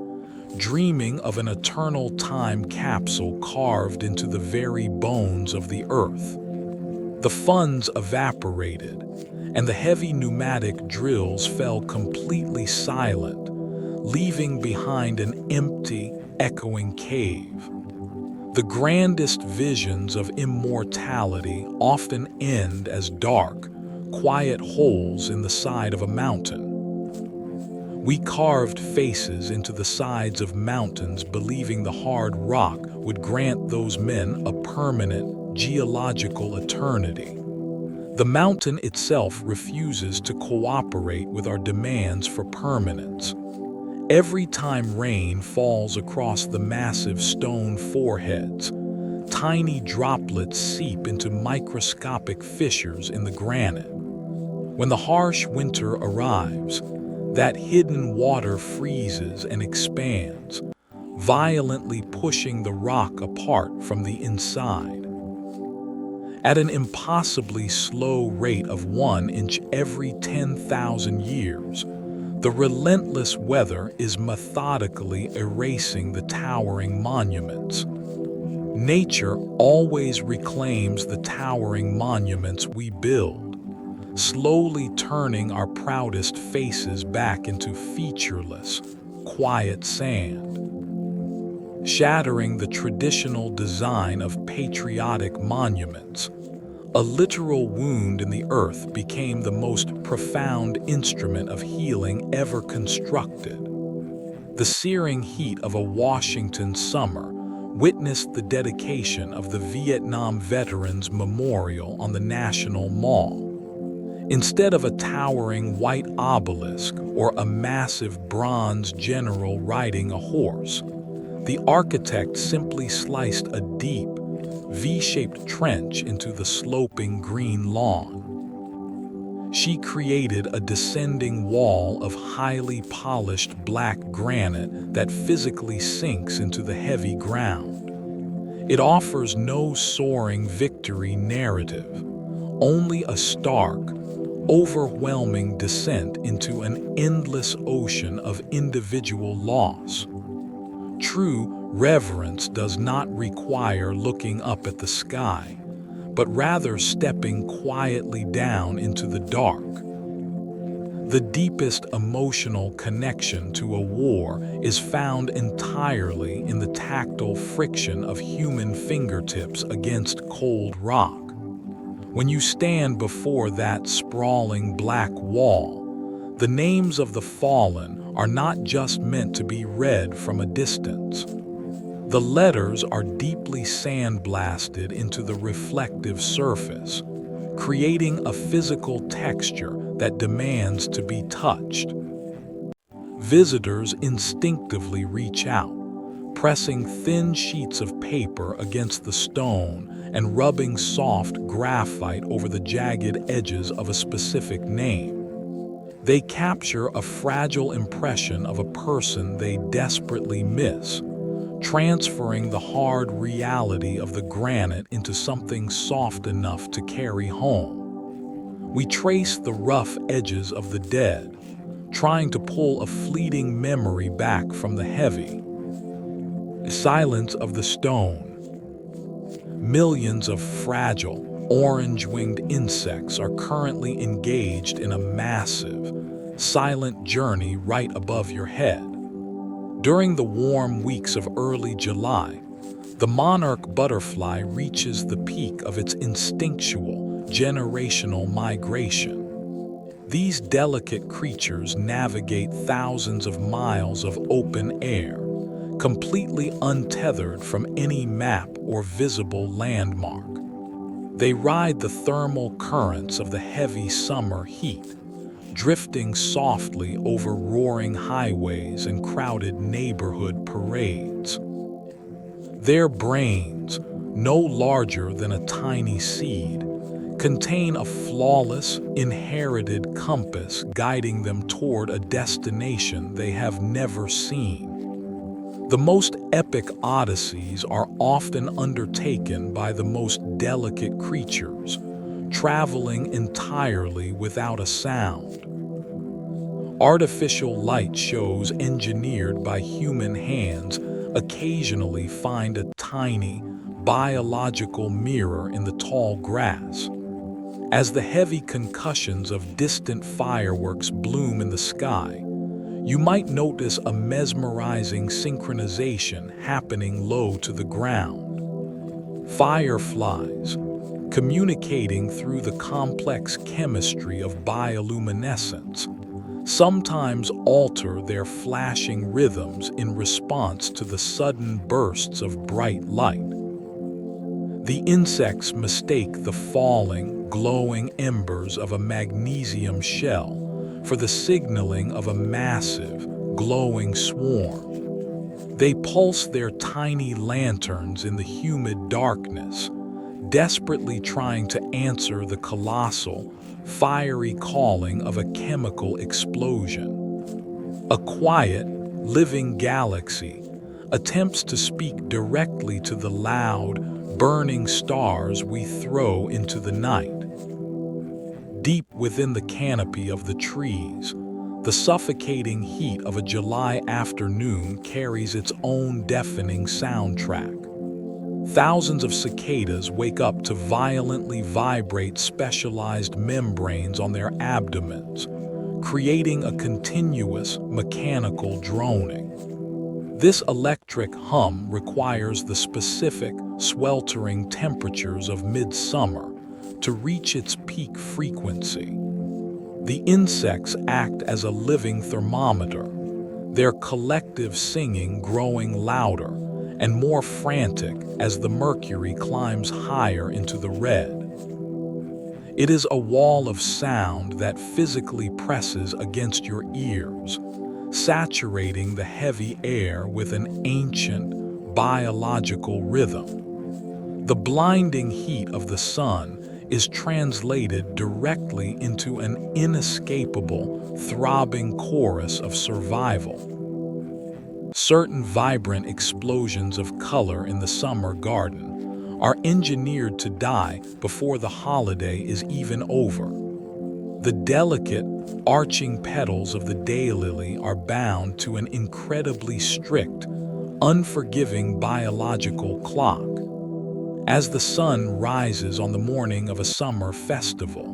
dreaming of an eternal time capsule carved into the very bones of the earth. The funds evaporated, and the heavy pneumatic drills fell completely silent, leaving behind an empty, echoing cave. The grandest visions of immortality often end as dark, quiet holes in the side of a mountain. We carved faces into the sides of mountains, believing the hard rock would grant those men a permanent, geological eternity. The mountain itself refuses to cooperate with our demands for permanence. Every time rain falls across the massive stone foreheads, tiny droplets seep into microscopic fissures in the granite. When the harsh winter arrives, that hidden water freezes and expands, violently pushing the rock apart from the inside. At an impossibly slow rate of 1 inch every 10,000 years, the relentless weather is methodically erasing the towering monuments. Nature always reclaims the towering monuments we build. slowly turning our proudest faces back into featureless, quiet sand, shattering the traditional design of patriotic monuments. A literal wound in the earth became the most profound instrument of healing ever constructed. The searing heat of a Washington summer witnessed the dedication of the Vietnam Veterans Memorial on the National Mall. Instead of a towering white obelisk or a massive bronze general riding a horse, the architect simply sliced a deep, V-shaped trench into the sloping green lawn. She created a descending wall of highly polished black granite that physically sinks into the heavy ground. It offers no soaring victory narrative, only a stark, overwhelming descent into an endless ocean of individual loss. True reverence does not require looking up at the sky, but rather stepping quietly down into the dark. The deepest emotional connection to a war is found entirely in the tactile friction of human fingertips against cold rock. When you stand before that sprawling black wall, the names of the fallen are not just meant to be read from a distance. The letters are deeply sandblasted into the reflective surface, creating a physical texture that demands to be touched. Visitors instinctively reach out, pressing thin sheets of paper against the stone and rubbing soft graphite over the jagged edges of a specific name. They capture a fragile impression of a person they desperately miss, transferring the hard reality of the granite into something soft enough to carry home. We trace the rough edges of the dead, trying to pull a fleeting memory back from the heavy silence of the stone. Millions of fragile, orange-winged insects are currently engaged in a massive, silent journey right above your head. During the warm weeks of early July, the monarch butterfly reaches the peak of its instinctual, generational migration. These delicate creatures navigate thousands of miles of open air, completely untethered from any map or visible landmark. They ride the thermal currents of the heavy summer heat, drifting softly over roaring highways and crowded neighborhood parades. Their brains, no larger than a tiny seed, contain a flawless, inherited compass guiding them toward a destination they have never seen. The most epic odysseys are often undertaken by the most delicate creatures, traveling entirely without a sound. Artificial light shows engineered by human hands occasionally find a tiny, biological mirror in the tall grass. As the heavy concussions of distant fireworks bloom in the sky, you might notice a mesmerizing synchronization happening low to the ground. Fireflies, communicating through the complex chemistry of bioluminescence, sometimes alter their flashing rhythms in response to the sudden bursts of bright light. The insects mistake the falling, glowing embers of a magnesium shell for the signaling of a massive, glowing swarm. They pulse their tiny lanterns in the humid darkness, desperately trying to answer the colossal, fiery calling of a chemical explosion. A quiet, living galaxy attempts to speak directly to the loud, burning stars we throw into the night. Deep within the canopy of the trees, the suffocating heat of a July afternoon carries its own deafening soundtrack. Thousands of cicadas wake up to violently vibrate specialized membranes on their abdomens, creating a continuous mechanical droning. This electric hum requires the specific, sweltering temperatures of midsummer to reach its peak frequency. The insects act as a living thermometer, their collective singing growing louder and more frantic as the mercury climbs higher into the red. It is a wall of sound that physically presses against your ears, saturating the heavy air with an ancient, biological rhythm. The blinding heat of the sun is translated directly into an inescapable, throbbing chorus of survival. Certain vibrant explosions of color in the summer garden are engineered to die before the holiday is even over. The delicate, arching petals of the daylily are bound to an incredibly strict, unforgiving biological clock. As the sun rises on the morning of a summer festival,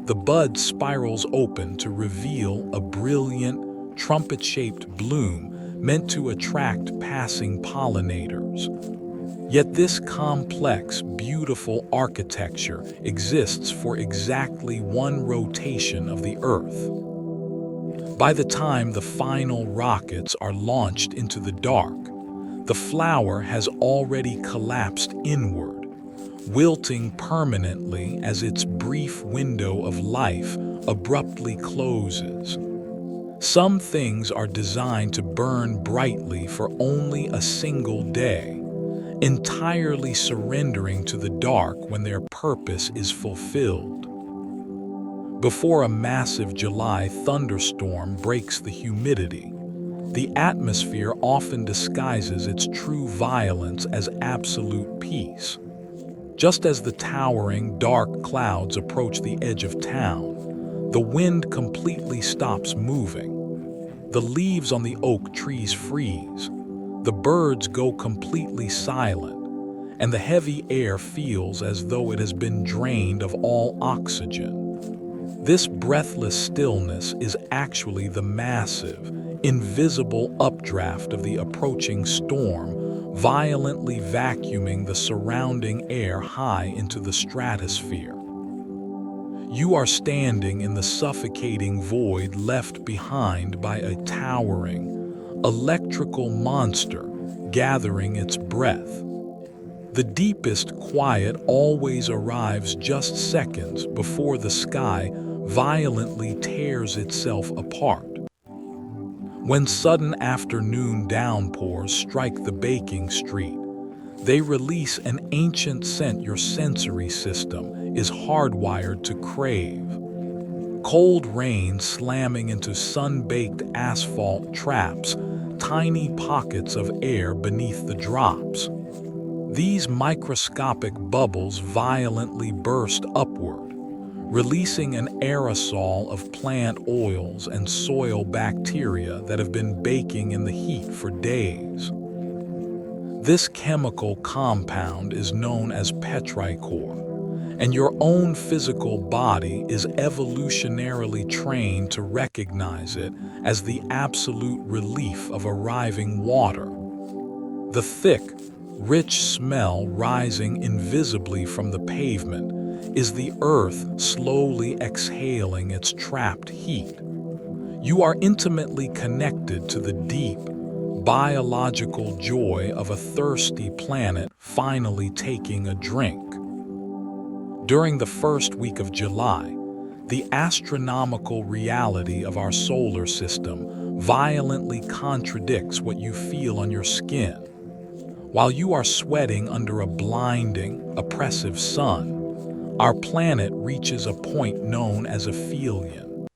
the bud spirals open to reveal a brilliant, trumpet-shaped bloom meant to attract passing pollinators. Yet this complex, beautiful architecture exists for exactly one rotation of the Earth. By the time the final rockets are launched into the dark, the flower has already collapsed inward, wilting permanently as its brief window of life abruptly closes. Some things are designed to burn brightly for only a single day, entirely surrendering to the dark when their purpose is fulfilled. Before a massive July thunderstorm breaks the humidity, the atmosphere often disguises its true violence as absolute peace. Just as the towering, dark clouds approach the edge of town, the wind completely stops moving. The leaves on the oak trees freeze, the birds go completely silent, and the heavy air feels as though it has been drained of all oxygen. This breathless stillness is actually the massive, invisible updraft of the approaching storm, violently vacuuming the surrounding air high into the stratosphere. You are standing in the suffocating void left behind by a towering, electrical monster gathering its breath. The deepest quiet always arrives just seconds before the sky violently tears itself apart. When sudden afternoon downpours strike the baking street, they release an ancient scent your sensory system is hardwired to crave. Cold rain slamming into sun-baked asphalt traps tiny pockets of air beneath the drops. These microscopic bubbles violently burst upward, releasing an aerosol of plant oils and soil bacteria that have been baking in the heat for days. This chemical compound is known as petrichor, and your own physical body is evolutionarily trained to recognize it as the absolute relief of arriving water. The thick, rich smell rising invisibly from the pavement is the earth slowly exhaling its trapped heat. You are intimately connected to the deep, biological joy of a thirsty planet finally taking a drink. During the first week of July, the astronomical reality of our solar system violently contradicts what you feel on your skin. While you are sweating under a blinding, oppressive sun, our planet reaches a point known as aphelion.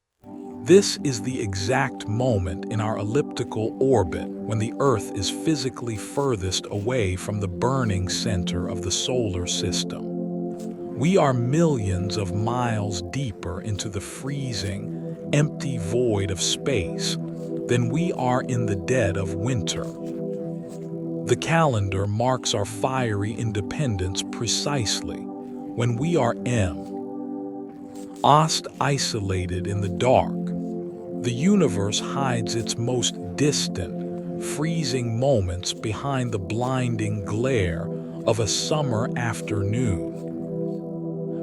This is the exact moment in our elliptical orbit when the Earth is physically furthest away from the burning center of the solar system. We are millions of miles deeper into the freezing, empty void of space than we are in the dead of winter. The calendar marks our fiery independence precisely when we are isolated in the dark. The universe hides its most distant, freezing moments behind the blinding glare of a summer afternoon.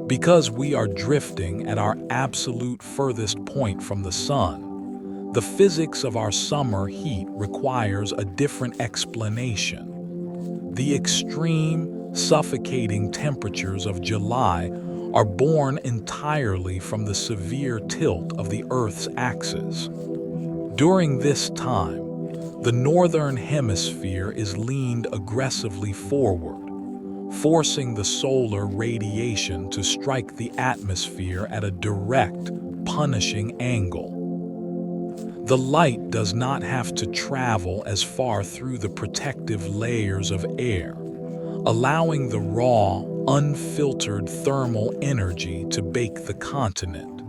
Because we are drifting at our absolute furthest point from the sun, the physics of our summer heat requires a different explanation. The extreme, suffocating temperatures of July are born entirely from the severe tilt of the Earth's axis. During this time, the northern hemisphere is leaned aggressively forward, forcing the solar radiation to strike the atmosphere at a direct, punishing angle. The light does not have to travel as far through the protective layers of air, allowing the raw, unfiltered thermal energy to bake the continent.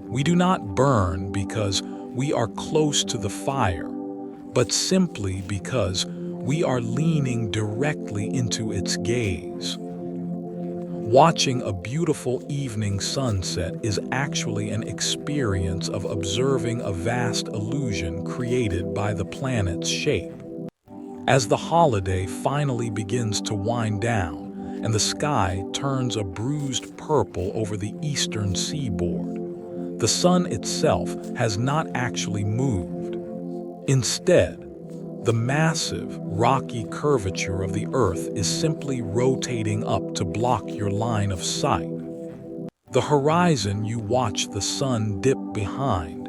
We do not burn because we are close to the fire, but simply because we are leaning directly into its gaze. Watching a beautiful evening sunset is actually an experience of observing a vast illusion created by the planet's shape. As the holiday finally begins to wind down and the sky turns a bruised purple over the eastern seaboard, the sun itself has not actually moved. Instead, the massive, rocky curvature of the Earth is simply rotating up to block your line of sight. The horizon you watch the sun dip behind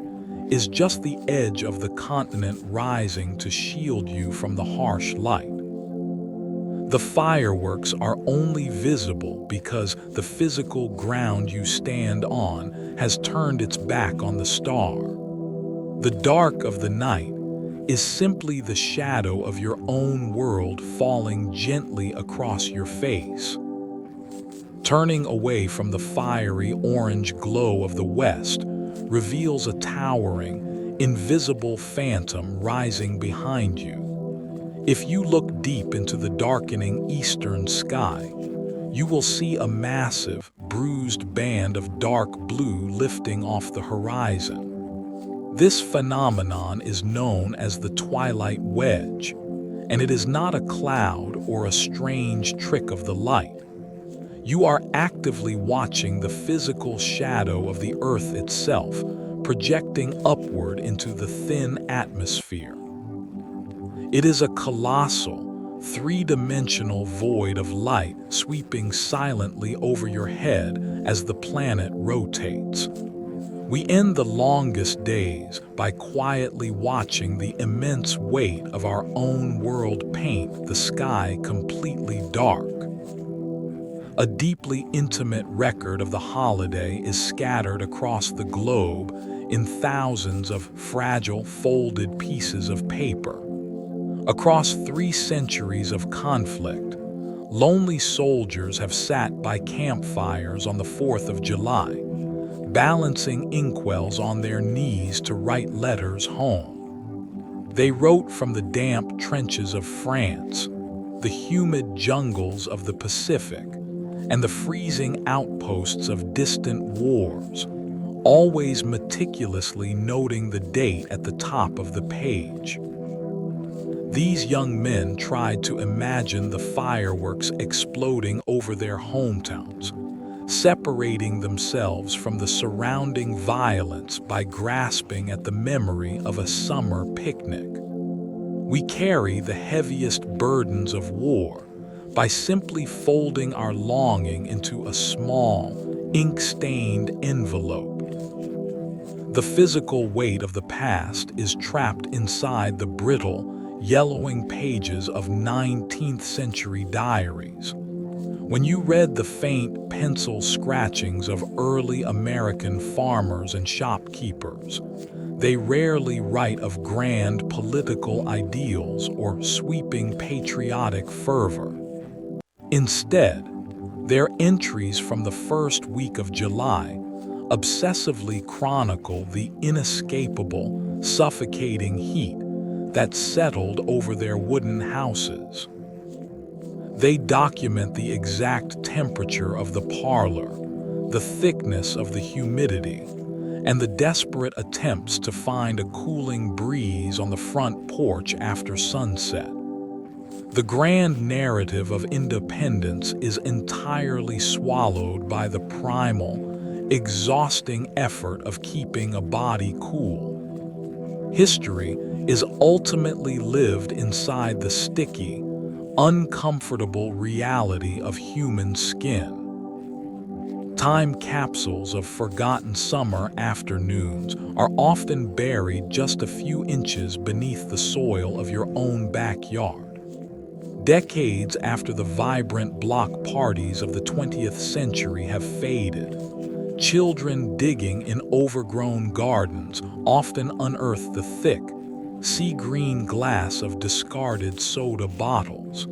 is just the edge of the continent rising to shield you from the harsh light. The fireworks are only visible because the physical ground you stand on has turned its back on the star. The dark of the night is simply the shadow of your own world falling gently across your face. Turning away from the fiery orange glow of the west reveals a towering, invisible phantom rising behind you. If you look deep into the darkening eastern sky, you will see a massive, bruised band of dark blue lifting off the horizon. This phenomenon is known as the twilight wedge, and it is not a cloud or a strange trick of the light. You are actively watching the physical shadow of the Earth itself, projecting upward into the thin atmosphere. It is a colossal, three-dimensional void of light sweeping silently over your head as the planet rotates. We end the longest days by quietly watching the immense weight of our own world paint the sky completely dark. A deeply intimate record of the holiday is scattered across the globe in thousands of fragile, folded pieces of paper. Across 3 centuries of conflict, lonely soldiers have sat by campfires on the 4th of July, balancing inkwells on their knees to write letters home. They wrote from the damp trenches of France, the humid jungles of the Pacific, and the freezing outposts of distant wars, always meticulously noting the date at the top of the page. These young men tried to imagine the fireworks exploding over their hometowns, separating themselves from the surrounding violence by grasping at the memory of a summer picnic. We carry the heaviest burdens of war by simply folding our longing into a small, ink-stained envelope. The physical weight of the past is trapped inside the brittle, yellowing pages of 19th-century diaries. When you read the faint pencil scratchings of early American farmers and shopkeepers, they rarely write of grand political ideals or sweeping patriotic fervor. Instead, their entries from the first week of July obsessively chronicle the inescapable, suffocating heat that settled over their wooden houses. They document the exact temperature of the parlor, the thickness of the humidity, and the desperate attempts to find a cooling breeze on the front porch after sunset. The grand narrative of independence is entirely swallowed by the primal, exhausting effort of keeping a body cool. History is ultimately lived inside the sticky, uncomfortable reality of human skin. Time capsules of forgotten summer afternoons are often buried just a few inches beneath the soil of your own backyard. Decades after the vibrant block parties of the 20th century have faded, children digging in overgrown gardens often unearth the thick, sea-green glass of discarded soda bottles.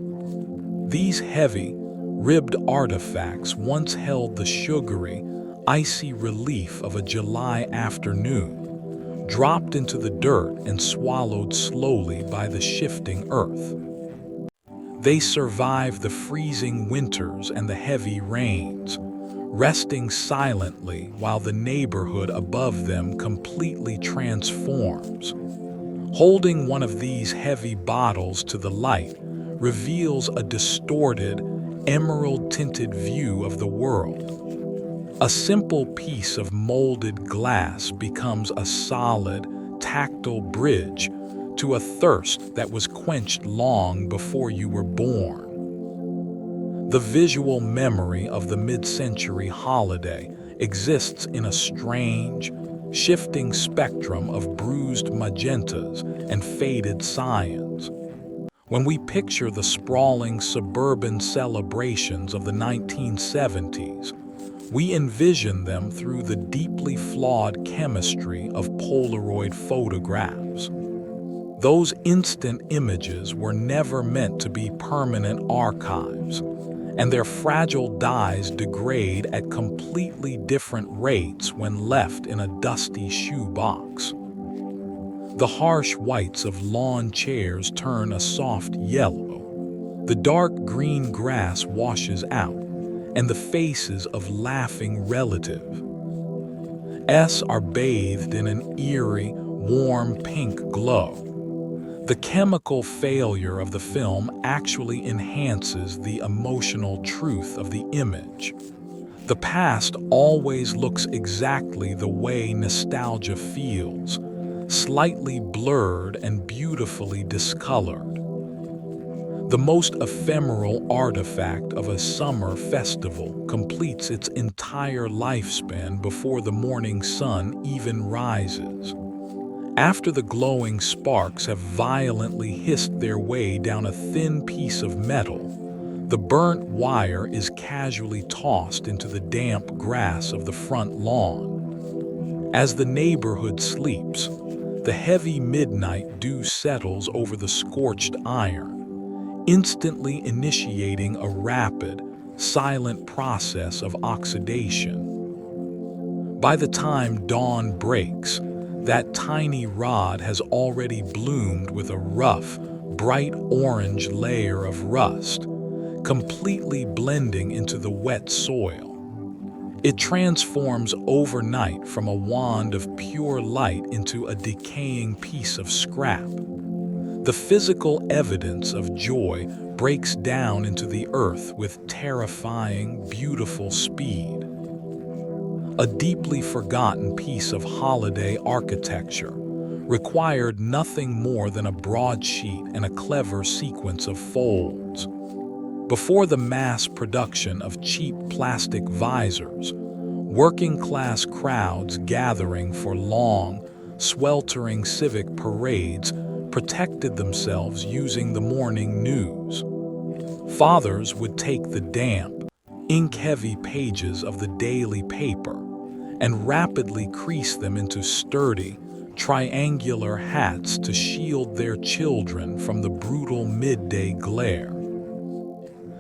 These heavy, ribbed artifacts once held the sugary, icy relief of a July afternoon, dropped into the dirt and swallowed slowly by the shifting earth. They survive the freezing winters and the heavy rains, resting silently while the neighborhood above them completely transforms. Holding one of these heavy bottles to the light reveals a distorted, emerald-tinted view of the world. A simple piece of molded glass becomes a solid, tactile bridge to a thirst that was quenched long before you were born. The visual memory of the mid-century holiday exists in a strange, shifting spectrum of bruised magentas and faded cyans. When we picture the sprawling suburban celebrations of the 1970s, we envision them through the deeply flawed chemistry of Polaroid photographs. Those instant images were never meant to be permanent archives, and their fragile dyes degrade at completely different rates when left in a dusty shoebox. The harsh whites of lawn chairs turn a soft yellow, the dark green grass washes out, and the faces of laughing relatives are bathed in an eerie, warm pink glow. The chemical failure of the film actually enhances the emotional truth of the image. The past always looks exactly the way nostalgia feels, slightly blurred and beautifully discolored. The most ephemeral artifact of a summer festival completes its entire lifespan before the morning sun even rises. After the glowing sparks have violently hissed their way down a thin piece of metal, the burnt wire is casually tossed into the damp grass of the front lawn. As the neighborhood sleeps, the heavy midnight dew settles over the scorched iron, instantly initiating a rapid, silent process of oxidation. By the time dawn breaks, that tiny rod has already bloomed with a rough, bright orange layer of rust, completely blending into the wet soil. It transforms overnight from a wand of pure light into a decaying piece of scrap. The physical evidence of joy breaks down into the earth with terrifying, beautiful speed. A deeply forgotten piece of holiday architecture required nothing more than a broadsheet and a clever sequence of folds. Before the mass production of cheap plastic visors, working-class crowds gathering for long, sweltering civic parades protected themselves using the morning news. Fathers would take the damp, ink-heavy pages of the daily paper and rapidly crease them into sturdy, triangular hats to shield their children from the brutal midday glare.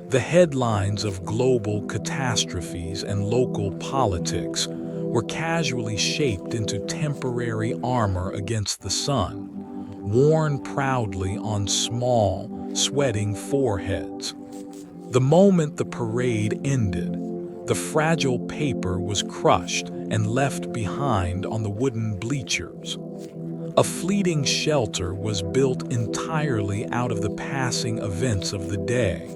The headlines of global catastrophes and local politics were casually shaped into temporary armor against the sun, worn proudly on small, sweating foreheads. The moment the parade ended, the fragile paper was crushed and left behind on the wooden bleachers. A fleeting shelter was built entirely out of the passing events of the day.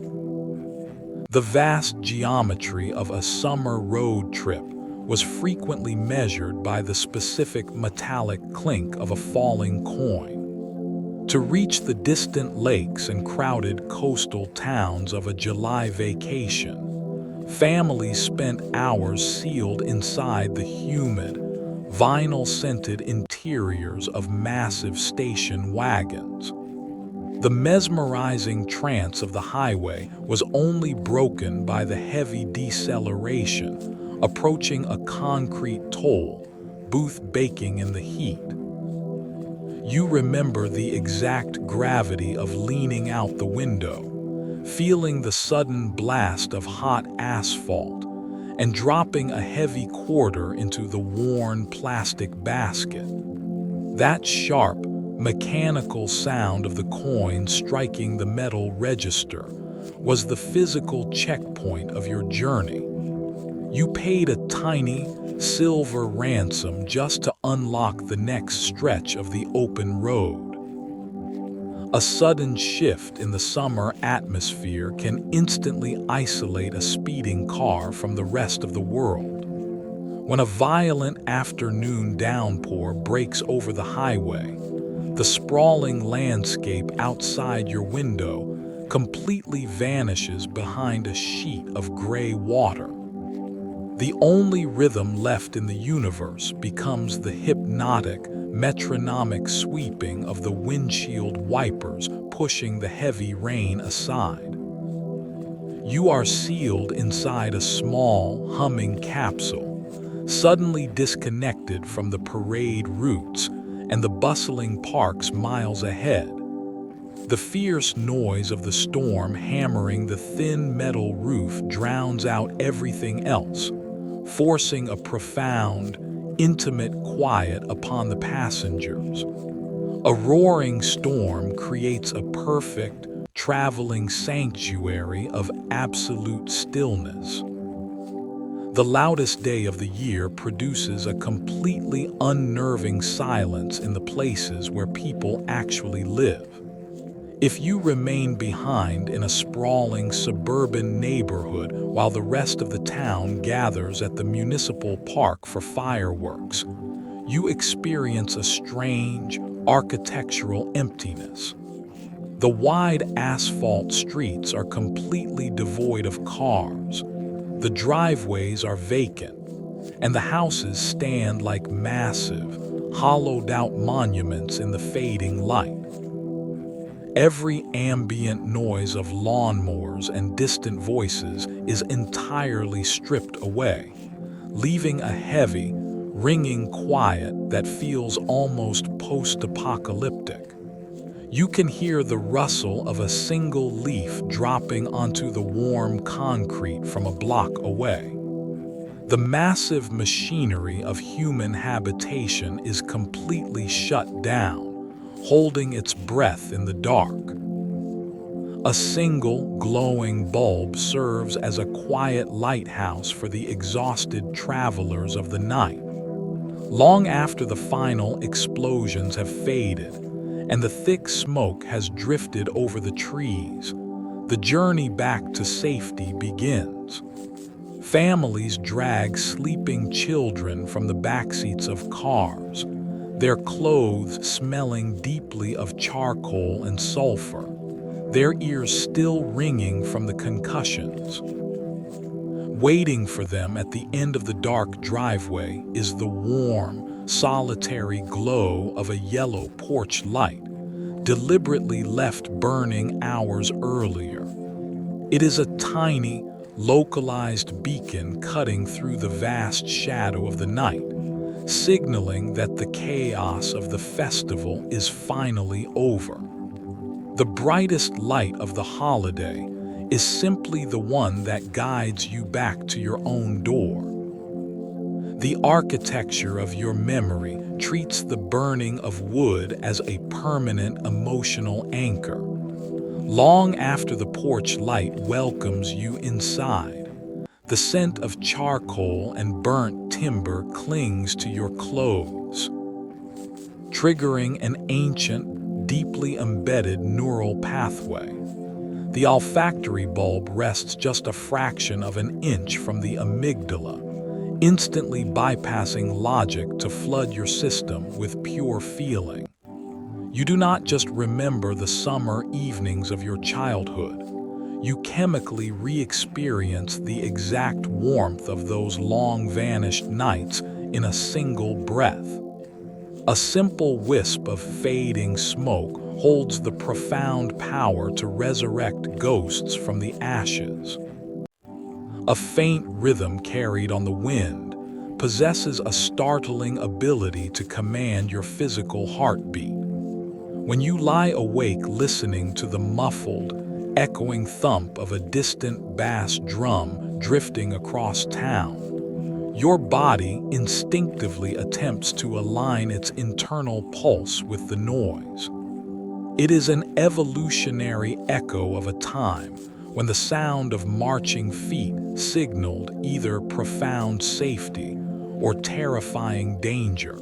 The vast geometry of a summer road trip was frequently measured by the specific metallic clink of a falling coin. To reach the distant lakes and crowded coastal towns of a July vacation, families spent hours sealed inside the humid, vinyl-scented interiors of massive station wagons. The mesmerizing trance of the highway was only broken by the heavy deceleration, approaching a concrete toll booth baking in the heat. You remember the exact gravity of leaning out the window, feeling the sudden blast of hot asphalt, and dropping a heavy quarter into the worn plastic basket. That sharp, mechanical sound of the coin striking the metal register was the physical checkpoint of your journey. You paid a tiny, silver ransom just to unlock the next stretch of the open road. A sudden shift in the summer atmosphere can instantly isolate a speeding car from the rest of the world. When a violent afternoon downpour breaks over the highway, the sprawling landscape outside your window completely vanishes behind a sheet of gray water. The only rhythm left in the universe becomes the hypnotic, metronomic sweeping of the windshield wipers pushing the heavy rain aside. You are sealed inside a small, humming capsule, suddenly disconnected from the parade routes and the bustling parks miles ahead. The fierce noise of the storm hammering the thin metal roof drowns out everything else, forcing a profound, intimate quiet upon the passengers. A roaring storm creates a perfect, traveling sanctuary of absolute stillness. The loudest day of the year produces a completely unnerving silence in the places where people actually live. If you remain behind in a sprawling suburban neighborhood while the rest of the town gathers at the municipal park for fireworks, you experience a strange, architectural emptiness. The wide asphalt streets are completely devoid of cars. The driveways are vacant, and the houses stand like massive, hollowed-out monuments in the fading light. Every ambient noise of lawnmowers and distant voices is entirely stripped away, leaving a heavy, ringing quiet that feels almost post-apocalyptic. You can hear the rustle of a single leaf dropping onto the warm concrete from a block away. The massive machinery of human habitation is completely shut down, holding its breath in the dark. A single glowing bulb serves as a quiet lighthouse for the exhausted travelers of the night. Long after the final explosions have faded and the thick smoke has drifted over the trees, the journey back to safety begins. Families drag sleeping children from the backseats of cars, their clothes smelling deeply of charcoal and sulfur, their ears still ringing from the concussions. Waiting for them at the end of the dark driveway is the warm, solitary glow of a yellow porch light, deliberately left burning hours earlier. It is a tiny, localized beacon cutting through the vast shadow of the night, signaling that the chaos of the festival is finally over. The brightest light of the holiday is simply the one that guides you back to your own door. The architecture of your memory treats the burning of wood as a permanent emotional anchor. Long after the porch light welcomes you inside, the scent of charcoal and burnt timber clings to your clothes, triggering an ancient, deeply embedded neural pathway. The olfactory bulb rests just a fraction of an inch from the amygdala, instantly bypassing logic to flood your system with pure feeling. You do not just remember the summer evenings of your childhood. You chemically re-experience the exact warmth of those long-vanished nights in a single breath. A simple wisp of fading smoke holds the profound power to resurrect ghosts from the ashes. A faint rhythm carried on the wind possesses a startling ability to command your physical heartbeat. When you lie awake listening to the muffled, echoing thump of a distant bass drum drifting across town, your body instinctively attempts to align its internal pulse with the noise. It is an evolutionary echo of a time when the sound of marching feet signaled either profound safety or terrifying danger.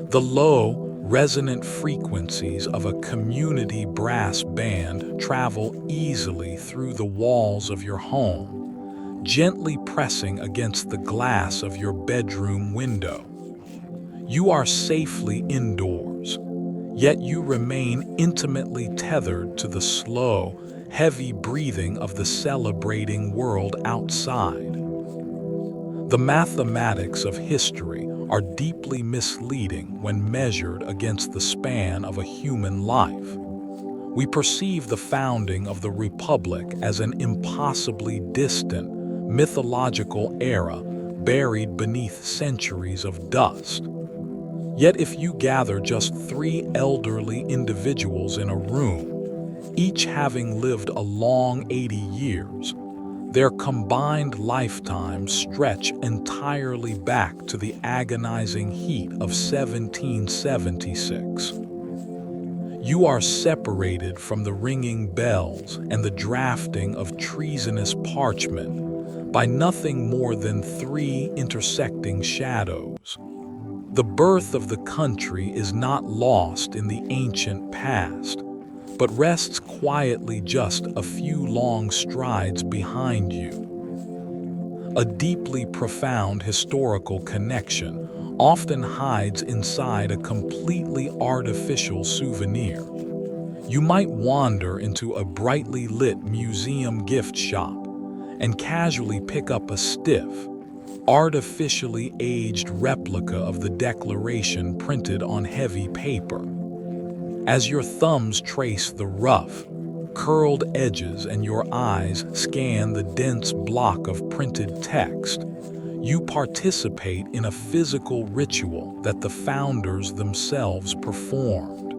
The low, resonant frequencies of a community brass band travel easily through the walls of your home, gently pressing against the glass of your bedroom window. You are safely indoors, yet you remain intimately tethered to the slow, heavy breathing of the celebrating world outside. The mathematics of history are deeply misleading when measured against the span of a human life. We perceive the founding of the Republic as an impossibly distant, mythological era buried beneath centuries of dust. Yet if you gather just 3 elderly individuals in a room, each having lived a long 80 years, their combined lifetimes stretch entirely back to the agonizing heat of 1776. You are separated from the ringing bells and the drafting of treasonous parchment by nothing more than 3 intersecting shadows. The birth of the country is not lost in the ancient past, but rests quietly just a few long strides behind you. A deeply profound historical connection often hides inside a completely artificial souvenir. You might wander into a brightly lit museum gift shop and casually pick up a stiff, artificially aged replica of the Declaration printed on heavy paper. As your thumbs trace the rough, curled edges and your eyes scan the dense block of printed text, you participate in a physical ritual that the founders themselves performed.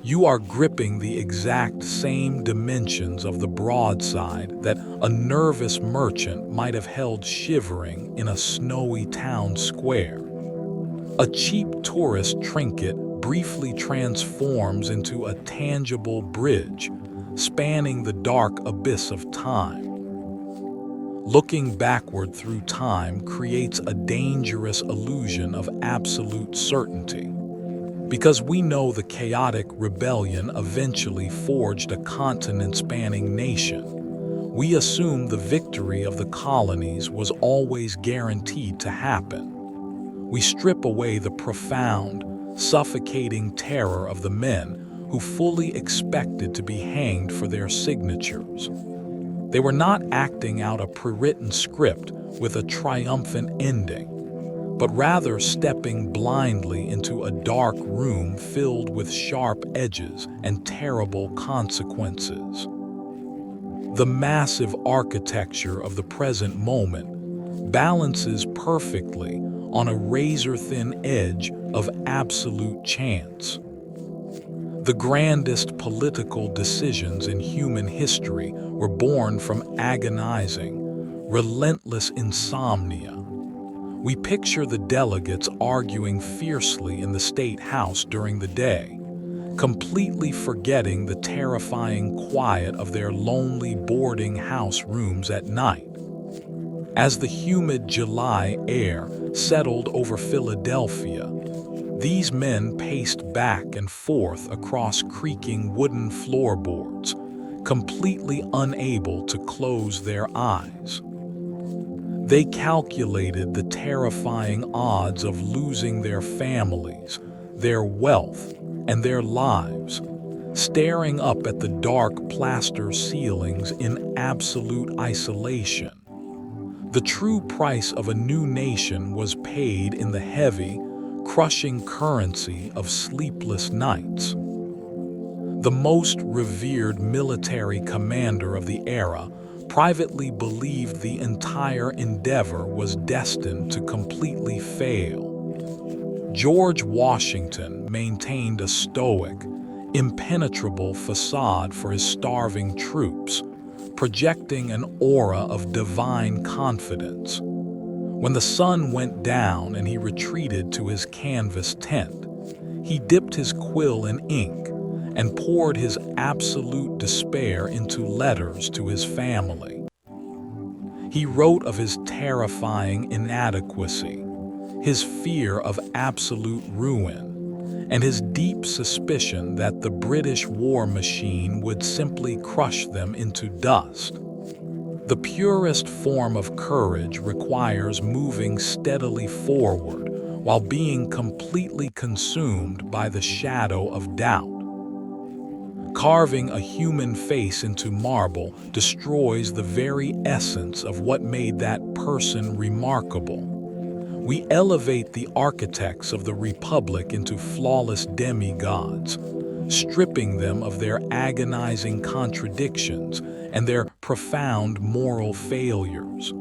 You are gripping the exact same dimensions of the broadside that a nervous merchant might have held shivering in a snowy town square. A cheap tourist trinket briefly transforms into a tangible bridge, spanning the dark abyss of time. Looking backward through time creates a dangerous illusion of absolute certainty. Because we know the chaotic rebellion eventually forged a continent-spanning nation, we assume the victory of the colonies was always guaranteed to happen. We strip away the profound, suffocating terror of the men who fully expected to be hanged for their signatures. They were not acting out a pre-written script with a triumphant ending, but rather stepping blindly into a dark room filled with sharp edges and terrible consequences. The massive architecture of the present moment balances perfectly on a razor-thin edge of absolute chance. The grandest political decisions in human history were born from agonizing, relentless insomnia. We picture the delegates arguing fiercely in the State House during the day, completely forgetting the terrifying quiet of their lonely boarding house rooms at night. As the humid July air settled over Philadelphia, these men paced back and forth across creaking wooden floorboards, completely unable to close their eyes. They calculated the terrifying odds of losing their families, their wealth, and their lives, staring up at the dark plaster ceilings in absolute isolation. The true price of a new nation was paid in the heavy, crushing currency of sleepless nights. The most revered military commander of the era privately believed the entire endeavor was destined to completely fail. George Washington maintained a stoic, impenetrable facade for his starving troops, projecting an aura of divine confidence. When the sun went down and he retreated to his canvas tent, he dipped his quill in ink and poured his absolute despair into letters to his family. He wrote of his terrifying inadequacy, his fear of absolute ruin, and his deep suspicion that the British war machine would simply crush them into dust. The purest form of courage requires moving steadily forward while being completely consumed by the shadow of doubt. Carving a human face into marble destroys the very essence of what made that person remarkable. We elevate the architects of the Republic into flawless demigods, stripping them of their agonizing contradictions and their profound moral failures.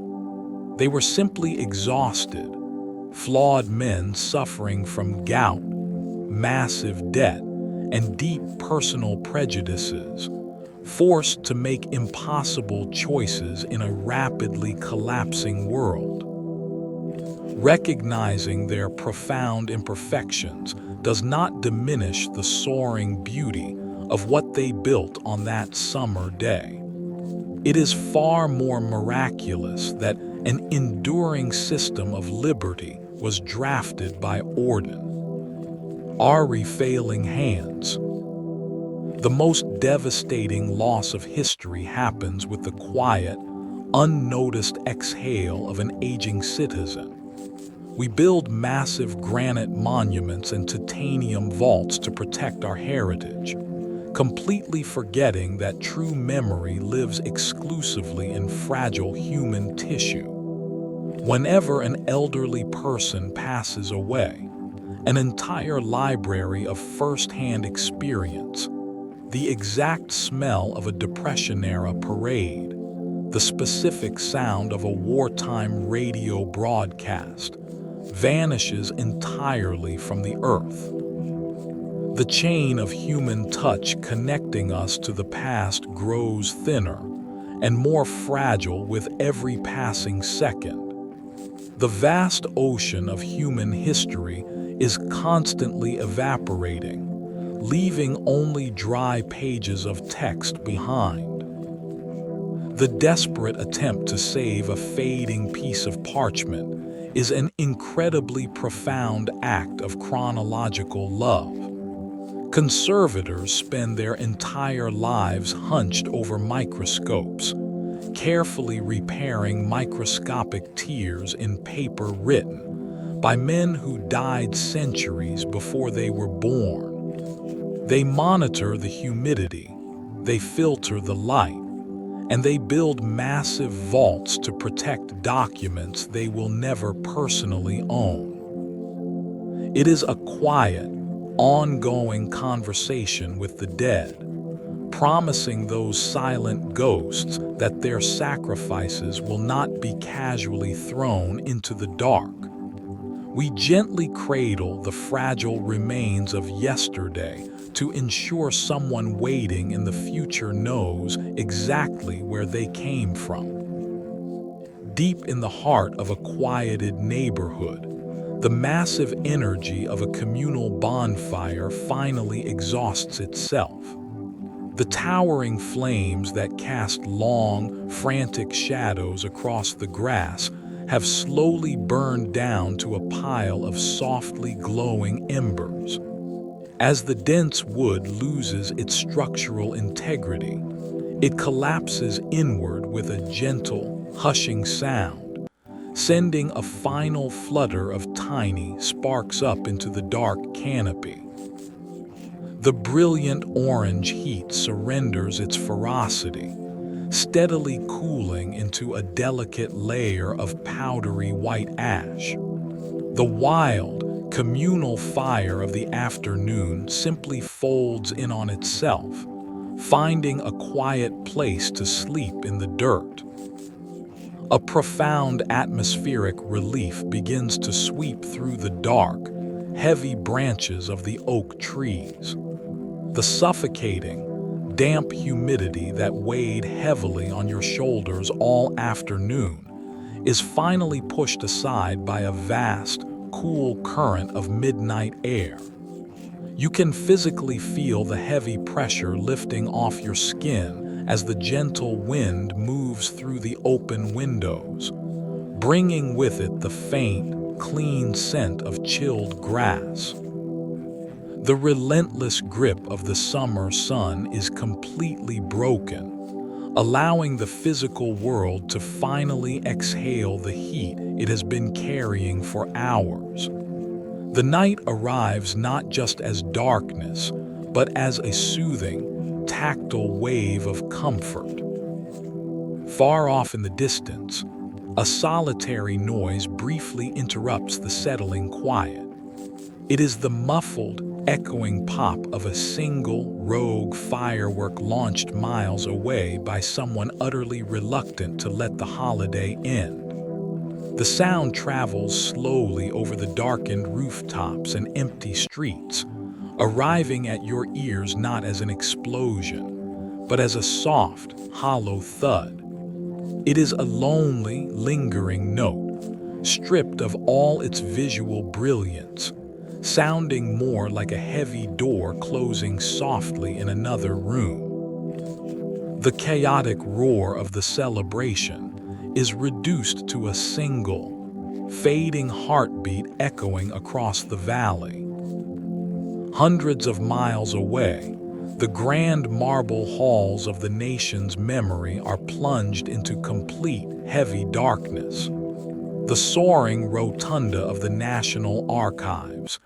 They were simply exhausted, flawed men suffering from gout, massive debt, and deep personal prejudices, forced to make impossible choices in a rapidly collapsing world. Recognizing their profound imperfections does not diminish the soaring beauty of what they built on that summer day. It is far more miraculous that an enduring system of liberty was drafted by Orden. Our failing hands. The most devastating loss of history happens with the quiet, unnoticed exhale of an aging citizen. We build massive granite monuments and titanium vaults to protect our heritage, completely forgetting that true memory lives exclusively in fragile human tissue. Whenever an elderly person passes away, an entire library of first-hand experience, the exact smell of a Depression-era parade, the specific sound of a wartime radio broadcast, vanishes entirely from the earth. The chain of human touch connecting us to the past grows thinner and more fragile with every passing second. The vast ocean of human history is constantly evaporating, leaving only dry pages of text behind. The desperate attempt to save a fading piece of parchment is an incredibly profound act of chronological love. Conservators spend their entire lives hunched over microscopes, carefully repairing microscopic tears in paper written by men who died centuries before they were born. They monitor the humidity, they filter the light, and they build massive vaults to protect documents they will never personally own. It is a quiet, ongoing conversation with the dead, promising those silent ghosts that their sacrifices will not be casually thrown into the dark. We gently cradle the fragile remains of yesterday to ensure someone waiting in the future knows exactly where they came from. Deep in the heart of a quieted neighborhood, the massive energy of a communal bonfire finally exhausts itself. The towering flames that cast long, frantic shadows across the grass have slowly burned down to a pile of softly glowing embers. As the dense wood loses its structural integrity, it collapses inward with a gentle, hushing sound, sending a final flutter of tiny sparks up into the dark canopy. The brilliant orange heat surrenders its ferocity, steadily cooling into a delicate layer of powdery white ash. The wild, communal fire of the afternoon simply folds in on itself, finding a quiet place to sleep in the dirt. A profound atmospheric relief begins to sweep through the dark, heavy branches of the oak trees. The suffocating, damp humidity that weighed heavily on your shoulders all afternoon is finally pushed aside by a vast, cool current of midnight air. You can physically feel the heavy pressure lifting off your skin as the gentle wind moves through the open windows, bringing with it the faint, clean scent of chilled grass. The relentless grip of the summer sun is completely broken, allowing the physical world to finally exhale the heat it has been carrying for hours. The night arrives not just as darkness, but as a soothing, tactile wave of comfort. Far off in the distance, a solitary noise briefly interrupts the settling quiet. It is the muffled, echoing pop of a single, rogue firework launched miles away by someone utterly reluctant to let the holiday end. The sound travels slowly over the darkened rooftops and empty streets, arriving at your ears not as an explosion, but as a soft, hollow thud. It is a lonely, lingering note, stripped of all its visual brilliance, sounding more like a heavy door closing softly in another room. The chaotic roar of the celebration is reduced to a single, fading heartbeat echoing across the valley. Hundreds of miles away, the grand marble halls of the nation's memory are plunged into complete, heavy darkness. The soaring rotunda of the National Archives,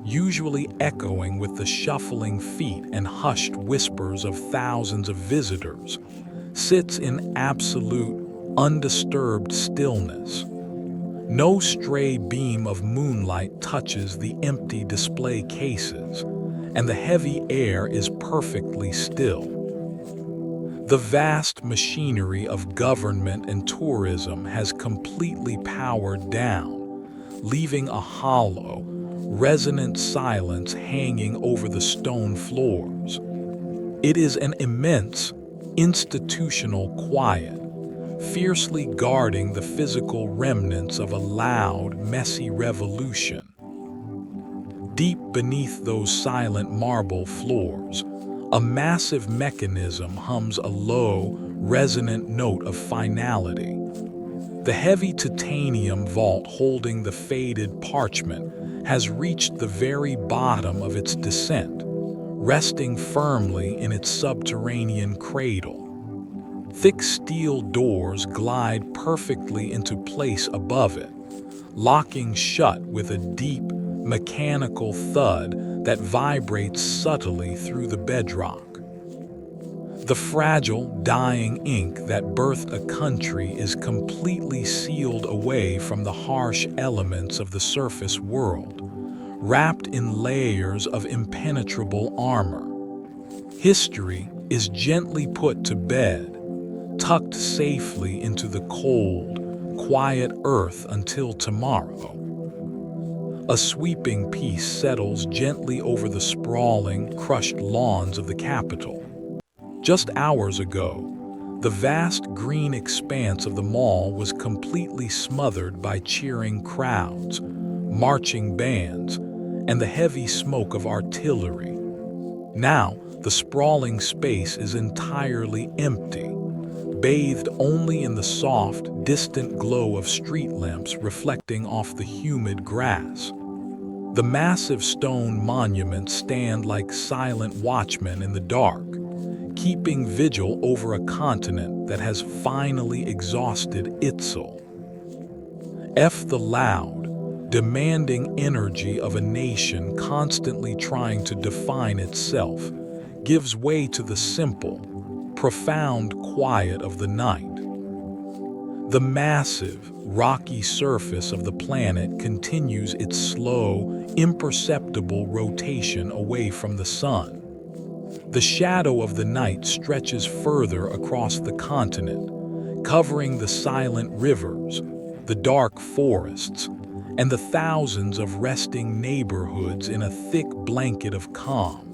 usually echoing with the shuffling feet and hushed whispers of thousands of visitors, sits in absolute, undisturbed stillness. No stray beam of moonlight touches the empty display cases, and the heavy air is perfectly still. The vast machinery of government and tourism has completely powered down, leaving a hollow, resonant silence hanging over the stone floors. It is an immense, institutional quiet, fiercely guarding the physical remnants of a loud, messy revolution. Deep beneath those silent marble floors, a massive mechanism hums a low, resonant note of finality. The heavy titanium vault holding the faded parchment has reached the very bottom of its descent, resting firmly in its subterranean cradle. Thick steel doors glide perfectly into place above it, locking shut with a deep, mechanical thud that vibrates subtly through the bedrock. The fragile, dying ink that birthed a country is completely sealed away from the harsh elements of the surface world, wrapped in layers of impenetrable armor. History is gently put to bed, tucked safely into the cold, quiet earth until tomorrow. A sweeping peace settles gently over the sprawling, crushed lawns of the capital. Just hours ago, The vast green expanse of the mall was completely smothered by cheering crowds, marching bands, and the heavy smoke of artillery. Now, the sprawling space is entirely empty, bathed only in the soft, distant glow of street lamps reflecting off the humid grass. The massive stone monuments stand like silent watchmen in the dark, keeping vigil over a continent that has finally exhausted itself. The loud, demanding energy of a nation constantly trying to define itself gives way to the simple, profound quiet of the night. The massive, rocky surface of the planet continues its slow, imperceptible rotation away from the sun. The shadow of the night stretches further across the continent, covering the silent rivers, the dark forests, and the thousands of resting neighborhoods in a thick blanket of calm.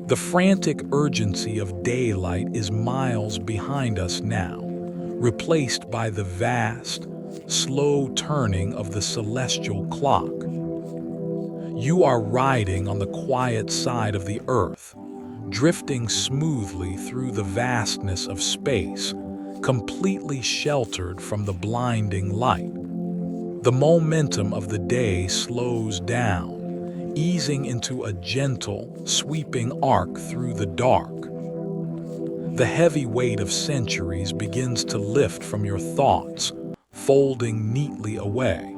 The frantic urgency of daylight is miles behind us now, replaced by the vast, slow turning of the celestial clock. You are riding on the quiet side of the earth, drifting smoothly through the vastness of space, completely sheltered from the blinding light. The momentum of the day slows down, easing into a gentle, sweeping arc through the dark. The heavy weight of centuries begins to lift from your thoughts, folding neatly away.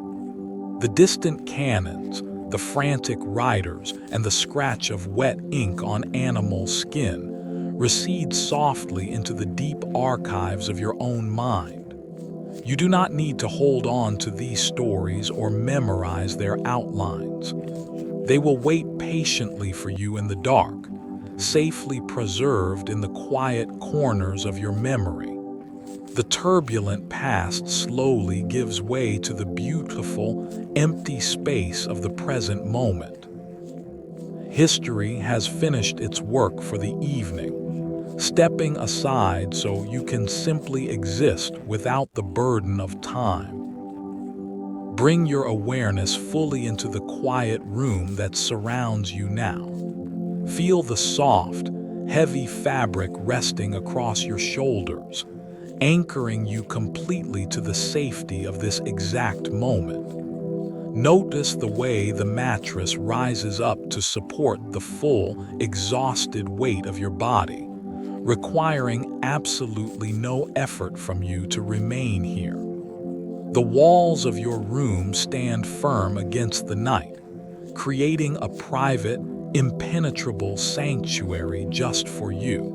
The distant cannons, the frantic riders, and the scratch of wet ink on animal skin recede softly into the deep archives of your own mind. You do not need to hold on to these stories or memorize their outlines. They will wait patiently for you in the dark, safely preserved in the quiet corners of your memory. The turbulent past slowly gives way to the beautiful, empty space of the present moment. History has finished its work for the evening, stepping aside so you can simply exist without the burden of time. Bring your awareness fully into the quiet room that surrounds you now. Feel the soft, heavy fabric resting across your shoulders, anchoring you completely to the safety of this exact moment. Notice the way the mattress rises up to support the full, exhausted weight of your body, requiring absolutely no effort from you to remain here. The walls of your room stand firm against the night, creating a private, impenetrable sanctuary just for you.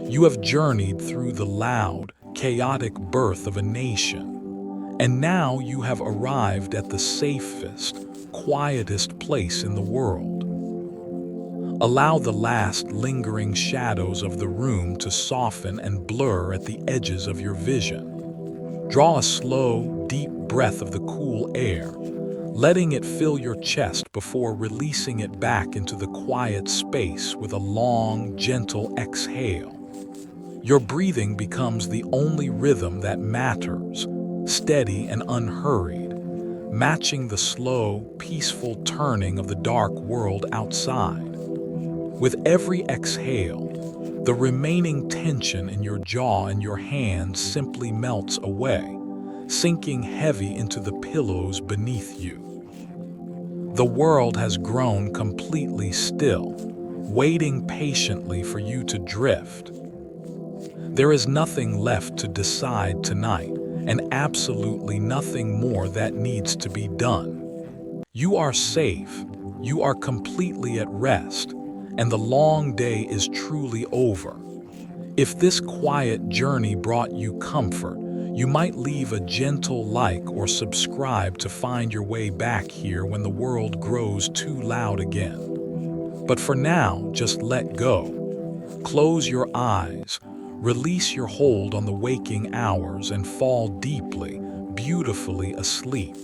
You have journeyed through the loud, chaotic birth of a nation, and now you have arrived at the safest, quietest place in the world. Allow the last lingering shadows of the room to soften and blur at the edges of your vision. Draw a slow, deep breath of the cool air, letting it fill your chest before releasing it back into the quiet space with a long, gentle exhale. Your breathing becomes the only rhythm that matters, steady and unhurried, matching the slow, peaceful turning of the dark world outside. With every exhale, the remaining tension in your jaw and your hands simply melts away, sinking heavy into the pillows beneath you. The world has grown completely still, waiting patiently for you to drift. There is nothing left to decide tonight, and absolutely nothing more that needs to be done. You are safe, you are completely at rest, and the long day is truly over. If this quiet journey brought you comfort, you might leave a gentle like or subscribe to find your way back here when the world grows too loud again. But for now, just let go. Close your eyes, release your hold on the waking hours, and fall deeply, beautifully asleep.